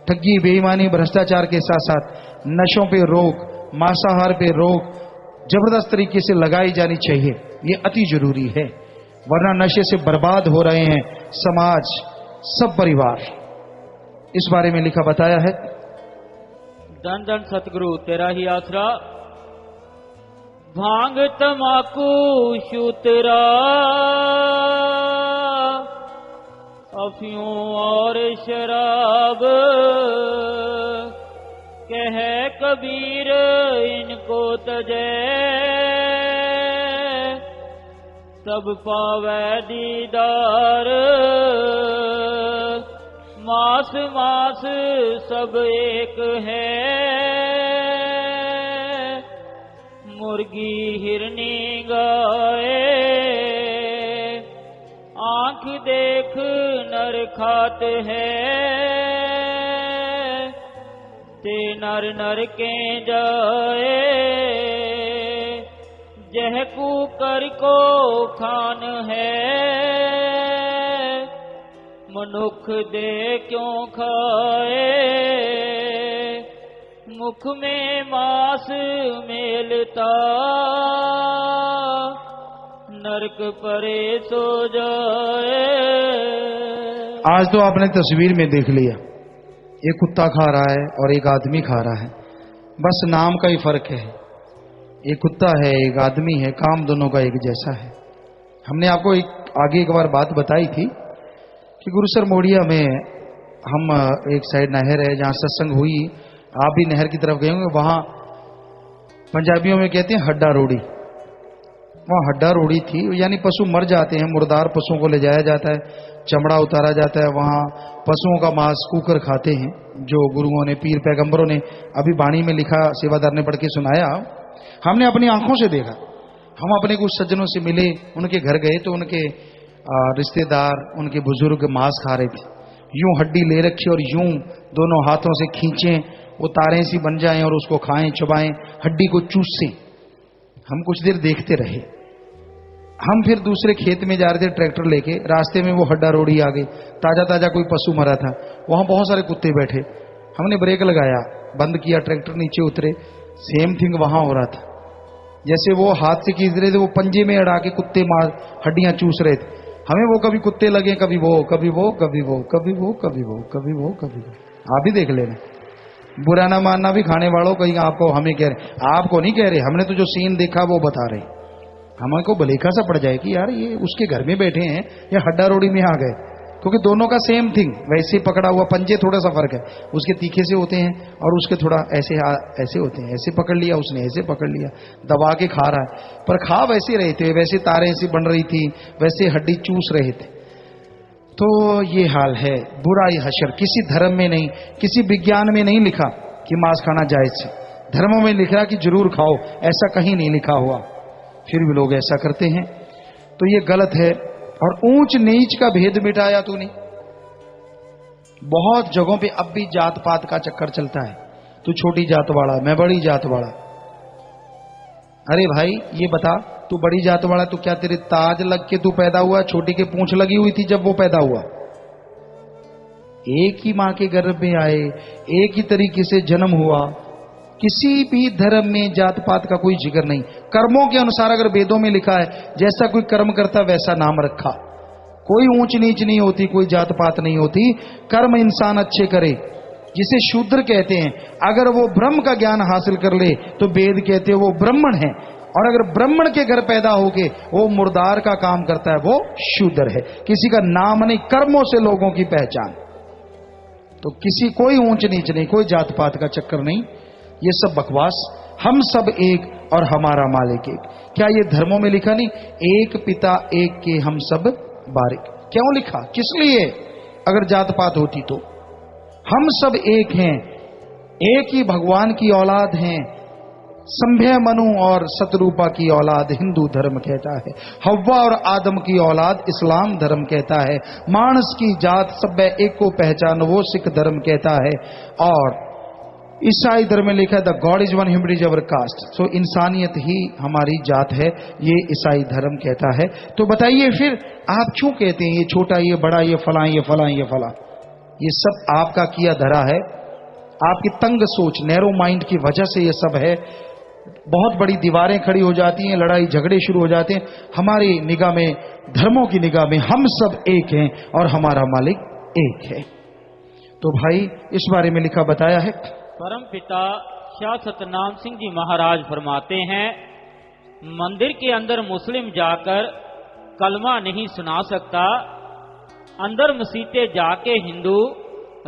ठगी, बेईमानी, भ्रष्टाचार के साथ साथ नशों पे रोक, मांसाहार पे रोक जबरदस्त तरीके से लगाई जानी चाहिए। ये अति जरूरी है, वरना नशे से बर्बाद हो रहे हैं समाज, सब परिवार। इस बारे में लिखा बताया है। धन धन सतगुरु तेरा ही आसरा। भांग तमाकू शूतरा, अफियों और शराब, कह कबीर इनको तजे, सब पावै दीदार। मास मास सब एक है, मुर्गी हिरनी गाए, आंख देख नर खात है, ते नर नर के जाए, जह कुकर को खान है, मनुख दे क्यों खाए, मुख में मांस मेलता, नरक परे सो जाए। आज तो आपने तस्वीर में देख लिया, एक कुत्ता खा रहा है और एक आदमी खा रहा है, बस नाम का ही फर्क है। एक कुत्ता है, एक आदमी है, काम दोनों का एक जैसा है। हमने आपको आगे एक बार बात बताई थी कि गुरुसर मोड़िया में हम एक साइड नहर है जहां सत्संग हुई, आप भी नहर की तरफ गए होंगे। वहां पंजाबियों में कहते हैं हड्डा रोड़ी, वहां हड्डा रोड़ी थी, यानी पशु मर जाते हैं, मुर्दार पशुओं को ले जाया जाता है, चमड़ा उतारा जाता है, वहां पशुओं का मांस कूकर खाते हैं, जो गुरुओं ने, पीर पैगंबरों ने अभी वाणी में लिखा, सेवादार ने पढ़ के सुनाया। हमने अपनी आंखों से देखा। हम अपने कुछ सज्जनों से मिले, उनके घर गए तो उनके रिश्तेदार, उनके बुजुर्ग मांस खा रहे थे। यूं हड्डी ले रखी और यूं दोनों हाथों से खींचें, वो तारें सी बन जाएं और उसको खाएं, चबाएं, हड्डी को चूसें। हम कुछ देर देखते रहे। हम फिर दूसरे खेत में जा रहे थे ट्रैक्टर लेके, रास्ते में वो हड्डा रोड़ी आ गई, ताजा ताजा कोई पशु मरा था, वहां बहुत सारे कुत्ते बैठे। हमने ब्रेक लगाया, बंद किया, ट्रैक्टर नीचे उतरे, सेम थिंग वहां हो रहा था। जैसे वो हाथ से खींच रहे थे, वो पंजे में अड़ा के कुत्ते मार हड्डियां चूस रहे थे। हमें वो कभी कुत्ते लगे, कभी वो, कभी वो, कभी वो, कभी वो, कभी वो, कभी वो, कभी वो। आप भी देख लेना, बुरा ना मानना भी खाने वालों, कहीं आपको हमें कह रहे, आपको नहीं कह रहे, हमने तो जो सीन देखा वो बता रहे। हमको भलेखा सा पड़ जाए कि यार ये उसके घर में बैठे हैं या हड्डा रोड़ी में आ गए, क्योंकि दोनों का सेम थिंग वैसे पकड़ा हुआ, पंजे थोड़ा सा फर्क है, उसके तीखे से होते हैं और उसके थोड़ा ऐसे ऐसे होते हैं। ऐसे पकड़ लिया उसने, ऐसे पकड़ लिया, दबा के खा रहा है, पर खा वैसे रहे थे, वैसे तारें ऐसी बन रही थी, वैसे हड्डी चूस रहे थे। तो ये हाल है। बुराई हशर किसी धर्म में नहीं, किसी विज्ञान में नहीं लिखा कि मांस खाना जायज है। धर्मों में लिखा कि जरूर खाओ, ऐसा कहीं नहीं लिखा हुआ, फिर भी लोग ऐसा करते हैं, तो ये गलत है। और ऊंच नीच का भेद मिटाया तूने। बहुत जगहों पे अब भी जात पात का चक्कर चलता है, तू छोटी जात वाला, मैं बड़ी जात वाला। अरे भाई ये बता, तू बड़ी जात वाला तो क्या तेरे ताज लग के तू पैदा हुआ, छोटी के पूंछ लगी हुई थी जब वो पैदा हुआ? एक ही मां के गर्भ में आए, एक ही तरीके से जन्म हुआ। किसी भी धर्म में जात पात का कोई जिक्र नहीं। कर्मों के अनुसार अगर वेदों में लिखा है, जैसा कोई कर्म करता वैसा नाम रखा। कोई ऊंच नीच नहीं होती, कोई जात पात नहीं होती। कर्म इंसान अच्छे करे, जिसे शूद्र कहते हैं। अगर वो ब्रह्म का ज्ञान हासिल कर ले तो वेद कहते हैं वो ब्राह्मण है। और अगर ब्राह्मण के घर पैदा होके वो मुर्दार का काम करता है, वो शूद्र है। किसी का नाम नहीं, कर्मों से लोगों की पहचान। तो किसी कोई ऊंच नीच नहीं, कोई जात पात का चक्कर नहीं, ये सब बकवास। हम सब एक और हमारा मालिक एक। क्या ये धर्मों में लिखा नहीं, एक पिता एक के हम सब बारिक? क्यों लिखा, किस लिए? अगर जात पात होती तो। हम सब एक हैं, एक ही भगवान की औलाद हैं। संभय मनु और सतरूपा की औलाद हिंदू धर्म कहता है, हव्वा और आदम की औलाद इस्लाम धर्म कहता है, मानस की जात सब एक को पहचान वो सिख धर्म कहता है, और ईसाई धर्म में लिखा है the God is one, human is our caste. So इंसानियत ही हमारी जात है, ये ईसाई धर्म कहता है। तो बताइए फिर आप क्यों कहते हैं ये छोटा, ये बड़ा, ये फला, ये फला, ये फला? ये सब आपका किया धरा है, आपकी तंग सोच, नैरो माइंड की वजह से ये सब है। बहुत बड़ी दीवारें खड़ी हो जाती हैं, लड़ाई झगड़े शुरू हो जाते हैं। हमारी निगाह में, धर्मों की निगाह में हम सब एक हैं और हमारा मालिक एक है। तो भाई इस बारे में लिखा बताया है। परम पिता शाह सतनाम सिंह जी महाराज फरमाते हैं, मंदिर के अंदर मुस्लिम जाकर कलमा नहीं सुना सकता, अंदर मसीते जाके हिंदू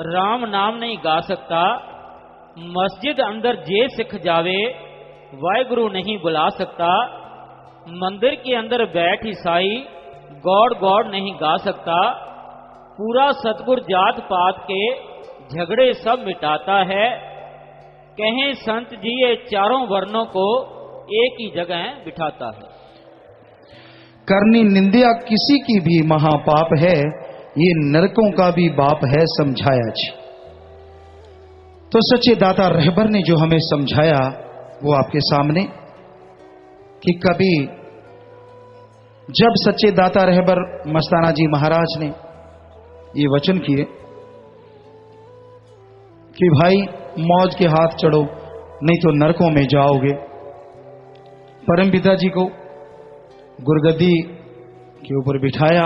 राम नाम नहीं गा सकता, मस्जिद अंदर जे सिख जावे वाहिगुरु नहीं बुला सकता, मंदिर के अंदर बैठ ईसाई गॉड गॉड नहीं गा सकता, पूरा सतगुर जात पात के झगड़े सब मिटाता है। कहें संत जी ये चारों वर्णों को एक ही जगह बिठाता है। करनी निंदा किसी की भी महापाप है, ये नरकों का भी बाप है, समझाया जी। तो सच्चे दाता रहबर ने जो हमें समझाया वो आपके सामने, कि कभी जब सच्चे दाता रहबर मस्ताना जी महाराज ने ये वचन किए कि भाई मौज के हाथ चढ़ो नहीं तो नरकों में जाओगे, परम पिता जी को गुरगद्दी के ऊपर बिठाया,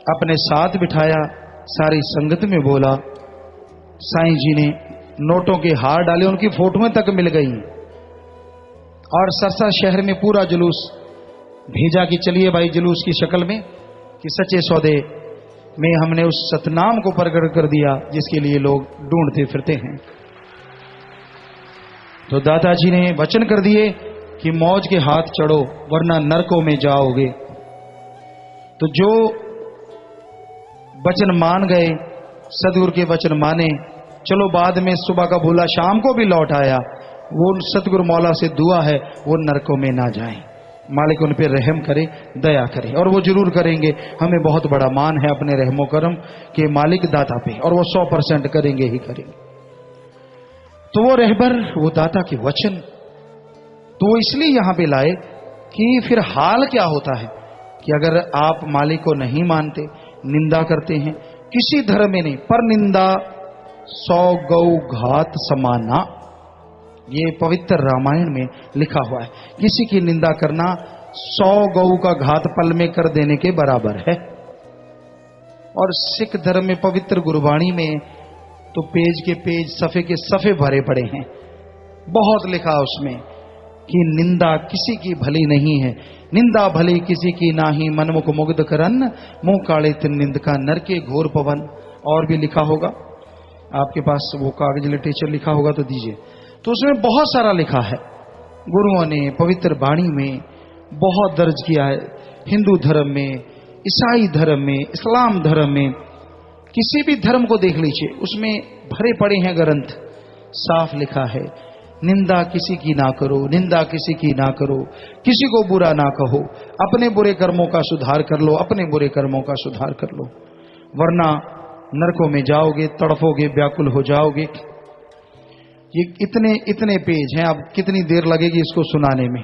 अपने साथ बिठाया, सारी संगत में बोला। साईं जी ने नोटों के हार डाले, उनकी फोटोएं तक मिल गई, और सरसा शहर में पूरा जुलूस भेजा कि चलिए भाई जुलूस की शक्ल में, कि सच्चे सौदे में हमने उस सतनाम को प्रकट कर दिया जिसके लिए लोग ढूंढते फिरते हैं। तो दादाजी ने वचन कर दिए कि मौज के हाथ चढ़ो वरना नरकों में जाओगे। तो जो वचन मान गए, सदगुरु के वचन माने, चलो बाद में सुबह का भूला शाम को भी लौट आया, वो सतगुरु मौला से दुआ है वो नरकों में ना जाएं, मालिक उन पे रहम करे, दया करे, और वो जरूर करेंगे। हमें बहुत बड़ा मान है अपने रहमो करम के मालिक दाता पे, और वो 100% करेंगे ही करेंगे। तो वो रहबर, वो दाता के वचन, तो वो इसलिए यहां पे लाए कि फिर हाल क्या होता है कि अगर आप मालिक को नहीं मानते, निंदा करते हैं, किसी धर्म में नहीं, पर निंदा 100 गौ घात समाना, ये पवित्र रामायण में लिखा हुआ है। किसी की निंदा करना 100 गौ का घात पल में कर देने के बराबर है। और सिख धर्म में पवित्र गुरबाणी में तो पेज के पेज, सफे के सफे भरे पड़े हैं, बहुत लिखा उसमें कि निंदा किसी की भली नहीं है, निंदा भली किसी की नाही, मनमुख मुग्ध करन मुंह काले तिन निंद का नर के घोर पवन। और भी लिखा होगा, आपके पास वो कागज लिटरेचर लिखा होगा तो दीजिए। तो उसमें बहुत सारा लिखा है, गुरुओं ने पवित्र वाणी में बहुत दर्ज किया है। हिंदू धर्म में, ईसाई धर्म में, इस्लाम धर्म में, किसी भी धर्म को देख लीजिए, उसमें भरे पड़े हैं ग्रंथ, साफ लिखा है निंदा किसी की ना करो, निंदा किसी की ना करो, किसी को बुरा ना कहो, अपने बुरे कर्मों का सुधार कर लो, अपने बुरे कर्मों का सुधार कर लो, वरना नरकों में जाओगे, तड़फोगे, व्याकुल हो जाओगे। ये इतने इतने पेज हैं, अब कितनी देर लगेगी इसको सुनाने में।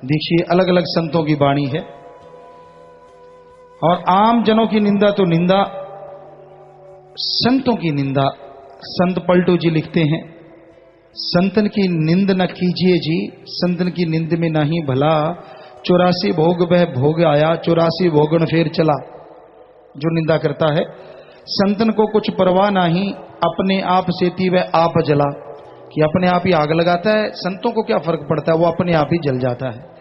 देखिए, अलग अलग संतों की वाणी है, और आम जनों की निंदा तो निंदा, संतों की निंदा। संत पलटू जी लिखते हैं, संतन की निंद न कीजिए जी, संतन की निंद में नहीं भला, 84 भोग वह भोग आया, 84 भोगन फेर चला। जो निंदा करता है, संतन को कुछ परवाह नहीं, अपने आप से थी वह आप जला। कि अपने आप ही आग लगाता है, संतों को क्या फर्क पड़ता है, वो अपने आप ही जल जाता है।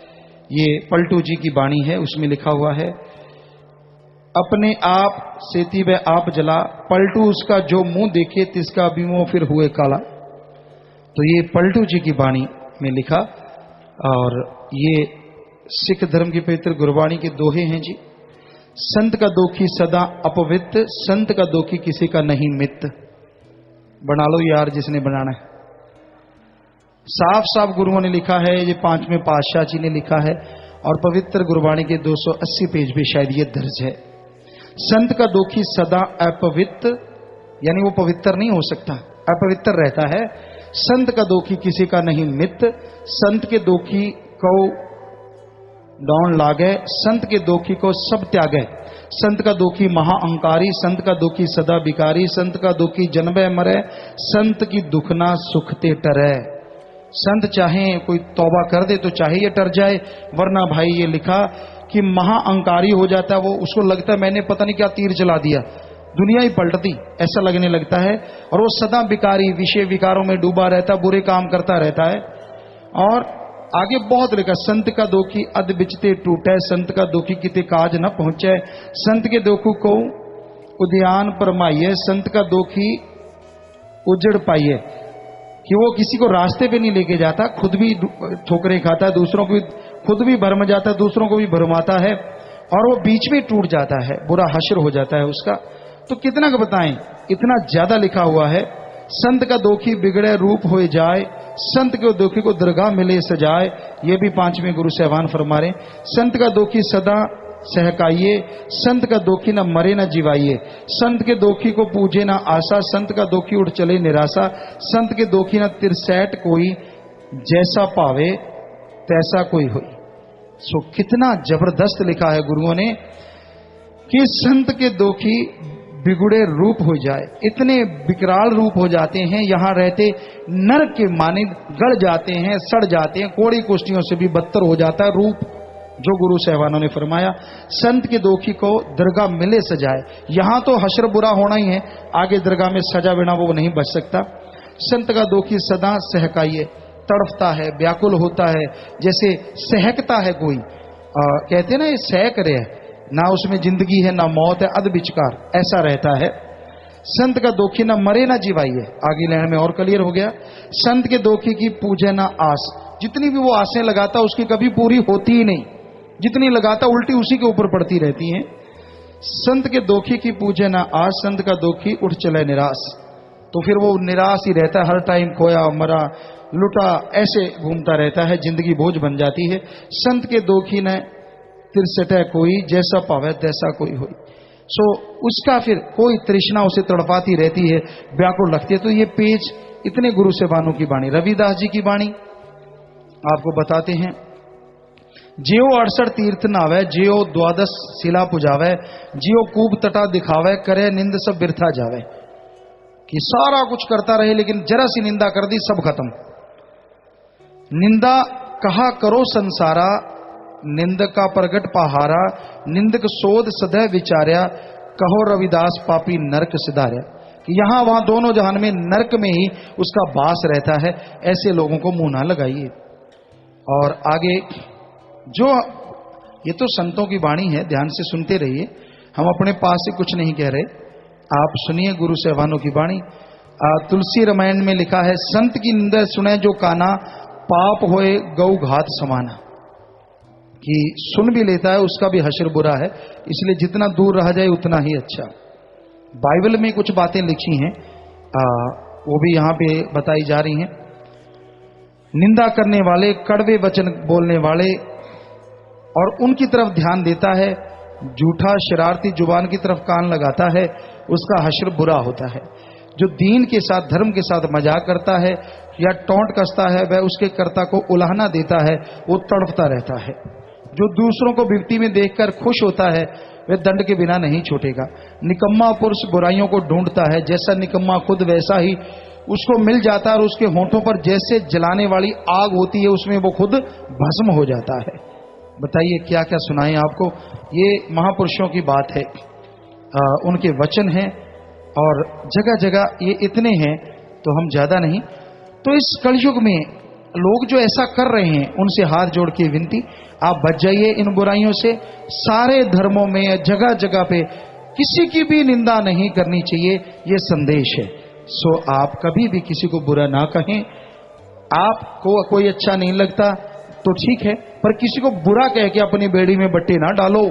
ये पलटू जी की वाणी है, उसमें लिखा हुआ है, अपने आप सेती व आप जला, पलटू उसका जो मुंह देखे तिसका भी मुंह फिर हुए काला। तो ये पलटू जी की वाणी में लिखा, और ये सिख धर्म की पवित्र गुरबाणी के दोहे हैं जी। संत का दोखी सदा अपवित्र, संत का दोखी किसी का नहीं मित्र। बना लो यार जिसने बनाना है। साफ साफ गुरुओं ने लिखा है, ये 5वें पातशाह जी ने लिखा है, और पवित्र गुरबाणी के 280 पेज पे शायद ये दर्ज है। संत का दोखी सदा अपवित्र, यानी वो पवित्र नहीं हो सकता, अपवित्र रहता है। संत का दोखी किसी का नहीं मित्र, संत के दोखी को डौन लागे, संत के दोखी को सब त्यागे। संत का दोखी महाअंकारी, संत का दोखी सदा बिकारी, संत का दोखी जन्मे मरे, संत की दुखना सुखते टरे। संत चाहे कोई तौबा कर दे तो चाहे ये टर जाए, वरना भाई ये लिखा कि महाअंकारी हो जाता है वो, उसको लगता है मैंने पता नहीं क्या तीर चला दिया, दुनिया ही पलटती, ऐसा लगने लगता है। और वो सदा बिकारी, विषय विकारों में डूबा रहता, बुरे काम करता रहता है। और आगे बहुत लिखा, संत का दोखी अध बिचते टूटे, संत का दोखी किते काज न पहुंचे, संत के दोखू को उद्यान परमाइए, संत का दोखी उजड़ पाइए। कि वो किसी को रास्ते पे नहीं लेके जाता, खुद भी ठोकरें खाता है, दूसरों को खुद भी भरम जाता है, दूसरों को भी भरमाता है, और वो बीच में टूट जाता है, बुरा हश्र हो जाता है उसका। तो कितना का बताएं, इतना ज्यादा लिखा हुआ है। संत का दोखी बिगड़े रूप हो जाए, संत के दोखी को दरगाह मिले सजाए। ये भी 5वें गुरु साहबान फरमा रहे, संत का दोखी सदा सहकाइए, संत का दोखी न मरे न जीवाइए, संत के दोखी को पूजे न आशा, संत का दोखी उठ चले निराशा, संत के दोखी न तिरसैट कोई, जैसा पावे तैसा कोई होई। सो कितना जबरदस्त लिखा है गुरुओं ने कि संत के दोखी बिगुड़े रूप हो जाए, इतने विकराल रूप हो जाते हैं, यहां रहते नरक के मानिंद गड़ जाते हैं, सड़ जाते हैं, कोड़ी कुश्तियों से भी बदतर हो जाता है रूप, जो गुरु साहबानों ने फरमाया। संत के दोखी को दरगाह मिले सजाए, यहां तो हश्र बुरा होना ही है, आगे दरगाह में सजा बिना वो नहीं बच सकता। संत का दोखी सदा सहकाइए, तड़फता है, व्याकुल होता है, जैसे सहकता है कोई, कहते ना ये सहक रहे है, ना उसमें जिंदगी है ना मौत है, अध विचकार ऐसा रहता है। संत का दोखी ना मरे ना जीवाइए, आगे लाइन में और क्लियर हो गया। संत के दोखी की पूजे ना आस, जितनी भी वो आसें लगाता उसकी कभी पूरी होती ही नहीं, जितनी लगाता उल्टी उसी के ऊपर पड़ती रहती हैं। संत के दोखी की पूजे ना आस, संत का दोखी उठ चले निराश, तो फिर वो निराश ही रहता है, हर टाइम खोया मरा लुटा ऐसे घूमता रहता है, जिंदगी बोझ बन जाती है। संत के दोखी ने तिरसटे कोई, जैसा पावे तैसा कोई हो। सो उसका फिर कोई तृष्णा उसे तड़पाती रहती है, व्याकुल लगती है। तो ये पेज इतने गुरु सेवानों की वाणी, रविदास जी की वाणी आपको बताते हैं। जियो 68 तीर्थ नावे, जियो 12 शिला पुजावे, जियो कूब तटा दिखावे, करे निंद सब बिरथा जावे। कि सारा कुछ करता रहे लेकिन जरा सी निंदा कर दी सब खत्म। निंदा कहा करो संसारा, निंदक का प्रगट पहारा, निंदक सोध सदैव विचार्या, कहो रविदास पापी नरक सिधार्या। कि यहां वहां दोनों जहान में नरक में ही उसका वास रहता है, ऐसे लोगों को मुंह ना लगाइए। और आगे जो ये तो संतों की वाणी है, ध्यान से सुनते रहिए, हम अपने पास से कुछ नहीं कह रहे, आप सुनिए गुरु साहबानों की वाणी। तुलसी रामायण में लिखा है, संत की निंदा सुने जो काना, पाप होए गौ घात समाना। कि सुन भी लेता है उसका भी हश्र बुरा है, इसलिए जितना दूर रह जाए उतना ही अच्छा। बाइबल में कुछ बातें लिखी हैं, वो भी यहां पे बताई जा रही हैं। निंदा करने वाले, कड़वे वचन बोलने वाले, और उनकी तरफ ध्यान देता है, झूठा शरारती जुबान की तरफ कान लगाता है, उसका हश्र बुरा होता है। जो दीन के साथ, धर्म के साथ मजाक करता है या टोंट कसता है, वह उसके कर्ता को उलाहना देता है, वो तड़पता रहता है। जो दूसरों को विपत्ति में देखकर खुश होता है, वह दंड के बिना नहीं छूटेगा। निकम्मा पुरुष बुराइयों को ढूंढता है, जैसा निकम्मा खुद वैसा ही उसको मिल जाता है, और उसके होंठों पर जैसे जलाने वाली आग होती है उसमें वो खुद भस्म हो जाता है। बताइए क्या क्या सुनाएं आपको। ये महापुरुषों की बात है, उनके वचन हैं, और जगह जगह ये इतने हैं तो हम ज्यादा नहीं। तो इस कलयुग में लोग जो ऐसा कर रहे हैं उनसे हाथ जोड़ के विनती, आप बच जाइए इन बुराइयों से। सारे धर्मों में जगह जगह पे किसी की भी निंदा नहीं करनी चाहिए, ये संदेश है। सो आप कभी भी किसी को बुरा ना कहें। आपको कोई अच्छा नहीं लगता तो ठीक है, पर किसी को बुरा कह के अपनी बेड़ी में बट्टे ना डालो,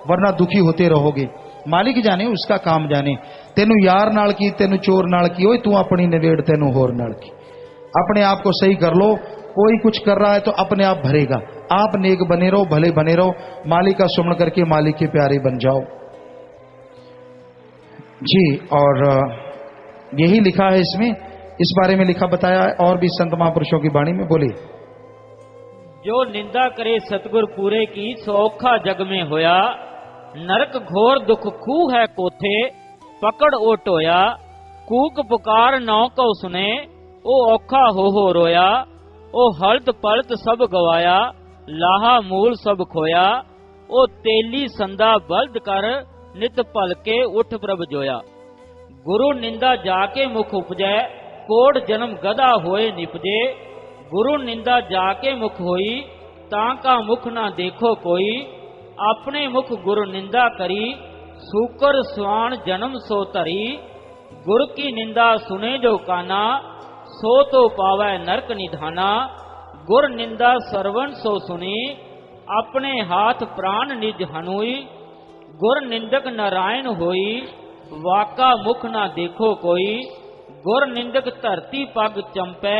वरना दुखी होते रहोगे। मालिक जाने, उसका काम जाने। तेनू यार नाल की, तेनू चोर नाल की, ओए तू अपनी नवेड़ तेनू होर नाल की। अपने आप को सही कर लो। कोई कुछ कर रहा है तो अपने आप भरेगा। आप नेक बने रहो, भले बने रहो, मालिक का सुमरण करके मालिक के प्यारे बन जाओ जी। और यही लिखा है इसमें, इस बारे में लिखा बताया है और भी संत महापुरुषों की वाणी में। बोले, जो निंदा करे सतगुर पूरे की, सौखा जग में होया। नरक घोर दुख खूह है कोथे, पकड़ ओ टोया। कूक पुकार नौ को सुने, ओ औखा हो रोया। ओ हलत पलत सब गवाया, लाहा मूल सब खोया। ओ तेली संदा बल्द कर, नित पल के उठ प्रभ जोया। गुरु निंदा जाके मुख उपजै, कोट जन्म गदा होए निपजे। गुरु निंदा जाके मुख होई, ताका मुख ना देखो कोई। अपने मुख गुरु निंदा करी, सूकर स्वान जन्म सो धरी। गुरु की निंदा सुने जो काना, सो तो पावै नरक निधाना। गुर निंदा सरवण सो सुनी, अपने हाथ प्राण निज हनुई। गुर निंदक नारायण होई, वाका मुख ना देखो कोई। गुर निंदक धरती पग चंपै,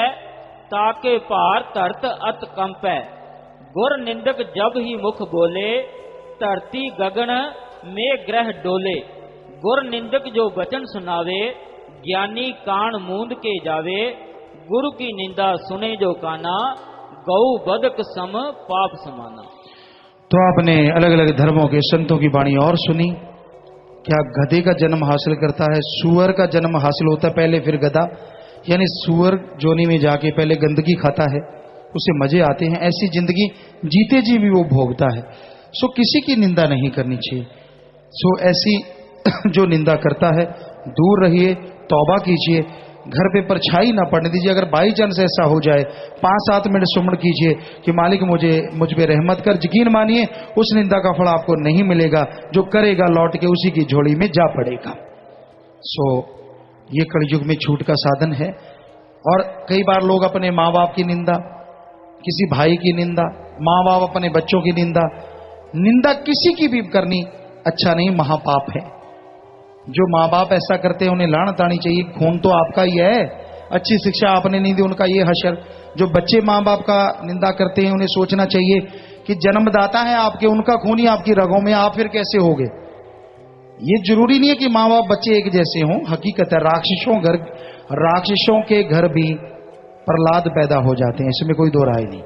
ताके भार धरत अत कंपै। गुर निंदक जब ही मुख बोले, धरती गगन में ग्रह डोले। गुर निंदक जो वचन सुनावे, ज्ञानी कान मूंद के जावे। गुरु की निंदा सुने जो काना, गौ बदक सम पाप समाना। तो आपने अलग अलग धर्मों के संतों की वाणी और सुनी। क्या गधे का जन्म हासिल करता है, सुअर का जन्म हासिल होता है पहले फिर गधा? यानी सुअर जोनी में जाके पहले गंदगी खाता है, उसे मजे आते हैं, ऐसी जिंदगी जीते जी भी वो भोगता है। सो किसी की निंदा नहीं करनी चाहिए। सो ऐसी जो निंदा करता है दूर रहिए, तौबा कीजिए, घर पे परछाई ना पड़ने दीजिए। अगर बाई चांस ऐसा हो जाए 5-7 मिनट सुमरण कीजिए कि मालिक मुझ पे रहमत कर। यकीन मानिए उस निंदा का फल आपको नहीं मिलेगा, जो करेगा लौट के उसी की झोली में जा पड़ेगा। सो ये कलयुग में छूट का साधन है। और कई बार लोग अपने माँ बाप की निंदा, किसी भाई की निंदा, माँ बाप अपने बच्चों की निंदा किसी की भी करनी अच्छा नहीं, महापाप है। जो माँ बाप ऐसा करते हैं उन्हें लानत आनी चाहिए। खून तो आपका ही है, अच्छी शिक्षा आपने नहीं दी, उनका ये हशर। जो बच्चे माँ बाप का निंदा करते हैं उन्हें सोचना चाहिए कि जन्मदाता है आपके, उनका खून ही आपकी रगों में, आप फिर कैसे होगे। ये जरूरी नहीं है कि माँ बाप बच्चे एक जैसे हों। हकीकत है राक्षसों के घर भी प्रहलाद पैदा हो जाते हैं, इसमें कोई दो राय नहीं।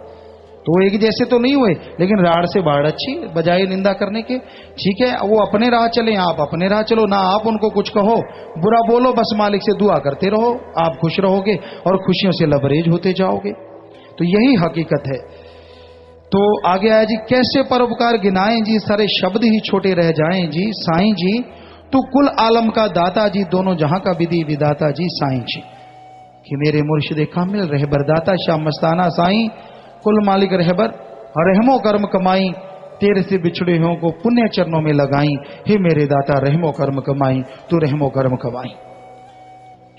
तो वो एक जैसे तो नहीं हुए, लेकिन राड़ से बाढ़ अच्छी, बजाय निंदा करने के। ठीक है, वो अपने राह चले, आप अपने राह चलो ना। आप उनको कुछ कहो, बुरा बोलो, बस मालिक से दुआ करते रहो, आप खुश रहोगे और खुशियों से लबरेज होते जाओगे। तो यही हकीकत है। तो आगे आया जी, कैसे परोपकार गिनाएं जी, सारे शब्द ही छोटे रह जाएं जी। साईं जी तू कुल आलम का दाता जी, दोनों जहां का विधि विदाता जी। साईं जी कि मेरे मुर्शिदे कामिल रहबर दाता शाह मस्ताना साईं, कुल मालिक रहबर रहमो कर्म कमाई, तेरे से बिछड़े हों को पुण्य चरणों में लगाई। हे मेरे दाता रहमो कर्म कमाई, तू रहमो कर्म कमाई।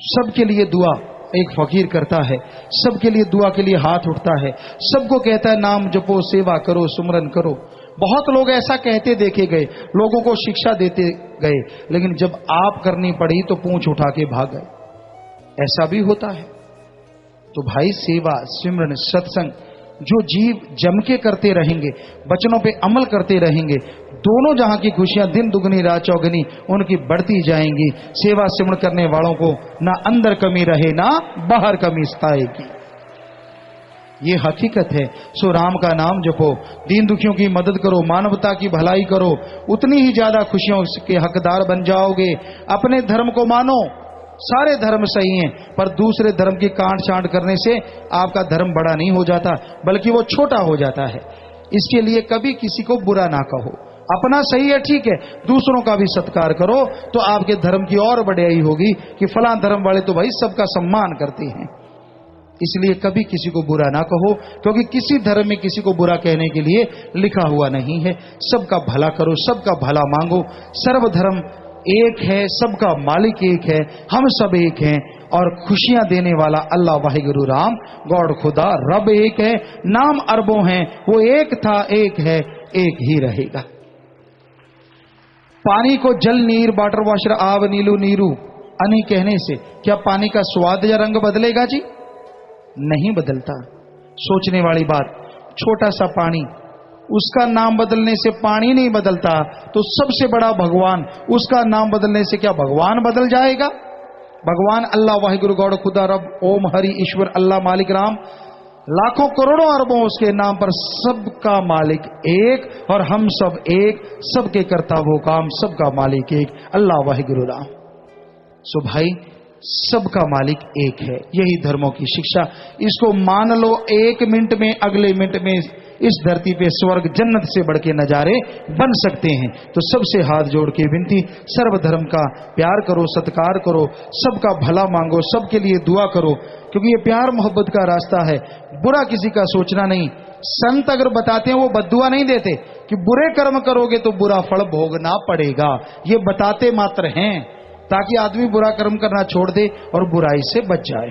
सबके लिए दुआ एक फकीर करता है, सबके लिए दुआ के लिए हाथ उठता है, सबको कहता है नाम जपो, सेवा करो, सुमरन करो। बहुत लोग ऐसा कहते देखे गए, लोगों को शिक्षा देते गए, लेकिन जब आप करनी पड़ी तो पूंछ उठा के भाग गए। ऐसा भी होता है। तो भाई सेवा, सिमरन, सत्संग जो जीव जम के करते रहेंगे, वचनों पे अमल करते रहेंगे, दोनों जहां की खुशियां दिन दुगनी रात चौगनी उनकी बढ़ती जाएंगी। सेवा सिमरन करने वालों को ना अंदर कमी रहे ना बाहर कमी सताएगी। ये हकीकत है। सो राम का नाम जपो, दीन दुखियों की मदद करो, मानवता की भलाई करो, उतनी ही ज्यादा खुशियों के हकदार बन जाओगे। अपने धर्म को मानो, सारे धर्म सही हैं, पर दूसरे धर्म की कांट छांट करने से आपका धर्म बड़ा नहीं हो जाता, बल्कि वो छोटा हो जाता है। इसके लिए कभी किसी को बुरा ना कहो। अपना सही है, ठीक है, दूसरों का भी सत्कार करो, तो आपके धर्म की और बढ़ियाई होगी कि फलां धर्म वाले तो भाई सबका सम्मान करते हैं। इसलिए कभी किसी को बुरा ना कहो, क्योंकि किसी धर्म में किसी को बुरा कहने के लिए लिखा हुआ नहीं है। सबका भला करो, सबका भला मांगो। सर्वधर्म एक है, सबका मालिक एक है, हम सब एक हैं, और खुशियां देने वाला अल्लाह वाहिगुरु राम गॉड खुदा रब एक है। नाम अरबों हैं, वो एक था, एक है, एक ही रहेगा। पानी को जल नीर वाटर वाशर आव नीलू नीरू अनि कहने से क्या पानी का स्वाद या रंग बदलेगा जी? नहीं बदलता। सोचने वाली बात, छोटा सा पानी, उसका नाम बदलने से पानी नहीं बदलता, तो सबसे बड़ा भगवान, उसका नाम बदलने से क्या भगवान बदल जाएगा? भगवान अल्लाह वाहिगुरु गौड़ खुदा रब ओम हरि ईश्वर अल्लाह मालिक राम, लाखों करोड़ों अरबों उसके नाम पर, सबका मालिक एक और हम सब एक, सबके करता वो काम, सबका मालिक एक अल्लाह वाहिगुरु राम। सो भाई, सबका मालिक एक है, यही धर्मों की शिक्षा। इसको मान लो, एक मिनट में, अगले मिनट में इस धरती पे स्वर्ग जन्नत से बढ़ के नजारे बन सकते हैं। तो सबसे हाथ जोड़ के विनती, सर्वधर्म का प्यार करो, सत्कार करो, सबका भला मांगो, सबके लिए दुआ करो, क्योंकि ये प्यार मोहब्बत का रास्ता है। बुरा किसी का सोचना नहीं। संत अगर बताते हैं, वो बद्दुआ नहीं देते कि बुरे कर्म करोगे तो बुरा फल भोगना पड़ेगा। ये बताते मात्र हैं ताकि आदमी बुरा कर्म करना छोड़ दे और बुराई से बच जाए।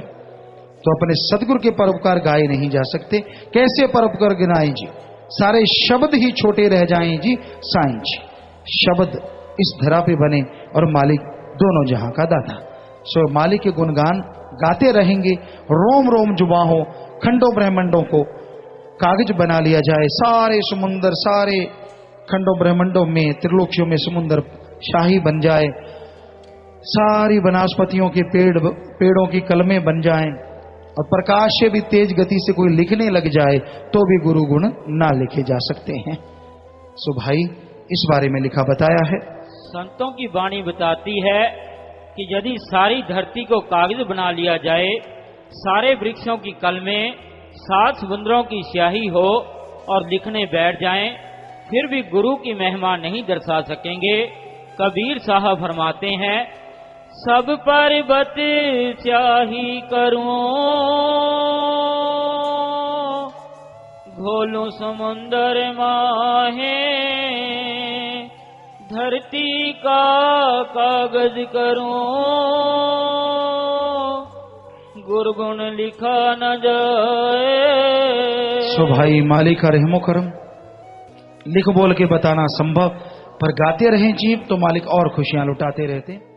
तो अपने सदगुरु के परोपकार गाए नहीं जा सकते। कैसे परोपकार गिनाएं जी? सारे शब्द ही छोटे रह जाएं जी साईं जी। शब्द इस धरा पे बने और मालिक दोनों जहां का दाता। सो मालिक के गुणगान गाते रहेंगे, रोम रोम जुबा हो, खंडों ब्रह्मंडों को कागज बना लिया जाए। सारे समुंदर, सारे खंडों ब्रह्मंडों में, त्रिलोकियों में समुंदर शाही बन जाए। सारी वनस्पतियों के पेड़ों की कलमें बन जाएं, और प्रकाश से भी तेज गति से कोई लिखने लग जाए तो भी गुरु गुण ना लिखे जा सकते हैं। सो भाई, इस बारे में लिखा बताया है। संतों की वाणी बताती है कि यदि सारी धरती को कागज बना लिया जाए, सारे वृक्षों की कलमें, 7 समुद्रों की स्याही हो और लिखने बैठ जाएं, फिर भी गुरु की महिमा नहीं दर्शा सकेंगे। कबीर साहब फरमाते हैं, सब पर्वत स्याही करूं, घोलूं समुंदर माहे, धरती का कागज करूं, गुरगुण लिखा न जाए। सो भाई, मालिक का रहमो करम। लिख बोल के बताना संभव, पर गाते रहें जीव तो मालिक और खुशियां लुटाते रहते।